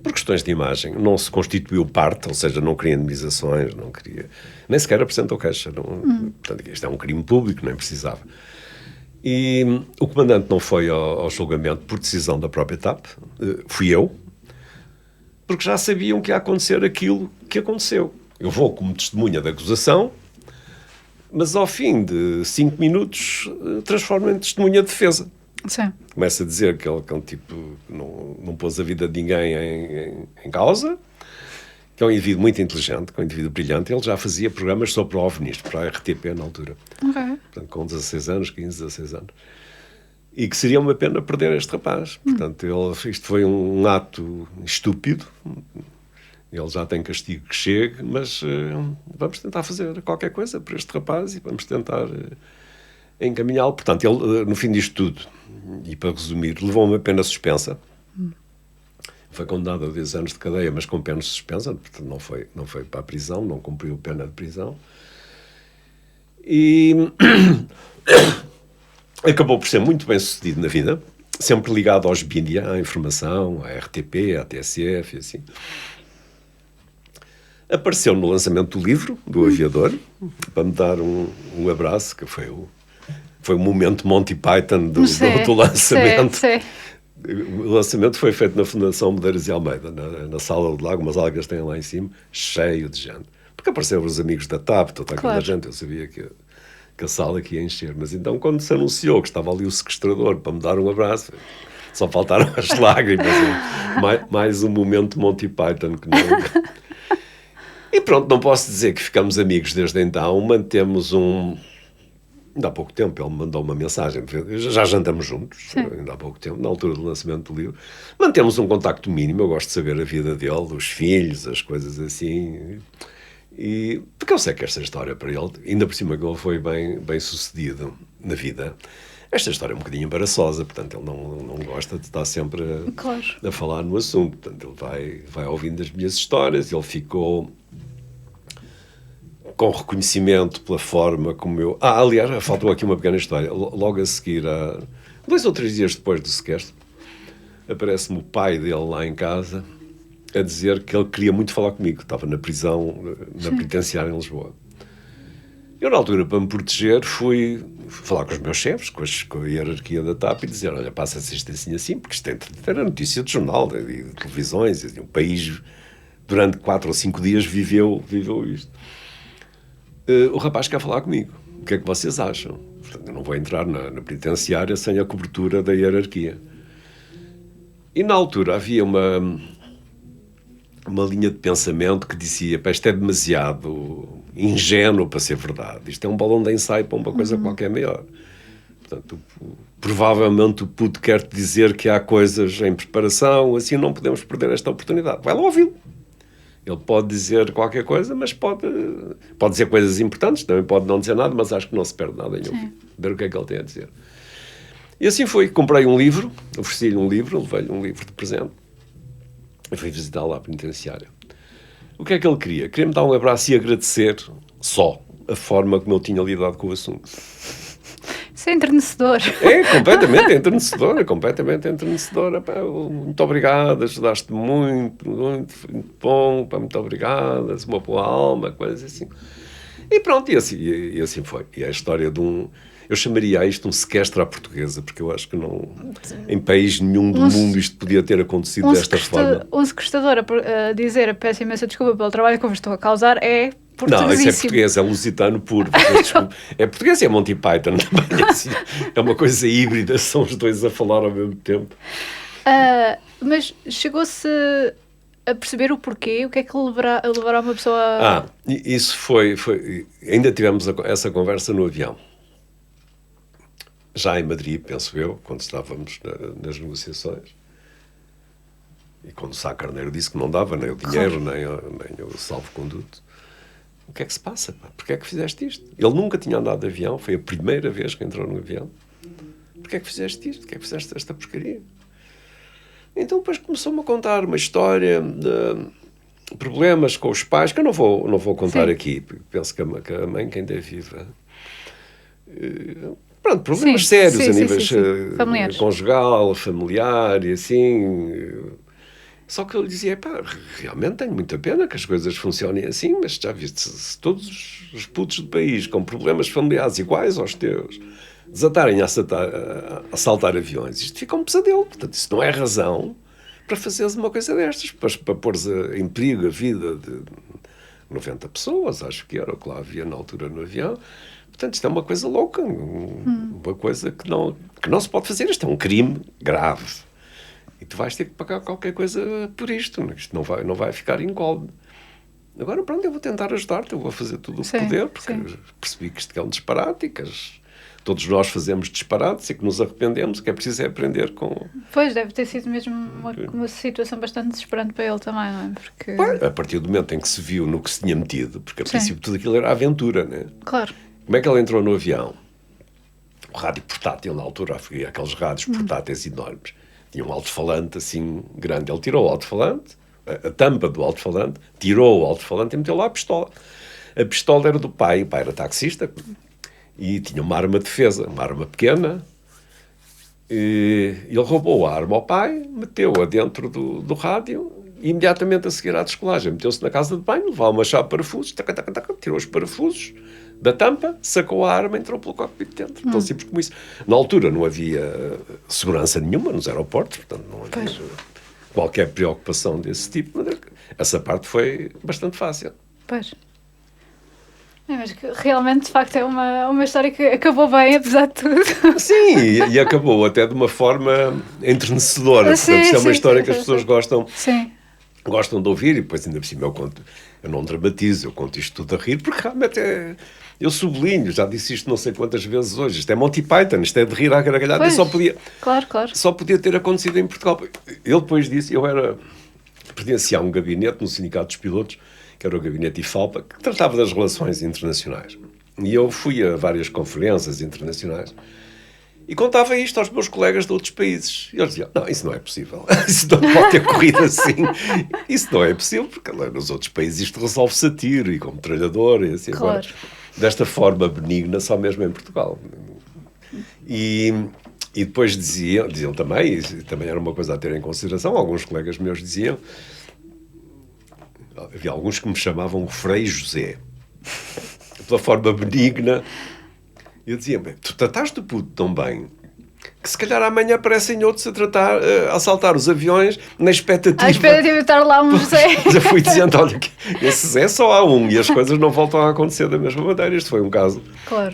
[SPEAKER 1] por questões de imagem, não se constituiu parte, ou seja, não queria indemnizações, não queria, nem sequer apresentou queixa. Portanto, isto é um crime público, nem precisava. E o comandante não foi ao julgamento por decisão da própria TAP, fui eu. porque já sabiam que ia acontecer aquilo que aconteceu. Eu vou como testemunha da acusação, mas ao fim de 5 minutos transformo em testemunha de defesa.
[SPEAKER 2] Sim.
[SPEAKER 1] Começa a dizer que ele é um tipo que não pôs a vida de ninguém em causa, que é um indivíduo muito inteligente, que é um indivíduo brilhante. Ele já fazia programas sobre OVNIs, para a RTP na altura.
[SPEAKER 2] Ok.
[SPEAKER 1] Portanto, com 16 anos, 15, 16 anos. E que seria uma pena perder este rapaz. Portanto, isto foi um ato estúpido. Ele já tem castigo que chegue, mas vamos tentar fazer qualquer coisa por este rapaz e vamos tentar encaminhá-lo. Portanto, ele, no fim disto tudo, e para resumir, levou uma pena suspensa. Foi condenado a 10 anos de cadeia, mas com pena suspensa, portanto não foi para a prisão, não cumpriu pena de prisão. E acabou por ser muito bem sucedido na vida, sempre ligado aos mídia, à informação, à RTP, à TSF e assim. Apareceu no lançamento do livro, do Aviador, para me dar um abraço, que foi o momento Monty Python do lançamento.
[SPEAKER 2] Sim.
[SPEAKER 1] O lançamento foi feito na Fundação Medeiros e Almeida, na sala do lago, umas algas têm lá em cima, cheio de gente. Porque apareceram os amigos da TAP, toda aquela gente, eu sabia que a sala aqui ia encher. Mas então, quando se anunciou que estava ali o sequestrador para me dar um abraço, só faltaram as lágrimas. Mais um momento Monty Python que não... E pronto, não posso dizer que ficamos amigos desde então, mantemos Ainda há pouco tempo ele me mandou uma mensagem, já jantamos juntos, ainda há pouco tempo, na altura do lançamento do livro. Mantemos um contacto mínimo, eu gosto de saber a vida dele, os filhos, as coisas assim. Porque eu sei que esta história para ele, ainda por cima que ele foi bem sucedido na vida, esta história é um bocadinho embaraçosa, portanto ele não gosta de estar sempre a falar no assunto. Portanto ele vai ouvindo as minhas histórias, ele ficou com reconhecimento pela forma como eu... aliás, faltou aqui uma pequena história. Logo a seguir, 2 ou 3 dias depois do sequestro, aparece-me o pai dele lá em casa a dizer que ele queria muito falar comigo. Estava na prisão, na penitenciária em Lisboa. Eu, na altura, para me proteger, fui falar com os meus chefes, com a hierarquia da TAP, e dizer, olha, passa-se isto assim, porque isto era notícia de jornal, de televisões, e o país, durante 4 ou 5 dias, viveu isto. O rapaz quer falar comigo. O que é que vocês acham? Portanto, eu não vou entrar na penitenciária sem a cobertura da hierarquia. E na altura havia uma linha de pensamento que dizia, isto é demasiado ingênuo para ser verdade. Isto é um balão de ensaio para uma coisa qualquer maior. Portanto, provavelmente o Puto quer-te dizer que há coisas em preparação, assim não podemos perder esta oportunidade. Vai lá ouvi-lo. Ele pode dizer qualquer coisa, mas pode dizer coisas importantes, também pode não dizer nada, mas acho que não se perde nada em ouvir, ver o que é que ele tem a dizer. E assim foi, comprei um livro, ofereci-lhe um livro, levei-lhe um livro de presente, e fui visitá-lo à penitenciária. O que é que ele queria? Queria-me dar um abraço e agradecer só a forma como eu tinha lidado com o assunto.
[SPEAKER 2] Isso é entrenecedor.
[SPEAKER 1] É completamente entrenecedora. Muito obrigado, ajudaste muito bom, muito obrigado, uma boa alma, coisas assim. E pronto, e assim foi. E a história de eu chamaria a isto um sequestro à portuguesa, porque eu acho que em país nenhum do mundo isto podia ter acontecido desta forma.
[SPEAKER 2] Um sequestrador a dizer, peço imensa desculpa pelo trabalho que eu vos estou a causar, é
[SPEAKER 1] Não, isso é português, é lusitano puro. É português e é Monty Python também. Assim, é uma coisa híbrida, são os dois a falar ao mesmo tempo.
[SPEAKER 2] Mas chegou-se a perceber o porquê? O que é que levará uma pessoa
[SPEAKER 1] isso foi... Ainda tivemos essa conversa no avião. Já em Madrid, penso eu, quando estávamos nas negociações. E quando o Sá Carneiro disse que não dava nem o dinheiro, nem o salvo-conduto. O que é que se passa? Porquê é que fizeste isto? Ele nunca tinha andado de avião, foi a primeira vez que entrou no avião. Porquê é que fizeste isto? Porquê é que fizeste esta porcaria? Então depois começou-me a contar uma história de problemas com os pais, que eu não vou contar aqui, porque penso que a mãe que ainda é viva... Pronto, problemas sérios a nível conjugal, familiar e assim... Só que ele dizia, realmente tenho muita pena que as coisas funcionem assim, mas já viste, se todos os putos do país com problemas familiares iguais aos teus desatarem a assaltar aviões, isto fica um pesadelo. Portanto, isso não é razão para fazeres uma coisa destas, para pôres em perigo a vida de 90 pessoas, acho que era o que lá havia na altura no avião. Portanto, isto é uma coisa louca, uma coisa que não se pode fazer. Isto é um crime grave. E tu vais ter que pagar qualquer coisa por isto. Isto não vai ficar incólume. Agora, pronto, eu vou tentar ajudar-te, eu vou fazer tudo o que puder, porque percebi que isto é um disparate e que todos nós fazemos disparates e que nos arrependemos, o que é preciso é aprender com...
[SPEAKER 2] Pois, deve ter sido mesmo uma situação bastante desesperante para ele também, não é? Porque...
[SPEAKER 1] Bem, a partir do momento em que se viu no que se tinha metido, porque a princípio tudo aquilo era aventura, né?
[SPEAKER 2] Claro.
[SPEAKER 1] Como é que ele entrou no avião? O rádio portátil, na altura, havia aqueles rádios portáteis enormes. Tinha um alto-falante assim grande. Ele tirou o alto-falante, a tampa do alto-falante, tirou o alto-falante e meteu lá a pistola. A pistola era do pai, o pai era taxista e tinha uma arma de defesa, uma arma pequena. E ele roubou a arma ao pai, meteu-a dentro do rádio e imediatamente a seguir à descolagem meteu-se na casa de banho, levou uma chave de parafusos, tirou os parafusos da tampa, sacou a arma e entrou pelo cockpit dentro. Tão simples como isso. Na altura não havia segurança nenhuma nos aeroportos, portanto não havia qualquer preocupação desse tipo. Essa parte foi bastante fácil.
[SPEAKER 2] Pois. Mas que realmente, de facto, é uma história que acabou bem, apesar de tudo.
[SPEAKER 1] Sim, e acabou até de uma forma entrenecedora. Portanto, isto é uma história que as pessoas gostam de ouvir, e depois ainda por cima eu não dramatizo, eu conto isto tudo a rir, porque realmente eu sublinho, já disse isto não sei quantas vezes hoje, isto é Monty Python, isto é de rir à gargalhada, e só podia ter acontecido em Portugal. Ele depois disse, pertencia a um gabinete no Sindicato dos Pilotos, que era o gabinete IFALPA, que tratava das relações internacionais. E eu fui a várias conferências internacionais e contava isto aos meus colegas de outros países. E eles diziam, não, isso não é possível. Isso não pode ter corrido assim. Isso não é possível, porque nos outros países isto resolve-se a tiro e com metralhador e assim.
[SPEAKER 2] Claro.
[SPEAKER 1] Agora, desta forma benigna, só mesmo em Portugal. E depois diziam também, e também era uma coisa a ter em consideração, alguns colegas meus diziam, havia alguns que me chamavam o Frei José, pela forma benigna. Eu dizia, tu trataste o puto tão bem que se calhar amanhã aparecem outros a assaltar os aviões na expectativa...
[SPEAKER 2] À expectativa de estar lá um José.
[SPEAKER 1] Já fui dizendo, olha, esse Zé só há um e as coisas não voltam a acontecer da mesma maneira. Este foi um caso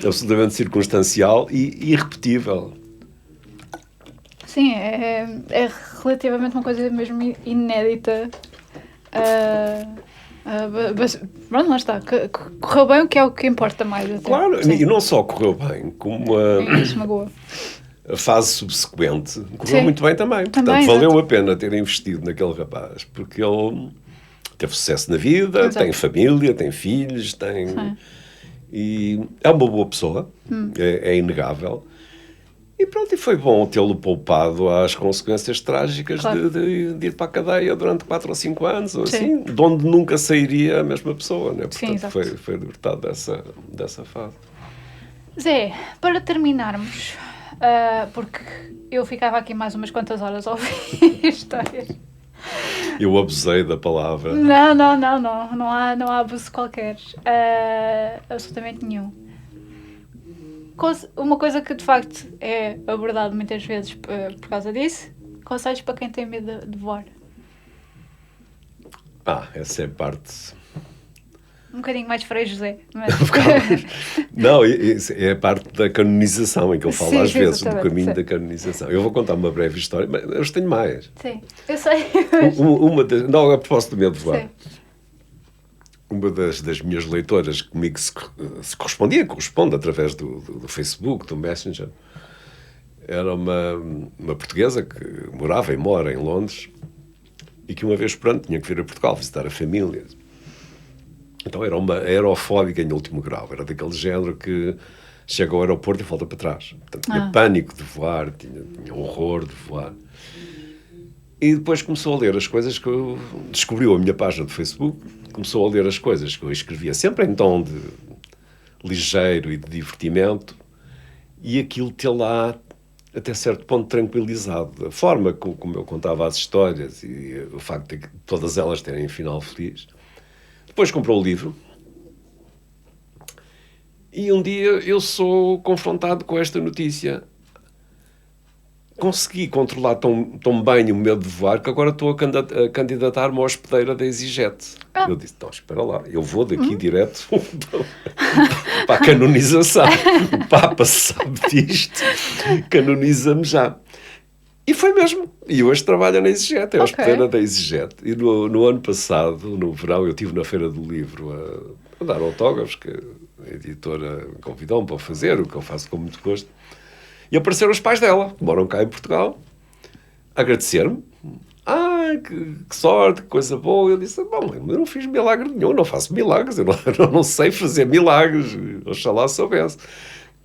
[SPEAKER 1] absolutamente circunstancial e irrepetível.
[SPEAKER 2] Sim, é relativamente uma coisa mesmo inédita. Pronto, lá está. Correu bem, o que é o que importa mais. Até.
[SPEAKER 1] Claro, e não só correu bem, como
[SPEAKER 2] isso magoa.
[SPEAKER 1] A fase subsequente correu muito bem também. Portanto, valeu a pena ter investido naquele rapaz, porque ele teve sucesso na vida, tem família, tem filhos, e é uma boa pessoa, é inegável. E pronto, e foi bom tê-lo poupado às consequências trágicas de ir para a cadeia durante 4 ou 5 anos, ou assim, de onde nunca sairia a mesma pessoa, né? Portanto, foi libertado dessa fase.
[SPEAKER 2] Zé, para terminarmos, porque eu ficava aqui mais umas quantas horas a ouvir histórias.
[SPEAKER 1] Eu abusei da palavra.
[SPEAKER 2] Não há abuso qualquer, absolutamente nenhum. Uma coisa que de facto é abordado muitas vezes por causa disso, conselhos para quem tem medo de voar.
[SPEAKER 1] Essa é parte...
[SPEAKER 2] Um bocadinho mais Frei José. Mas...
[SPEAKER 1] Não, é a parte da canonização, em que eu falo às vezes do caminho da canonização. Eu vou contar uma breve história, mas eu tenho mais.
[SPEAKER 2] Sim, eu sei.
[SPEAKER 1] Não, a propósito do medo de voar.
[SPEAKER 2] Sim.
[SPEAKER 1] Uma das minhas leitoras que comigo se corresponde através do Facebook, do Messenger, era uma portuguesa que morava e mora em Londres e que uma vez por ano tinha que vir a Portugal visitar a família. Então era uma aerofóbica em último grau, era daquele género que chega ao aeroporto e volta para trás. Portanto, tinha pânico de voar, tinha horror de voar. E depois começou a ler as coisas que eu... Descobriu a minha página do Facebook, começou a ler as coisas que eu escrevia, sempre em tom de ligeiro e de divertimento, e aquilo ter lá, até certo ponto, tranquilizado. A forma como eu contava as histórias e o facto de todas elas terem um final feliz. Depois comprou o livro, e um dia eu sou confrontado com esta notícia. consegui controlar tão bem o medo de voar que agora estou a candidatar-me à hospedeira da EasyJet. Eu disse, então, espera lá, eu vou daqui direto para a canonização. O Papa sabe disto, canoniza-me já. E foi mesmo. E hoje trabalha na EasyJet, é a hospedeira da EasyJet. E no ano passado, no verão, eu estive na Feira do Livro a dar autógrafos, que a editora convidou-me para fazer, o que eu faço com muito gosto. E apareceram os pais dela, que moram cá em Portugal, a agradecer-me. Que sorte, que coisa boa. Eu disse, bom, eu não fiz milagre nenhum, eu não faço milagres, eu não sei fazer milagres, oxalá soubesse.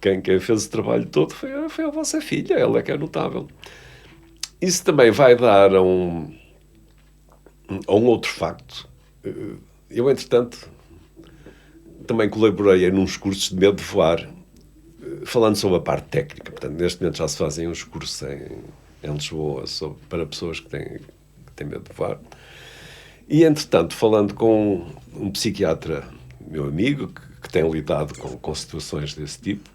[SPEAKER 1] Quem fez o trabalho todo foi a vossa filha, ela é que é notável. Isso também vai dar a um outro facto. Eu, entretanto, também colaborei em uns cursos de medo de voar, falando sobre a parte técnica. Portanto, neste momento já se fazem uns cursos em Lisboa para pessoas que têm medo de voar. E, entretanto, falando com um psiquiatra, meu amigo, que tem lidado com situações desse tipo,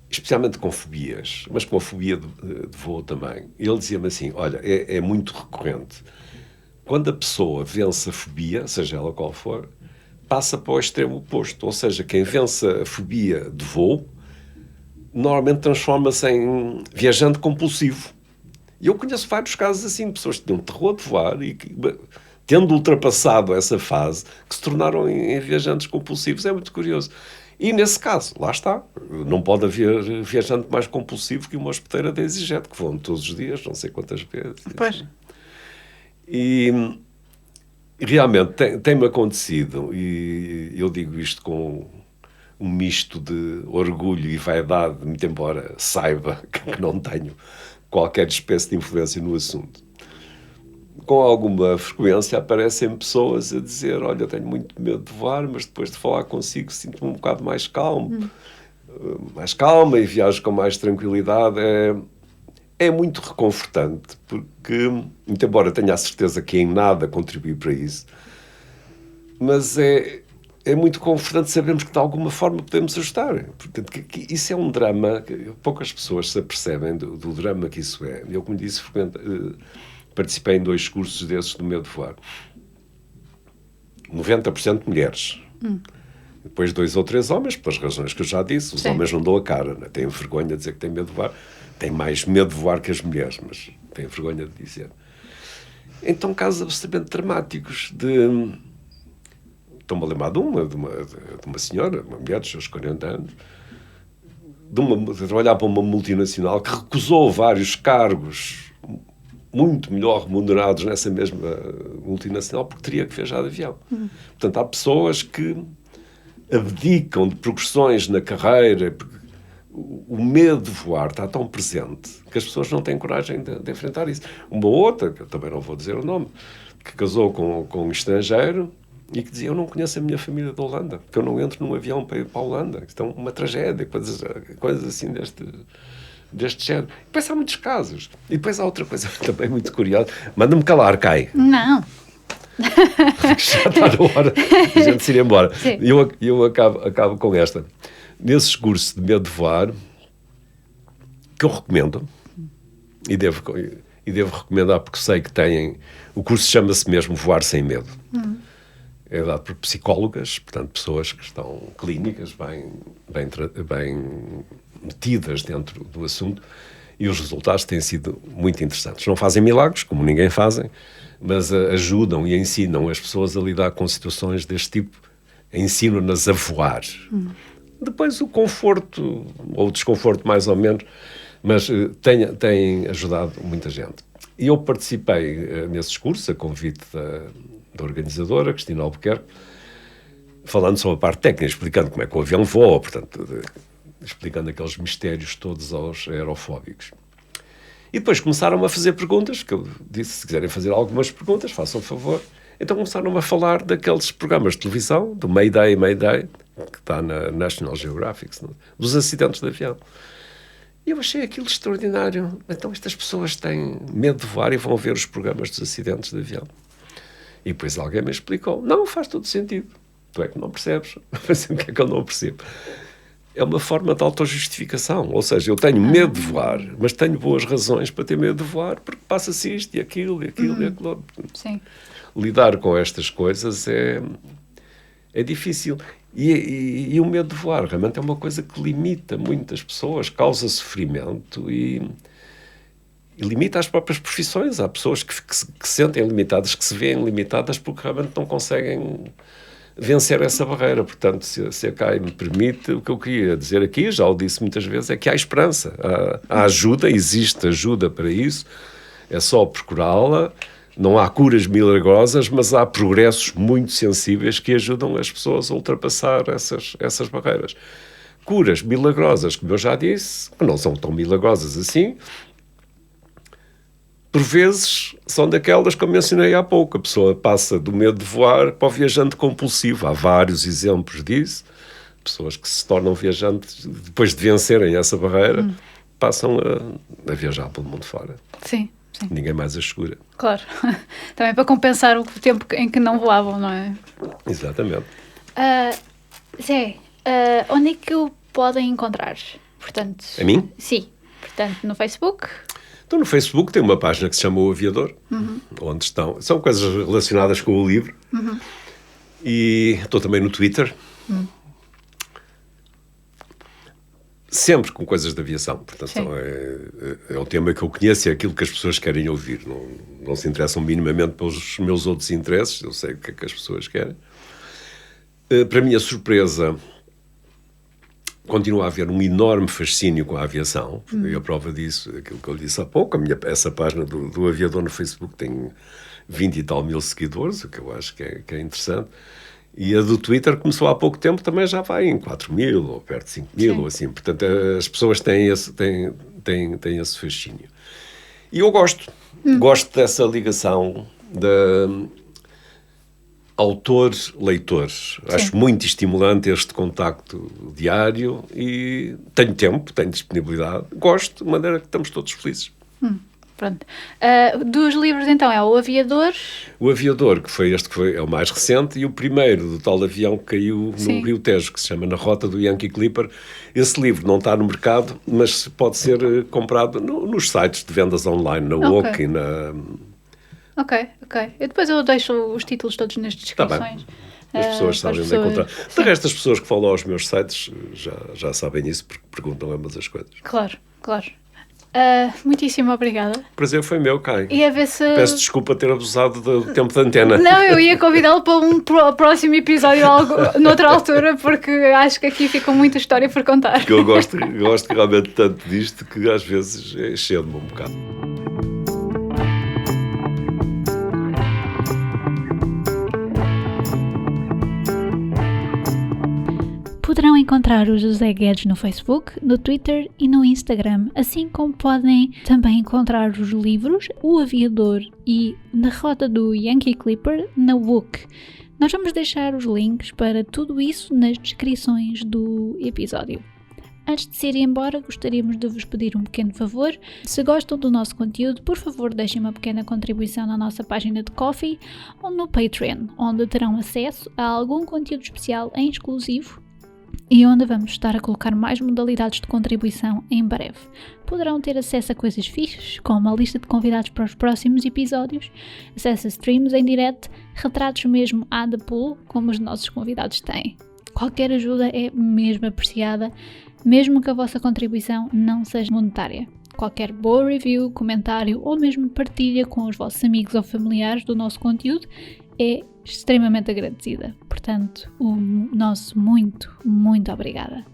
[SPEAKER 1] especialmente com fobias, mas com a fobia de voo também. Ele dizia-me assim, olha, é muito recorrente. Quando a pessoa vence a fobia, seja ela qual for, passa para o extremo oposto. Ou seja, quem vence a fobia de voo, normalmente transforma-se em viajante compulsivo. E eu conheço vários casos assim, de pessoas que tinham terror de voar e que, tendo ultrapassado essa fase, que se tornaram em viajantes compulsivos. É muito curioso. E nesse caso, lá está, não pode haver viajante mais compulsivo que uma hospedeira da EasyJet, que voam todos os dias, não sei quantas vezes.
[SPEAKER 2] Pois.
[SPEAKER 1] E realmente tem-me acontecido, e eu digo isto com um misto de orgulho e vaidade, muito embora saiba que não tenho qualquer espécie de influência no assunto. Com alguma frequência aparecem pessoas a dizer, olha, tenho muito medo de voar, mas depois de falar consigo sinto-me um bocado mais calmo, mais calma e viajo com mais tranquilidade. É muito reconfortante, porque, muito embora tenha a certeza que em nada contribui para isso, mas é muito confortante sabermos que de alguma forma podemos ajudar. Portanto, que isso é um drama, que poucas pessoas se apercebem do drama que isso é. Eu, como disse, participei em 2 cursos desses do medo de voar. 90% mulheres. Depois 2 ou 3 homens, pelas razões que eu já disse. Os homens não dão a cara, né? Têm vergonha de dizer que têm medo de voar. Têm mais medo de voar que as mulheres, mas têm vergonha de dizer. Então, casos absolutamente dramáticos Estou-me a lembrar de uma senhora, uma mulher dos seus 40 anos, de trabalhar para uma multinacional que recusou vários cargos muito melhor remunerados nessa mesma multinacional porque teria que viajar de avião. Portanto, há pessoas que abdicam de progressões na carreira, porque o medo de voar está tão presente que as pessoas não têm coragem de enfrentar isso. Uma outra, que eu também não vou dizer o nome, que casou com um estrangeiro e que dizia, eu não conheço a minha família da Holanda, que eu não entro num avião para ir para a Holanda. Isto é uma tragédia, coisas assim deste género. E depois há muitos casos. E depois há outra coisa também muito curiosa. Manda-me calar, Kai.
[SPEAKER 2] Não.
[SPEAKER 1] Já está na hora de a gente se ir embora. Eu acabo com esta. Nesses cursos de medo de voar, que eu recomendo, e devo recomendar porque sei que têm... O curso chama-se mesmo Voar Sem Medo. É dado por psicólogas, portanto, pessoas que estão clínicas, bem metidas dentro do assunto, e os resultados têm sido muito interessantes. Não fazem milagres, como ninguém fazem, mas ajudam e ensinam as pessoas a lidar com situações deste tipo, ensinam-nas a voar. Depois o conforto, ou o desconforto mais ou menos, mas tem ajudado muita gente. E eu participei nesses cursos, a convite da organizadora, Cristina Albuquerque, falando sobre a parte técnica, explicando como é que o avião voa, portanto, explicando aqueles mistérios todos aos aerofóbicos. E depois começaram a fazer perguntas, que eu disse, se quiserem fazer algumas perguntas, façam favor. Então começaram a falar daqueles programas de televisão, do Mayday, que está na National Geographic, dos acidentes de avião. E eu achei aquilo extraordinário. Então estas pessoas têm medo de voar e vão ver os programas dos acidentes de avião. E depois alguém me explicou, não, faz todo sentido. Tu é que não percebes. Mas o que é que eu não percebo? é uma forma de autojustificação. Ou seja, eu tenho medo de voar, mas tenho boas razões para ter medo de voar, porque passa-se isto e aquilo e aquilo e aquilo.
[SPEAKER 2] Sim.
[SPEAKER 1] Lidar com estas coisas é difícil. E o medo de voar realmente é uma coisa que limita muitas pessoas, causa sofrimento e limita as próprias profissões. Há pessoas que se sentem limitadas, que se veem limitadas porque realmente não conseguem vencer essa barreira. Portanto, se a CAI me permite, o que eu queria dizer aqui, já o disse muitas vezes, é que há esperança. Há ajuda, existe ajuda para isso, é só procurá-la. Não há curas milagrosas, mas há progressos muito sensíveis que ajudam as pessoas a ultrapassar essas barreiras. Curas milagrosas, como eu já disse, que não são tão milagrosas assim, por vezes são daquelas que eu mencionei há pouco. A pessoa passa do medo de voar para o viajante compulsivo. Há vários exemplos disso. Pessoas que se tornam viajantes, depois de vencerem essa barreira, passam a viajar pelo mundo fora.
[SPEAKER 2] Sim. Sim.
[SPEAKER 1] Ninguém mais as segura.
[SPEAKER 2] Claro. Também para compensar o tempo em que não voavam, não é?
[SPEAKER 1] Exatamente.
[SPEAKER 2] Zé, onde é que o podem encontrar? Portanto,
[SPEAKER 1] A mim?
[SPEAKER 2] Sim. Portanto, no Facebook?
[SPEAKER 1] Então, no Facebook tem uma página que se chama O Aviador, onde são coisas relacionadas com o livro. E estou também no Twitter. Sempre com coisas de aviação. Portanto, é o tema que eu conheço, é aquilo que as pessoas querem ouvir. Não se interessam minimamente pelos meus outros interesses. Eu sei o que é que as pessoas querem. Para minha surpresa, continua a haver um enorme fascínio com a aviação. E a prova disso, aquilo que eu disse há pouco, essa página do Aviador no Facebook tem 20 e tal mil seguidores, o que eu acho que é interessante. E a do Twitter começou há pouco tempo, também já vai em 4 mil, ou perto de 5 mil, ou assim. Portanto, as pessoas têm esse fascínio. E eu gosto dessa ligação da autor-leitor. Acho muito estimulante este contacto diário e tenho tempo, tenho disponibilidade. Gosto, de maneira que estamos todos felizes.
[SPEAKER 2] Pronto. Dos livros, então, é O Aviador.
[SPEAKER 1] O Aviador, é o mais recente, e o primeiro do tal avião que caiu no Rio Tejo, que se chama Na Rota do Yankee Clipper. Esse livro não está no mercado, mas pode ser comprado nos sites de vendas online, na WOC e na...
[SPEAKER 2] Ok. E depois eu deixo os títulos todos nas descrições.
[SPEAKER 1] Tá bem. As pessoas sabem onde encontrar. De resto, as pessoas que falam aos meus sites já sabem isso, porque perguntam ambas as coisas.
[SPEAKER 2] Claro. Muitíssimo obrigada.
[SPEAKER 1] O prazer foi meu, Kai.
[SPEAKER 2] E a ver se...
[SPEAKER 1] Peço desculpa ter abusado do tempo de antena.
[SPEAKER 2] Não, eu ia convidá-lo para um próximo episódio noutra altura, porque acho que aqui fica muita história por contar.
[SPEAKER 1] Porque eu gosto realmente tanto disto que às vezes excede-me um bocado.
[SPEAKER 2] Poderão encontrar o José Guedes no Facebook, no Twitter e no Instagram, assim como podem também encontrar os livros O Aviador e Na Rota do Yankee Clipper na WOC. Nós vamos deixar os links para tudo isso nas descrições do episódio. Antes de se ir embora, gostaríamos de vos pedir um pequeno favor. Se gostam do nosso conteúdo, por favor deixem uma pequena contribuição na nossa página de Ko-fi ou no Patreon, onde terão acesso a algum conteúdo especial em exclusivo e onde vamos estar a colocar mais modalidades de contribuição em breve. Poderão ter acesso a coisas fixes, como uma lista de convidados para os próximos episódios, acesso a streams em direto, retratos mesmo à The Pool, como os nossos convidados têm. Qualquer ajuda é mesmo apreciada, mesmo que a vossa contribuição não seja monetária. Qualquer boa review, comentário ou mesmo partilha com os vossos amigos ou familiares do nosso conteúdo é extremamente agradecida. Portanto, o nosso muito obrigada.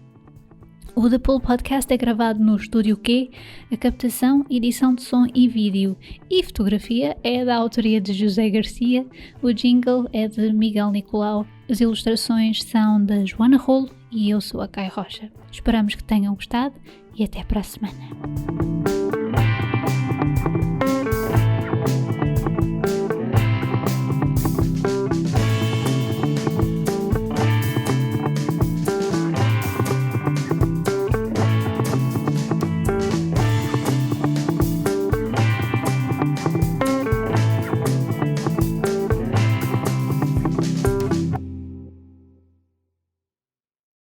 [SPEAKER 2] O The Pool Podcast é gravado no Estúdio Q. A captação, edição de som e vídeo e fotografia é da autoria de José Garcia. O jingle é de Miguel Nicolau. As ilustrações são da Joana Rolo e eu sou a Kai Rocha. Esperamos que tenham gostado e até para a semana.